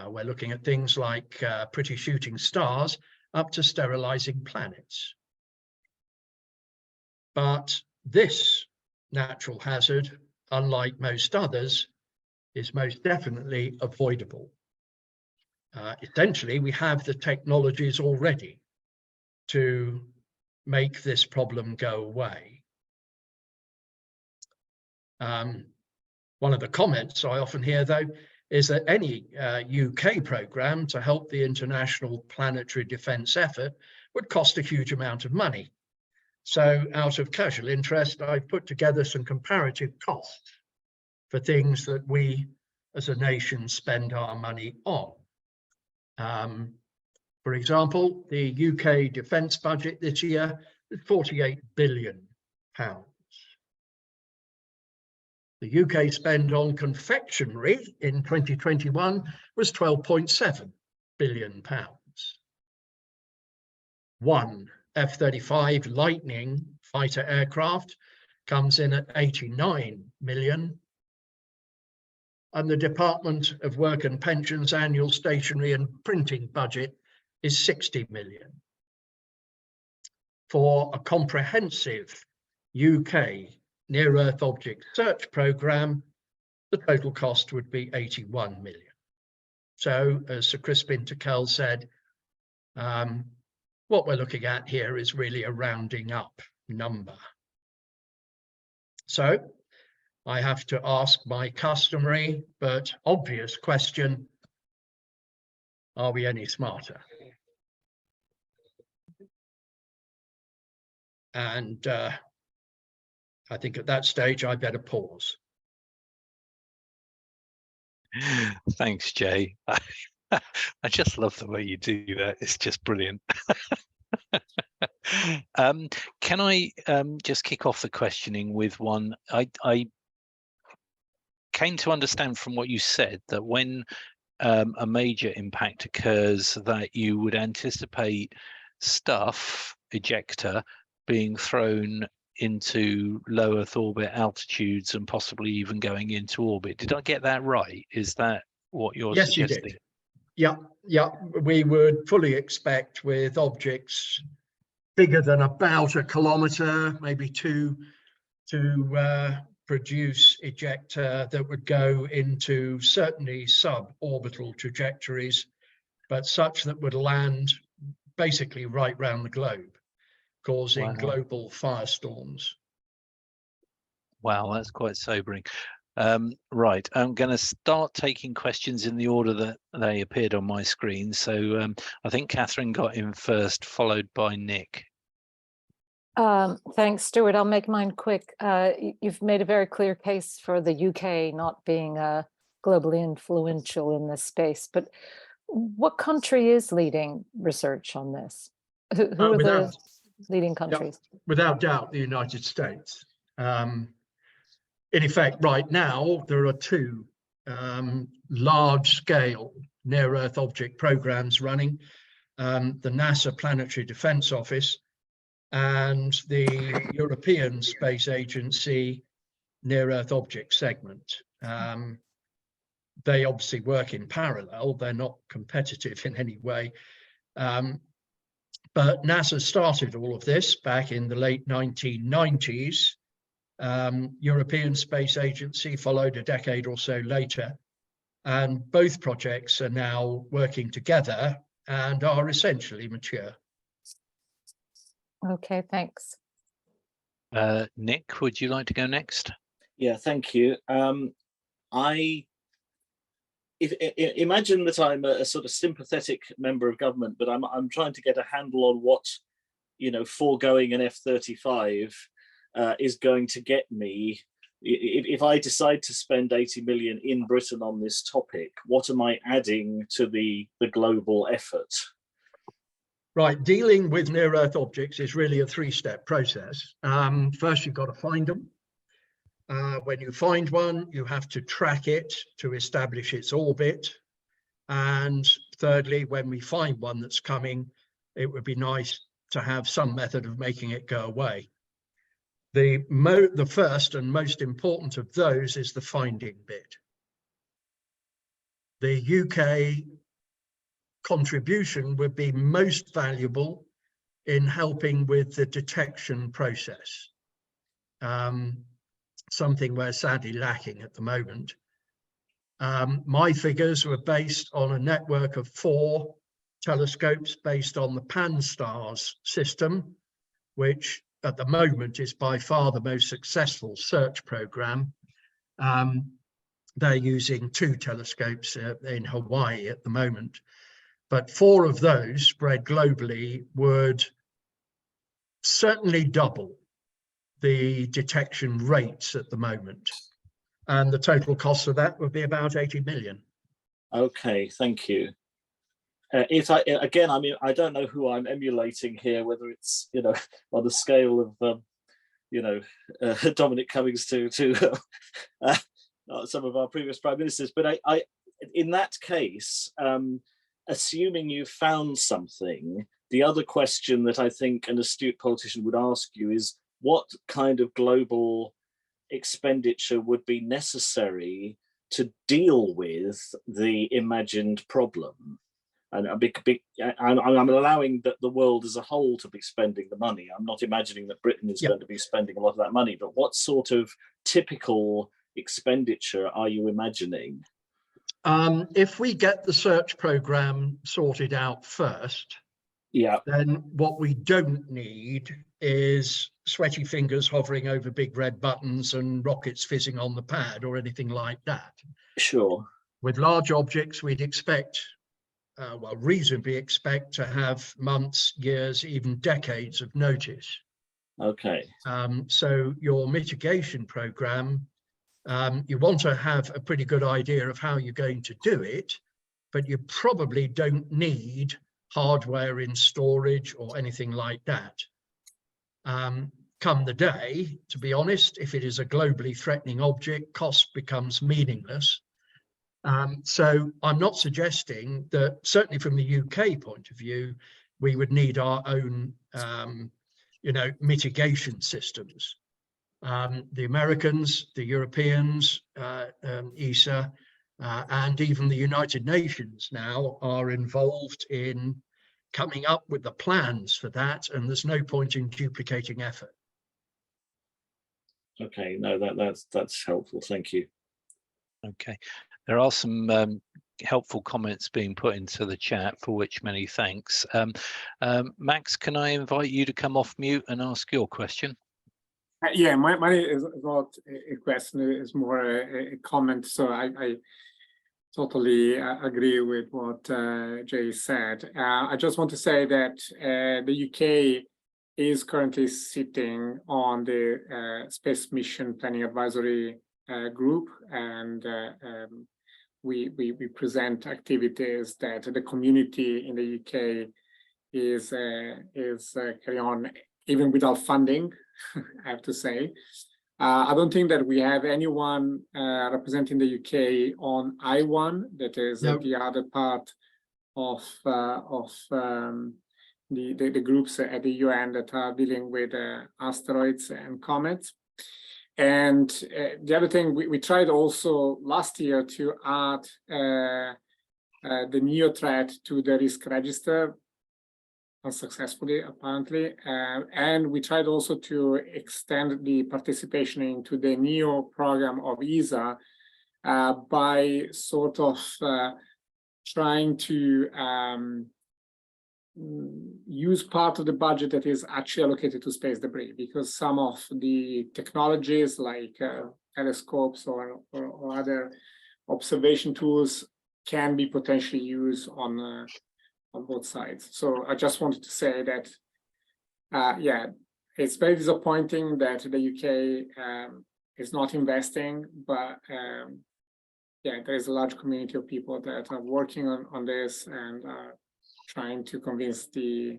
We're looking at things like pretty shooting stars up to sterilizing planets. But this natural hazard, unlike most others, is most definitely avoidable. Essentially, we have the technologies already to make this problem go away. One of the comments I often hear, though, is that any UK programme to help the international planetary defence effort would cost a huge amount of money. So out of casual interest, I've put together some comparative costs for things that we as a nation spend our money on. For example, the UK defence budget this year is £48 billion. The UK spend on confectionery in 2021 was £12.7 billion. One F-35 Lightning fighter aircraft comes in at 89 million. And the Department of Work and Pensions annual stationery and printing budget is 60 million. For a comprehensive UK near-Earth object search programme, the total cost would be 81 million. So, as Sir Crispin Tickell said, what we're looking at here is really a rounding up number. So, I have to ask my customary but obvious question, are we any smarter? And I think at that stage, I better pause. Thanks, Jay. I just love the way you do that. It's just brilliant. Can I just kick off the questioning with one? I came to understand from what you said that when a major impact occurs, that you would anticipate stuff, ejector, being thrown into low Earth orbit altitudes and possibly even going into orbit. Did I get that right? Is that what you're suggesting? Yes, you did. Yeah. We would fully expect with objects bigger than about a kilometre, maybe two, to produce ejecta that would go into certainly suborbital trajectories, but such that would land basically right round the globe, causing global firestorms. Wow, that's quite sobering. Right, I'm going to start taking questions in the order that they appeared on my screen. So I think Catherine got in first, followed by Nick. Thanks, Stuart. I'll make mine quick. You've made a very clear case for the UK not being globally influential in this space, but what country is leading research on this? Who are the leading countries? Without doubt, the United States. In effect, right now, there are two large-scale near-Earth object programs running, the NASA Planetary Defence Office and the European Space Agency Near-Earth Object Segment. They obviously work in parallel. They're not competitive in any way. But NASA started all of this back in the late 1990s. European Space Agency followed a decade or so later. And both projects are now working together and are essentially mature. Okay, thanks. Nick, would you like to go next? Yeah, thank you. Imagine that I'm a sort of sympathetic member of government, but I'm trying to get a handle on what, foregoing an F-35 is going to get me. If I decide to spend 80 million in Britain on this topic, what am I adding to the global effort? Right, dealing with near-Earth objects is really a three-step process. First, you've got to find them. When you find one, you have to track it to establish its orbit. And thirdly, when we find one that's coming, it would be nice to have some method of making it go away. The first and most important of those is the finding bit. The UK contribution would be most valuable in helping with the detection process. Something we're sadly lacking at the moment. My figures were based on a network of 4 telescopes based on the Pan-STARRS system, which at the moment is by far the most successful search program. They're using 2 telescopes in Hawaii at the moment, but 4 of those spread globally would certainly double the detection rates at the moment. And the total cost of that would be about 80 million. Okay, thank you. Again, I mean, I don't know who I'm emulating here, whether it's, you know, on the scale of, you know, Dominic Cummings to some of our previous prime ministers. But I in that case, assuming you found something, the other question that I think an astute politician would ask you is, what kind of global expenditure would be necessary to deal with the imagined problem? And I'm allowing that the world as a whole to be spending the money. I'm not imagining that Britain is going to be spending a lot of that money, but what sort of typical expenditure are you imagining? If we get the search program sorted out first, then what we don't need is sweaty fingers hovering over big red buttons and rockets fizzing on the pad or anything like that. Sure. With large objects, we'd expect, well, reasonably expect to have months, years, even decades of notice. Okay. So your mitigation program, you want to have a pretty good idea of how you're going to do it, but you probably don't need hardware in storage or anything like that. Come the day, to be honest, if it is a globally threatening object, cost becomes meaningless. So I'm not suggesting that, certainly from the UK point of view, we would need our own, you know, mitigation systems. The Americans, the Europeans, ESA, and even the United Nations now are involved in coming up with the plans for that, and there's no point in duplicating effort. Okay, no, that's helpful. Thank you. Okay, there are some helpful comments being put into the chat, for which many thanks. Max, can I invite you to come off mute and ask your question? Yeah, mine is not a question, it's more a comment. So I totally agree with what Jay said. I just want to say that the UK is currently sitting on the Space Mission Planning Advisory Group, and we present activities that the community in the UK is carrying on, even without funding, I have to say. I don't think that we have anyone representing the UK on I1, that is the other part of the groups at the UN that are dealing with asteroids and comets. And the other thing, we tried also last year to add the NEO threat to the risk register, unsuccessfully apparently, and we tried also to extend the participation into the NEO program of ESA by sort of trying to use part of the budget that is actually allocated to space debris, because some of the technologies like telescopes or other observation tools can be potentially used on both sides. So I just wanted to say that, yeah, it's very disappointing that the UK is not investing, but yeah, there is a large community of people that are working on this and trying to convince the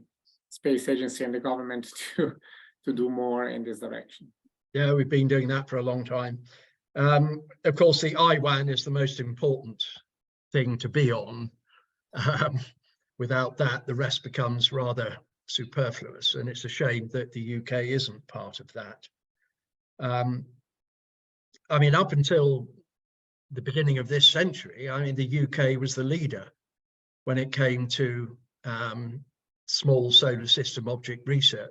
space agency and the government to do more in this direction. Yeah, we've been doing that for a long time. Of course, the IWAN is the most important thing to be on. Without that, the rest becomes rather superfluous, and it's a shame that the UK isn't part of that. I mean, up until the beginning of this century, I mean, the UK was the leader when it came to small solar system object research.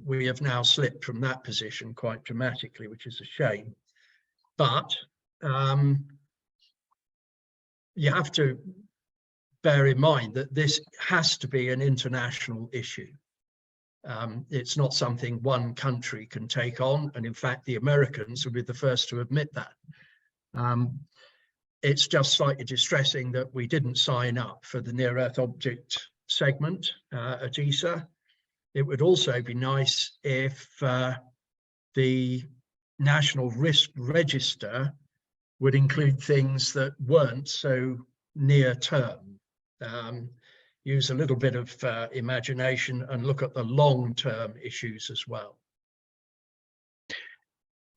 We have now slipped from that position quite dramatically, which is a shame. But you have to bear in mind that this has to be an international issue. It's not something one country can take on, and in fact the Americans will be the first to admit that. It's just slightly distressing that we didn't sign up for the Near Earth Object segment at ESA. It would also be nice if the National Risk Register would include things that weren't so near term. Use a little bit of imagination and look at the long-term issues as well.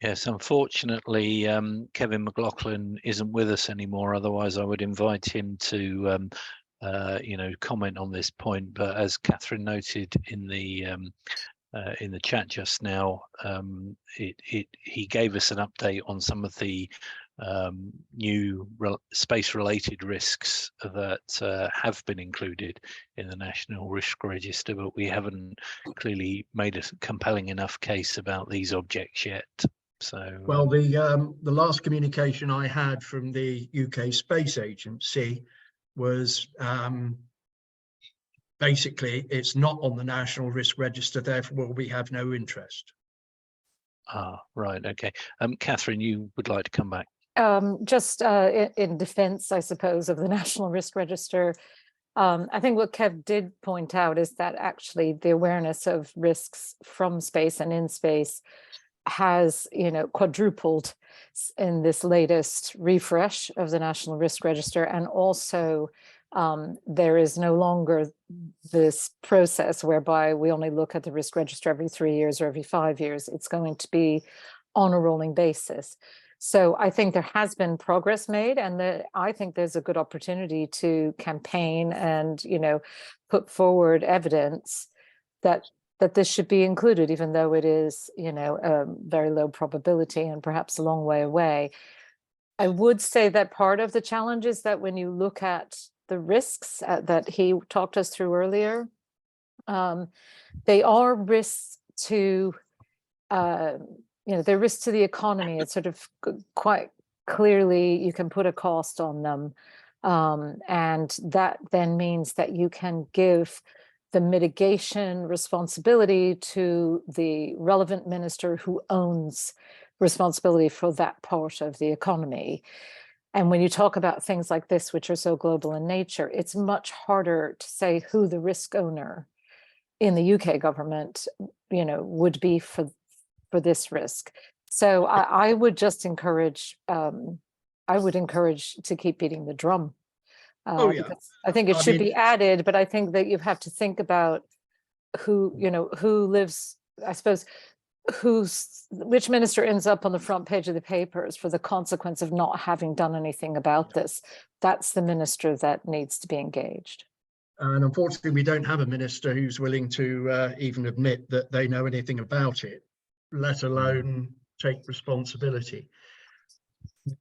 Yes, unfortunately, Kevin McLoughlin isn't with us anymore. Otherwise, I would invite him to, comment on this point. But as Catherine noted in the chat just now, he gave us an update on some of the new space-related risks that have been included in the National Risk Register, but we haven't clearly made a compelling enough case about these objects yet. So, well, the last communication I had from the UK Space Agency was basically it's not on the National Risk Register, therefore we have no interest. Right, okay. Catherine, you would like to come back? Just in defense, I suppose, of the National Risk Register, I think what Kev did point out is that actually the awareness of risks from space and in space has, quadrupled in this latest refresh of the National Risk Register. And also there is no longer this process whereby we only look at the risk register every 3 years or every 5 years. It's going to be on a rolling basis. So I think there has been progress made, and I think there's a good opportunity to campaign and, put forward evidence that this should be included, even though it is, a very low probability and perhaps a long way away. I would say that part of the challenge is that when you look at the risks that he talked us through earlier, they are risks to they're risks to the economy. It's sort of quite clearly you can put a cost on them. And that then means that you can give the mitigation responsibility to the relevant minister who owns responsibility for that part of the economy. And when you talk about things like this, which are so global in nature, it's much harder to say who the risk owner in the UK government, would be for this risk. So I would just encourage, to keep beating the drum. Because I think it should be added, but I think that you have to think about who lives, I suppose, which minister ends up on the front page of the papers for the consequence of not having done anything about this. That's the minister that needs to be engaged. And unfortunately, we don't have a minister who's willing to even admit that they know anything about it, let alone take responsibility.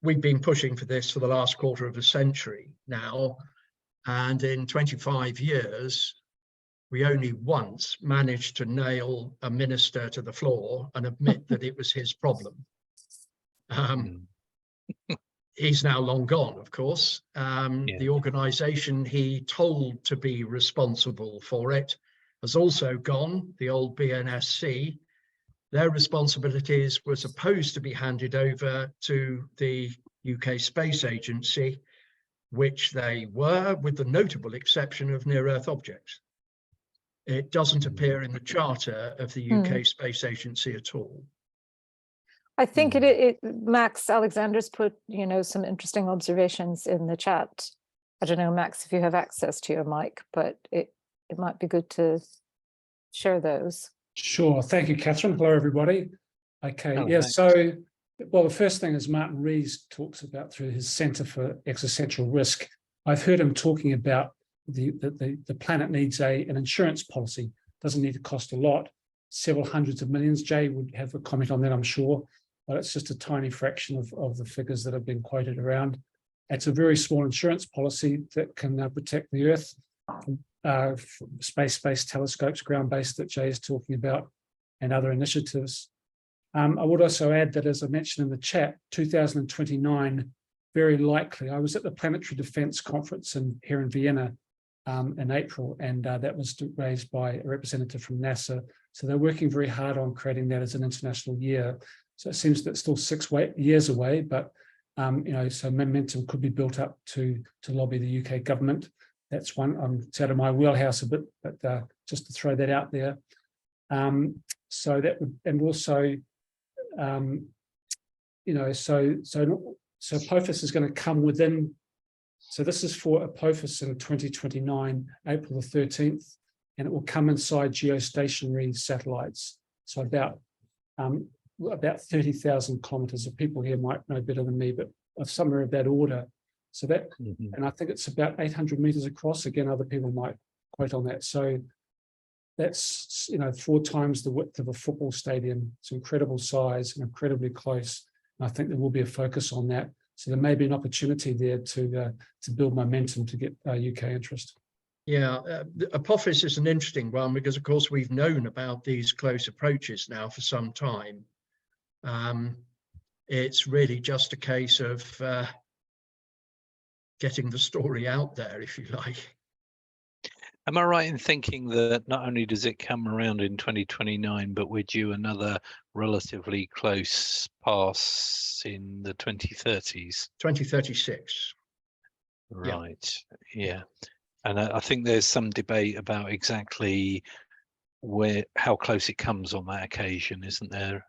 We've been pushing for this for the last quarter of a century now, and in 25 years, we only once managed to nail a minister to the floor and admit that it was his problem. He's now long gone, of course. The organisation he told to be responsible for it has also gone, the old BNSC. Their responsibilities were supposed to be handed over to the UK Space Agency, which they were, with the notable exception of near-Earth objects. It doesn't appear in the charter of the UK Space Agency at all. I think Max Alexander's put, some interesting observations in the chat. I don't know, Max, if you have access to your mic, but it might be good to share those. Sure. Thank you, Catherine. Hello, everybody. Okay, Hello, yeah, thanks. so, well, the first thing is Martin Rees talks about through his Centre for Existential Risk. I've heard him talking about the planet needs an insurance policy. Doesn't need to cost a lot, several hundreds of millions. Jay would have a comment on that, I'm sure, but it's just a tiny fraction of the figures that have been quoted around. It's a very small insurance policy that can protect the Earth from space-based telescopes, ground-based, that Jay is talking about, and other initiatives. I would also add that, as I mentioned in the chat, 2029, very likely. I was at the Planetary Defence Conference here in Vienna in April, and that was raised by a representative from NASA. So they're working very hard on creating that as an international year. So it seems that it's still 6 years away, but so momentum could be built up to lobby the UK government. That's one. It's out of my wheelhouse a bit, but just to throw that out there. So that would, and also, so Apophis is going to come within. So this is for Apophis in 2029, April the 13th, and it will come inside geostationary satellites. So about 30,000 kilometers. Of people here might know better than me, but of somewhere of that order. So that, and I think it's about 800 meters across. Again, other people might quote on that. So that's 4 times the width of a football stadium. It's incredible size and incredibly close. And I think there will be a focus on that. So there may be an opportunity there to build momentum to get UK interest. Yeah, Apophis is an interesting one because, of course, we've known about these close approaches now for some time. It's really just a case of getting the story out there, if you like. Am I right in thinking that not only does it come around in 2029, but we're due another relatively close pass in the 2030s? 2036. Right, yeah. And I think there's some debate about exactly how close it comes on that occasion, isn't there?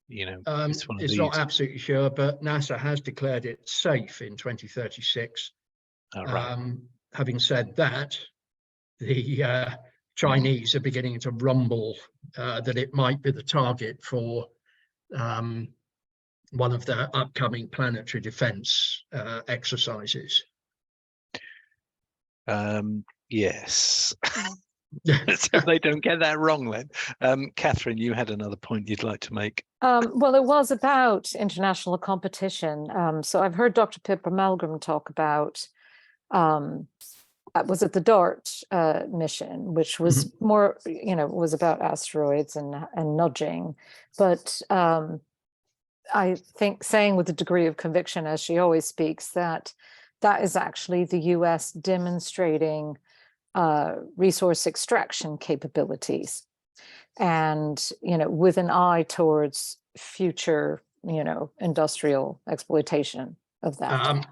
It's one of it's these. not absolutely sure, but NASA has declared it safe in 2036. Oh, right. Having said that, the Chinese are beginning to rumble that it might be the target for one of their upcoming planetary defense exercises. Yes. So they don't get that wrong then. Catherine, you had another point you'd like to make. Well, it was about international competition. So I've heard Dr. Pippa Malmgren talk about, was it the DART mission, which was more, was about asteroids and nudging. But I think saying with a degree of conviction, as she always speaks, that is actually the US demonstrating resource extraction capabilities, and with an eye towards future industrial exploitation of that.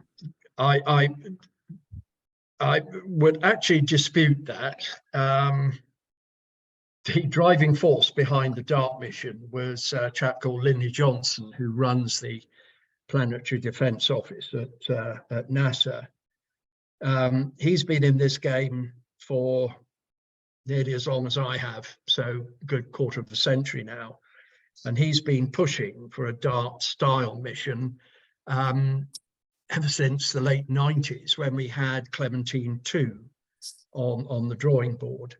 I would actually dispute that. The driving force behind the DART mission was a chap called Linley Johnson, who runs the Planetary Defense Office at NASA. He's been in this game for nearly as long as I have, so a good quarter of a century now. And he's been pushing for a DART style mission ever since the late 90s, when we had Clementine 2 on the drawing board.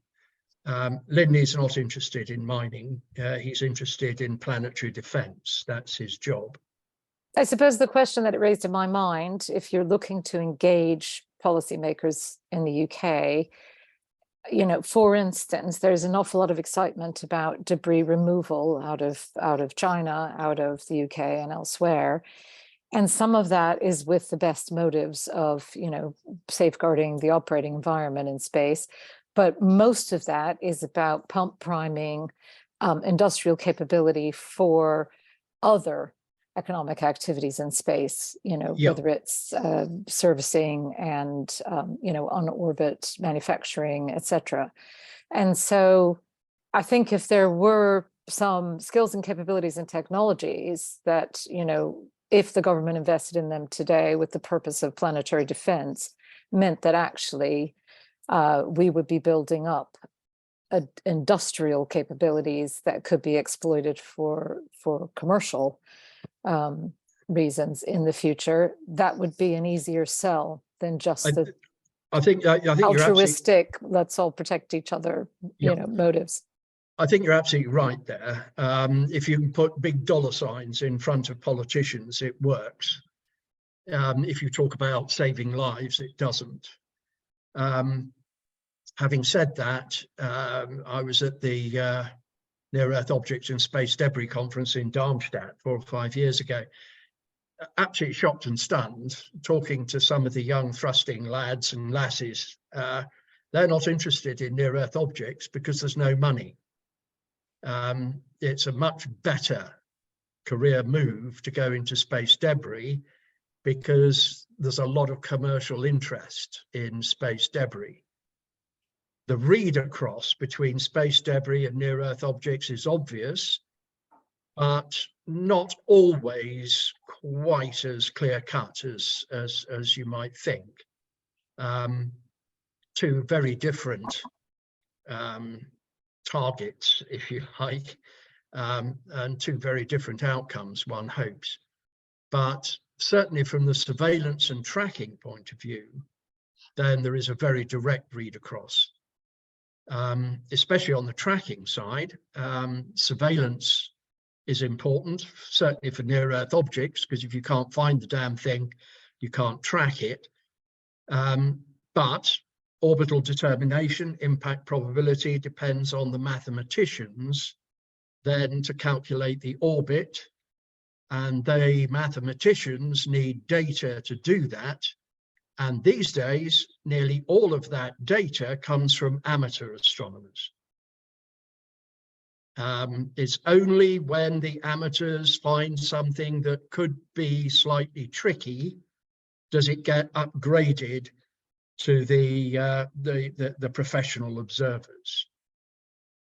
Linley's not interested in mining. He's interested in planetary defense. That's his job. I suppose the question that it raised in my mind, if you're looking to engage policymakers in the UK, for instance, there's an awful lot of excitement about debris removal out of China, out of the UK and elsewhere. And some of that is with the best motives of, safeguarding the operating environment in space. But most of that is about pump priming industrial capability for other economic activities in space, whether it's servicing and, on orbit manufacturing, etc. And so I think if there were some skills and capabilities and technologies that, if the government invested in them today with the purpose of planetary defense, meant that actually we would be building up industrial capabilities that could be exploited for commercial reasons in the future, that would be an easier sell than just the I think altruistic, let's all protect each other, Yeah. motives. I think you're absolutely right there. If you can put big dollar signs in front of politicians, it works. If you talk about saving lives, it doesn't. Having said that, I was at the Near Earth Objects and Space Debris Conference in Darmstadt 4 or 5 years ago. Absolutely shocked and stunned, talking to some of the young thrusting lads and lasses. They're not interested in near Earth objects because there's no money. It's a much better career move to go into space debris because there's a lot of commercial interest in space debris. The read across between space debris and near Earth objects is obvious, but not always quite as clear cut as you might think. Two very different targets, if you like, and two very different outcomes, one hopes. But certainly from the surveillance and tracking point of view, then there is a very direct read across. Especially on the tracking side, surveillance is important, certainly for near Earth objects, because if you can't find the damn thing, you can't track it. But orbital determination, impact probability depends on the mathematicians then to calculate the orbit, and they mathematicians need data to do that. And these days, nearly all of that data comes from amateur astronomers. It's only when the amateurs find something that could be slightly tricky does it get upgraded to the professional observers.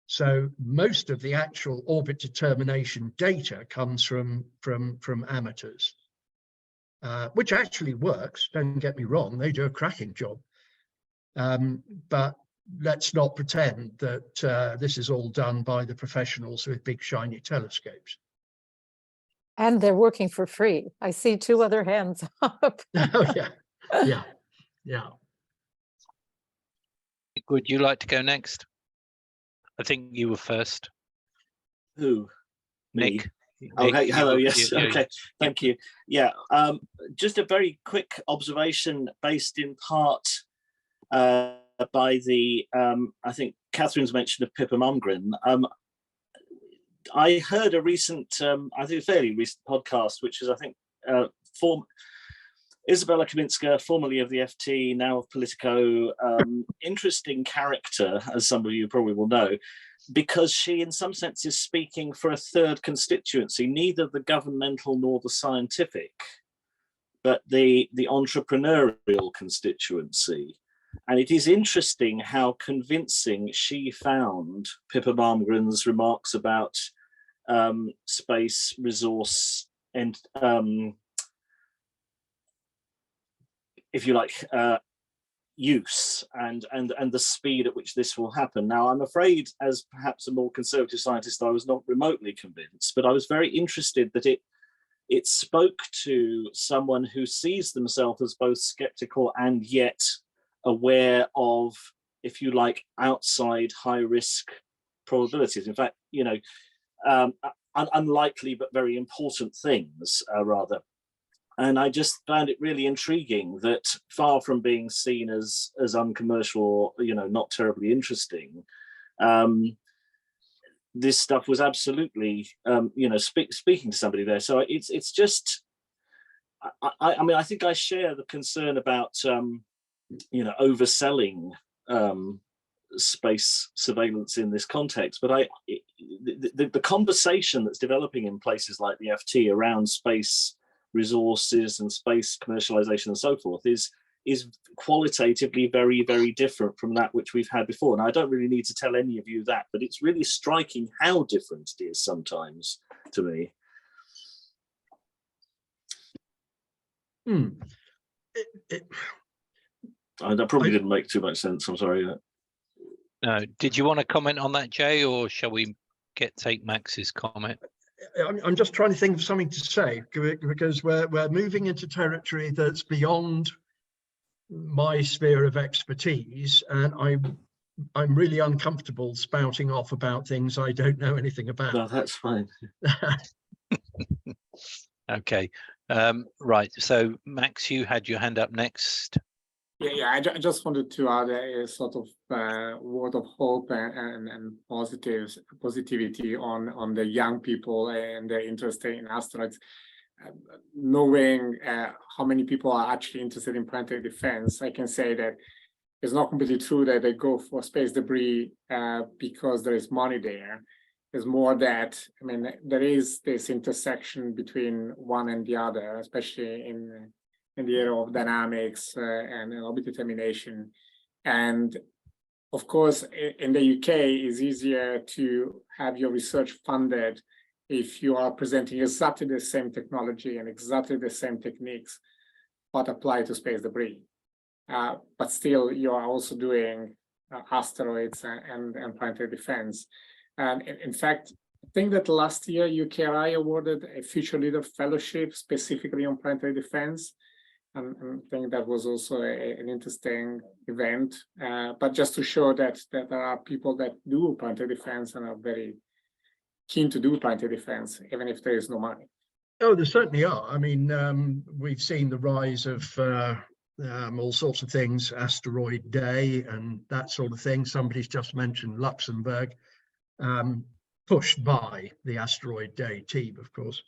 So most of the actual orbit determination data comes from amateurs, which actually works. Don't get me wrong; they do a cracking job. But let's not pretend that this is all done by the professionals with big shiny telescopes. And they're working for free. I see 2 other hands up. Oh yeah. Would you like to go next? I think you were first. Who? Nick. Oh, hey, hello. You, Yes. Okay. Thank you. Yeah. Just a very quick observation based in part by the, I think Catherine's mention of Pippa Mumgren. I heard a recent, I think a fairly recent podcast, which is, I think, Isabella Kaminska, formerly of the FT, now of Politico, interesting character, as some of you probably will know, because she, in some sense, is speaking for a third constituency, neither the governmental nor the scientific, but the entrepreneurial constituency. And it is interesting how convincing she found Pippa Malmgren's remarks about space resource and, if you like, use and the speed at which this will happen. Now, I'm afraid, as perhaps a more conservative scientist, I was not remotely convinced, but I was very interested that it spoke to someone who sees themselves as both skeptical and yet aware of, if you like, outside high risk probabilities. In fact, you know, unlikely but very important things, rather. And I just found it really intriguing that, far from being seen as uncommercial or, you know, not terribly interesting, this stuff was absolutely, you know, speaking to somebody there. So it's just, I mean, I think I share the concern about, you know, overselling space surveillance in this context. But the conversation that's developing in places like the FT around space resources and space commercialization and so forth is qualitatively very, very different from that which we've had before. And I don't really need to tell any of you that, but it's really striking how different it is sometimes to me. I probably didn't make too much sense. I'm sorry. No, did you want to comment on that, Jay, or shall we take Max's comment? I'm just trying to think of something to say, because we're moving into territory that's beyond my sphere of expertise, and I'm really uncomfortable spouting off about things I don't know anything about. No, that's fine. Okay, right. So Max, you had your hand up next. Yeah, I just wanted to add a sort of word of hope and positivity on the young people and their interest in asteroids. Knowing how many people are actually interested in planetary defense, I can say that it's not completely true that they go for space debris because there is money there. There's more that, I mean, there is this intersection between one and the other, especially in the area of dynamics and orbit determination. And of course, in the UK, it's easier to have your research funded if you are presenting exactly the same technology and exactly the same techniques, but apply to space debris. But still, you are also doing asteroids and planetary defense. And in fact, I think that last year, UKRI awarded a Future Leader Fellowship specifically on planetary defense. And I think that was also an interesting event, but just to show that there are people that do planetary defense and are very keen to do planetary defense, even if there is no money. Oh, there certainly are. I mean, we've seen the rise of all sorts of things, Asteroid Day and that sort of thing. Somebody's just mentioned Luxembourg, pushed by the Asteroid Day team, of course.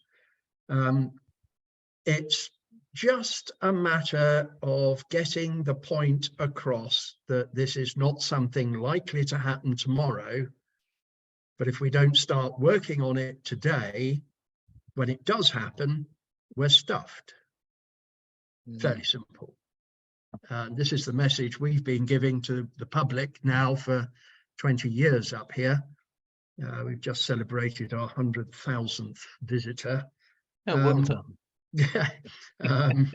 It's just a matter of getting the point across that this is not something likely to happen tomorrow, but if we don't start working on it today, when it does happen, we're stuffed. Fairly simple. This is the message we've been giving to the public now for 20 years up here. We've just celebrated our 100,000th visitor. Oh, well done. Yeah, and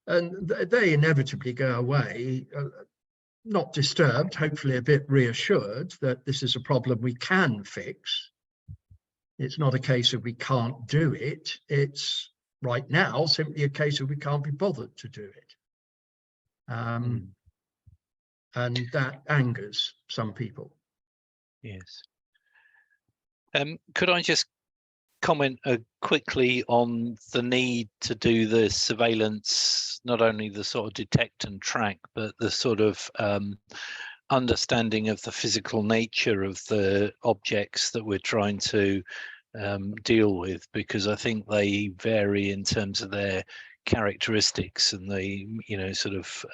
they inevitably go away, not disturbed, hopefully a bit reassured that this is a problem we can fix. It's not a case of we can't do it. It's right now simply a case of we can't be bothered to do it. And that angers some people. Yes. Could I just comment quickly on the need to do the surveillance, not only the sort of detect and track, but the sort of understanding of the physical nature of the objects that we're trying to deal with, because I think they vary in terms of their characteristics, and they, you know, sort of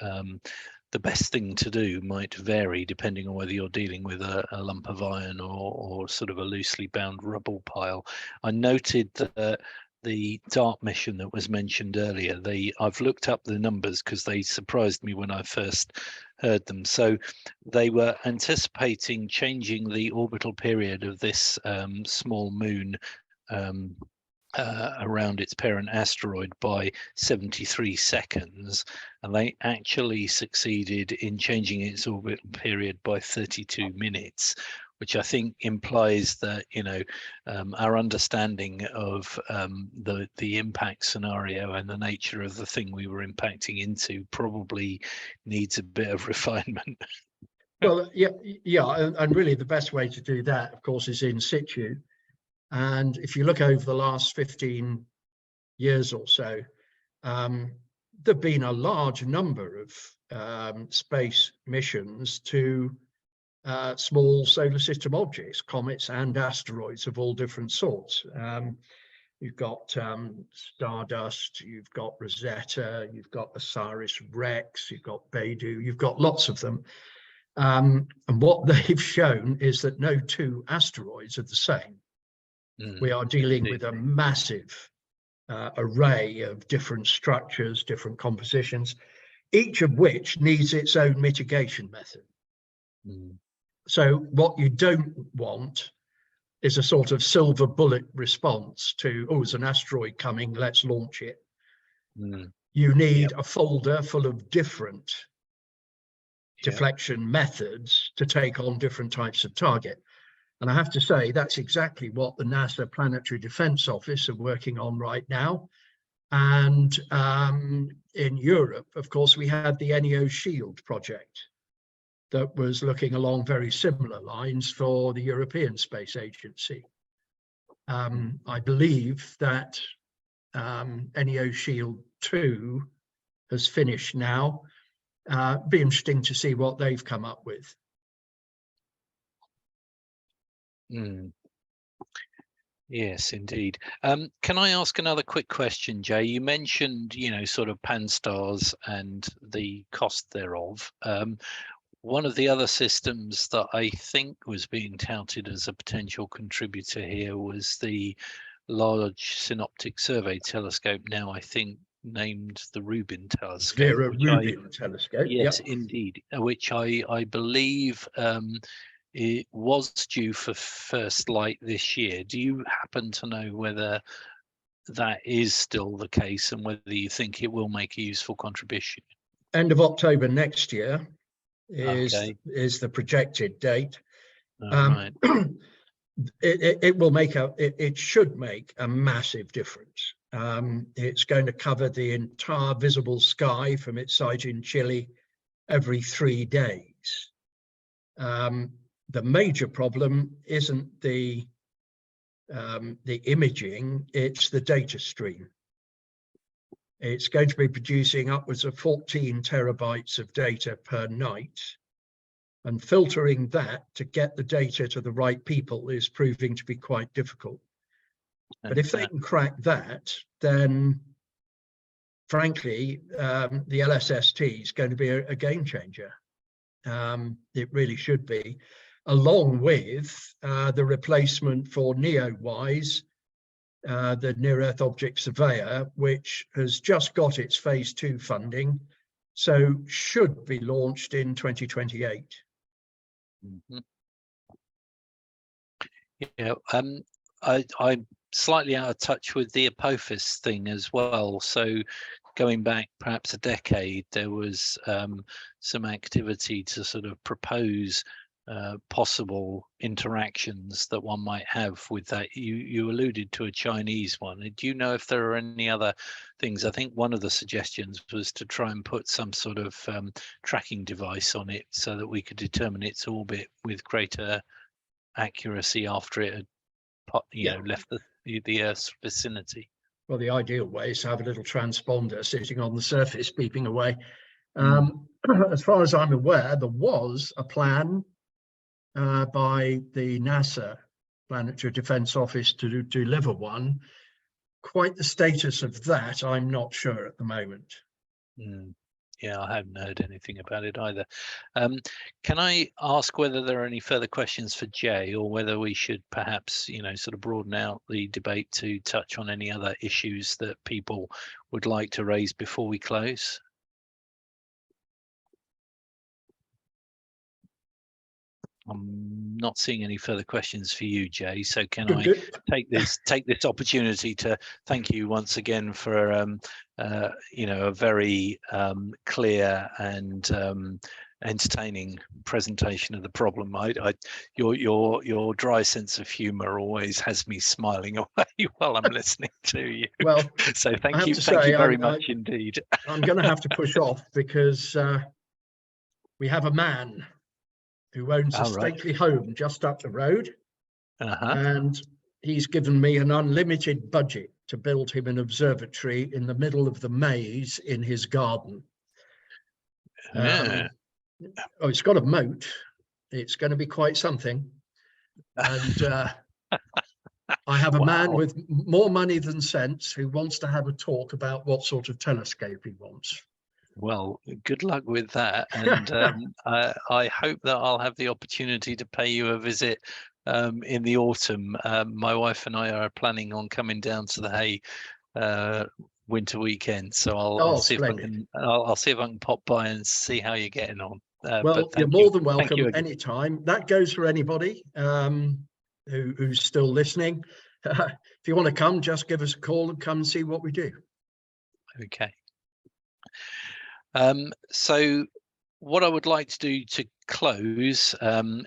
the best thing to do might vary depending on whether you're dealing with a lump of iron or sort of a loosely bound rubble pile. I noted that the DART mission that was mentioned earlier, I've looked up the numbers because they surprised me when I first heard them. So they were anticipating changing the orbital period of this small moon around its parent asteroid by 73 seconds, and they actually succeeded in changing its orbital period by 32 minutes, which I think implies that, you know, our understanding of the impact scenario and the nature of the thing we were impacting into probably needs a bit of refinement. Well, yeah, and really the best way to do that, of course, is in situ. And if you look over the last 15 years or so, there've been a large number of space missions to small solar system objects, comets and asteroids of all different sorts. You've got Stardust, you've got Rosetta, you've got OSIRIS-REx, you've got Beidou, you've got lots of them. And what they've shown is that no two asteroids are the same. We are dealing with a massive array of different structures, different compositions, each of which needs its own mitigation method. So what you don't want is a sort of silver bullet response to, oh, there's an asteroid coming, let's launch it. You need a folder full of different deflection methods to take on different types of target. And I have to say, that's exactly what the NASA Planetary Defense Office are working on right now. And in Europe, of course, we had the NEO Shield project that was looking along very similar lines for the European Space Agency. I believe that NEO Shield 2 has finished now. Be interesting to see what they've come up with. Yes, indeed. Can I ask another quick question, Jay? You mentioned, sort of pan-stars and the cost thereof. One of the other systems that I think was being touted as a potential contributor here was the Large Synoptic Survey Telescope, now I think named the Rubin Telescope. Vera Rubin Telescope. Yes, yep. indeed, which I believe it was due for first light this year. Do you happen to know whether that is still the case and whether you think it will make a useful contribution? End of October next year is the projected date. Right. It will make it should make a massive difference. It's going to cover the entire visible sky from its site in Chile every 3 days. The major problem isn't the imaging, it's the data stream. It's going to be producing upwards of 14 terabytes of data per night, and filtering that to get the data to the right people is proving to be quite difficult. But if they can crack that, then frankly, the LSST is going to be a game changer. It really should be, along with the replacement for NEOWISE, the Near Earth Object Surveyor, which has just got its phase 2 funding, so should be launched in 2028. Yeah, I'm slightly out of touch with the Apophis thing as well. So going back perhaps a decade, there was some activity to sort of propose possible interactions that one might have with that. You alluded to a Chinese one. Do you know if there are any other things? I think one of the suggestions was to try and put some sort of tracking device on it so that we could determine its orbit with greater accuracy after it had left the Earth's vicinity. Well, the ideal way is to have a little transponder sitting on the surface beeping away. As far as I'm aware, there was a plan by the NASA Planetary Defense Office to deliver one. Quite the status of that, I'm not sure at the moment. Yeah, I haven't heard anything about it either. Can I ask whether there are any further questions for Jay, or whether we should perhaps, sort of broaden out the debate to touch on any other issues that people would like to raise before we close? I'm not seeing any further questions for you, Jay. So can I take this opportunity to thank you once again for a very clear and entertaining presentation of the problem. Your dry sense of humour always has me smiling away while I'm listening to you. Well, so thank you very much indeed. I'm going to have to push off because we have a man who owns a stately home just up the road, and he's given me an unlimited budget to build him an observatory in the middle of the maze in his garden. It's got a moat. It's going to be quite something. And I have a man with more money than sense who wants to have a talk about what sort of telescope he wants. Well, good luck with that, and I hope that I'll have the opportunity to pay you a visit in the autumn. My wife and I are planning on coming down to the Hay winter weekend, so I'll see if I can pop by and see how you're getting on. Well, you're more than welcome anytime. That goes for anybody who's still listening. If you want to come, just give us a call and come and see what we do. Okay. So what I would like to do to close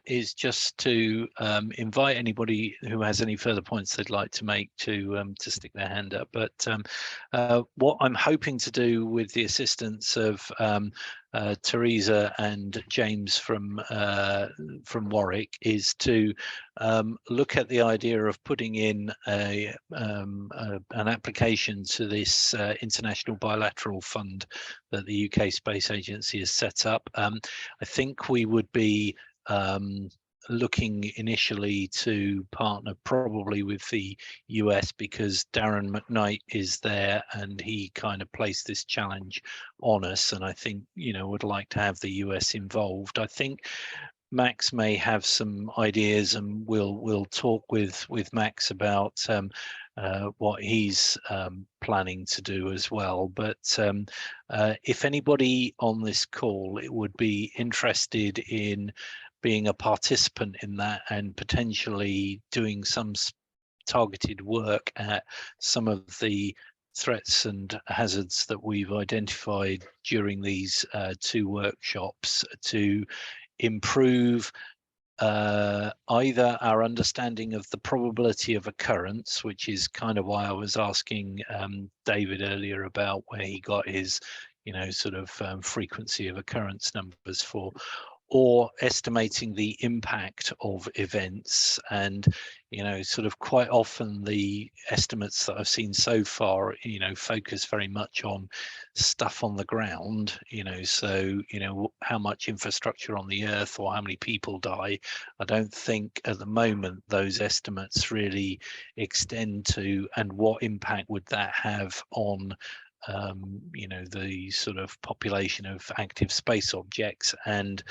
is just to invite anybody who has any further points they'd like to make to stick their hand up. But what I'm hoping to do with the assistance of Teresa and James from Warwick is to look at the idea of putting in an application to this international bilateral fund that the UK Space Agency has set up. I think we would be looking initially to partner probably with the US, because Darren McKnight is there and he kind of placed this challenge on us, and I think, you know, would like to have the US involved. I think Max may have some ideas, and we'll talk with Max about what he's planning to do as well. But if anybody on this call would be interested in being a participant in that and potentially doing some targeted work at some of the threats and hazards that we've identified during these 2 workshops to improve either our understanding of the probability of occurrence, which is kind of why I was asking David earlier about where he got his, you know, sort of frequency of occurrence numbers for, or estimating the impact of events. And, you know, sort of quite often the estimates that I've seen so far, you know, focus very much on stuff on the ground, you know, so, you know, how much infrastructure on the earth or how many people die. I don't think at the moment those estimates really extend to, and what impact would that have on you know, the sort of population of active space objects, and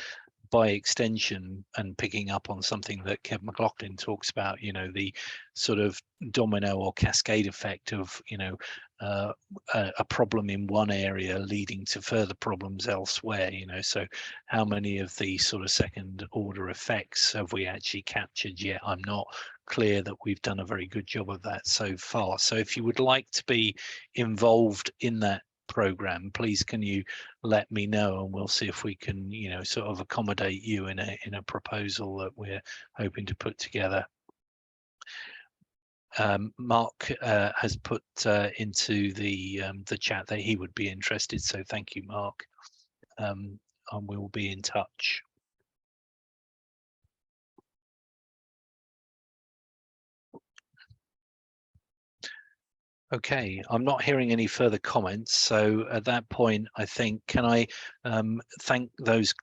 by extension, and picking up on something that Kev McLoughlin talks about, you know, the sort of domino or cascade effect of, you know, a problem in one area leading to further problems elsewhere, you know. So how many of the sort of second order effects have we actually captured yet? I'm not clear that we've done a very good job of that so far. So if you would like to be involved in that program, please can you let me know, and we'll see if we can, you know, sort of accommodate you in a proposal that we're hoping to put together. Mark has put into the chat that he would be interested, so thank you, Mark, and we'll be in touch. Okay, I'm not hearing any further comments, so at that point, I think, can I thank those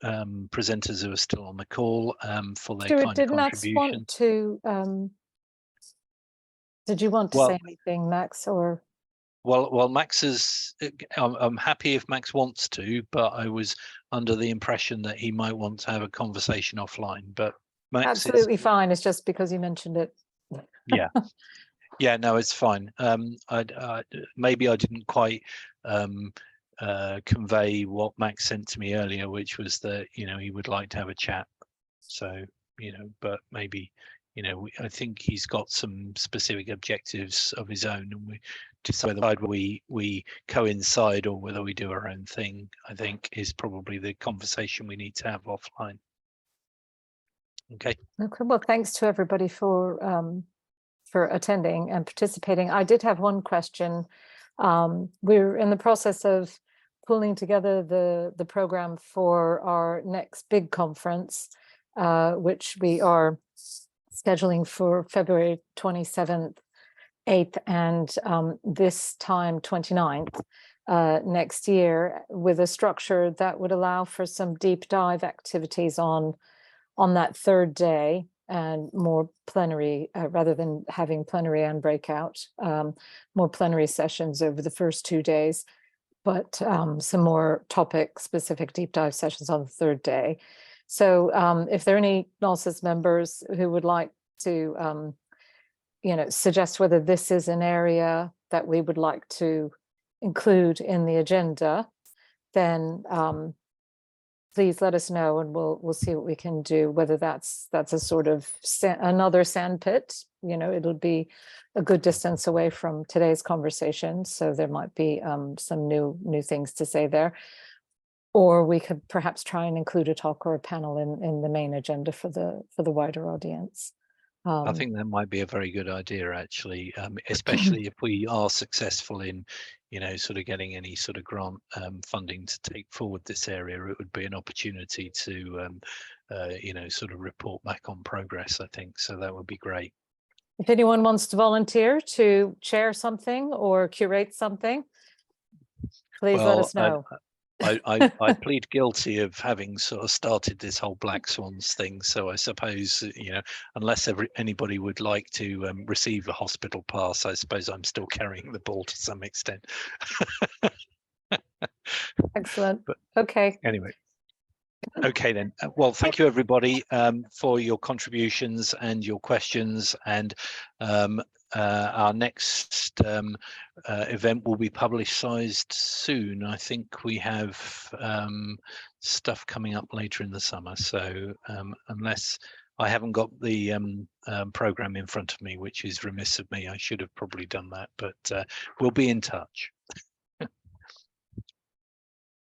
presenters who are still on the call for their Stuart, kind did of Max contribution. want to, did you want to say anything, Max, or? Well, Max is, I'm happy if Max wants to, but I was under the impression that he might want to have a conversation offline, but Max absolutely fine, it's just because you mentioned it. Yeah. Yeah, no, it's fine. Maybe I didn't quite convey what Max sent to me earlier, which was that, you know, he would like to have a chat. So, you know, but maybe, you know, I think he's got some specific objectives of his own, and we decide whether we coincide or whether we do our own thing, I think is probably the conversation we need to have offline. Okay. Okay, well, thanks to everybody for attending and participating. I did have one question. We're in the process of pulling together the program for our next big conference, which we are scheduling for February 27th, 8th, and this time 29th next year, with a structure that would allow for some deep dive activities on that third day, and more plenary, rather than having plenary and breakout, more plenary sessions over the first 2 days, but some more topic specific deep dive sessions on the third day. So if there are any GNOSIS members who would like to, you know, suggest whether this is an area that we would like to include in the agenda, then please let us know, and we'll see what we can do, whether that's a sort of another sandpit. You know, it'll be a good distance away from today's conversation, so there might be some new things to say there. Or we could perhaps try and include a talk or a panel in the main agenda for the wider audience. I think that might be a very good idea, actually, especially if we are successful in, sort of getting any sort of grant funding to take forward this area. It would be an opportunity to, sort of report back on progress, I think. So that would be great. If anyone wants to volunteer to chair something or curate something, please let us know. I plead guilty of having sort of started this whole Black Swans thing. So I suppose, unless anybody would like to receive a hospital pass, I suppose I'm still carrying the ball to some extent. Excellent. But okay. Anyway. Okay then. Well, thank you everybody for your contributions and your questions. And our next event will be publicized soon. I think we have stuff coming up later in the summer. So unless I haven't got the program in front of me, which is remiss of me, I should have probably done that, but we'll be in touch.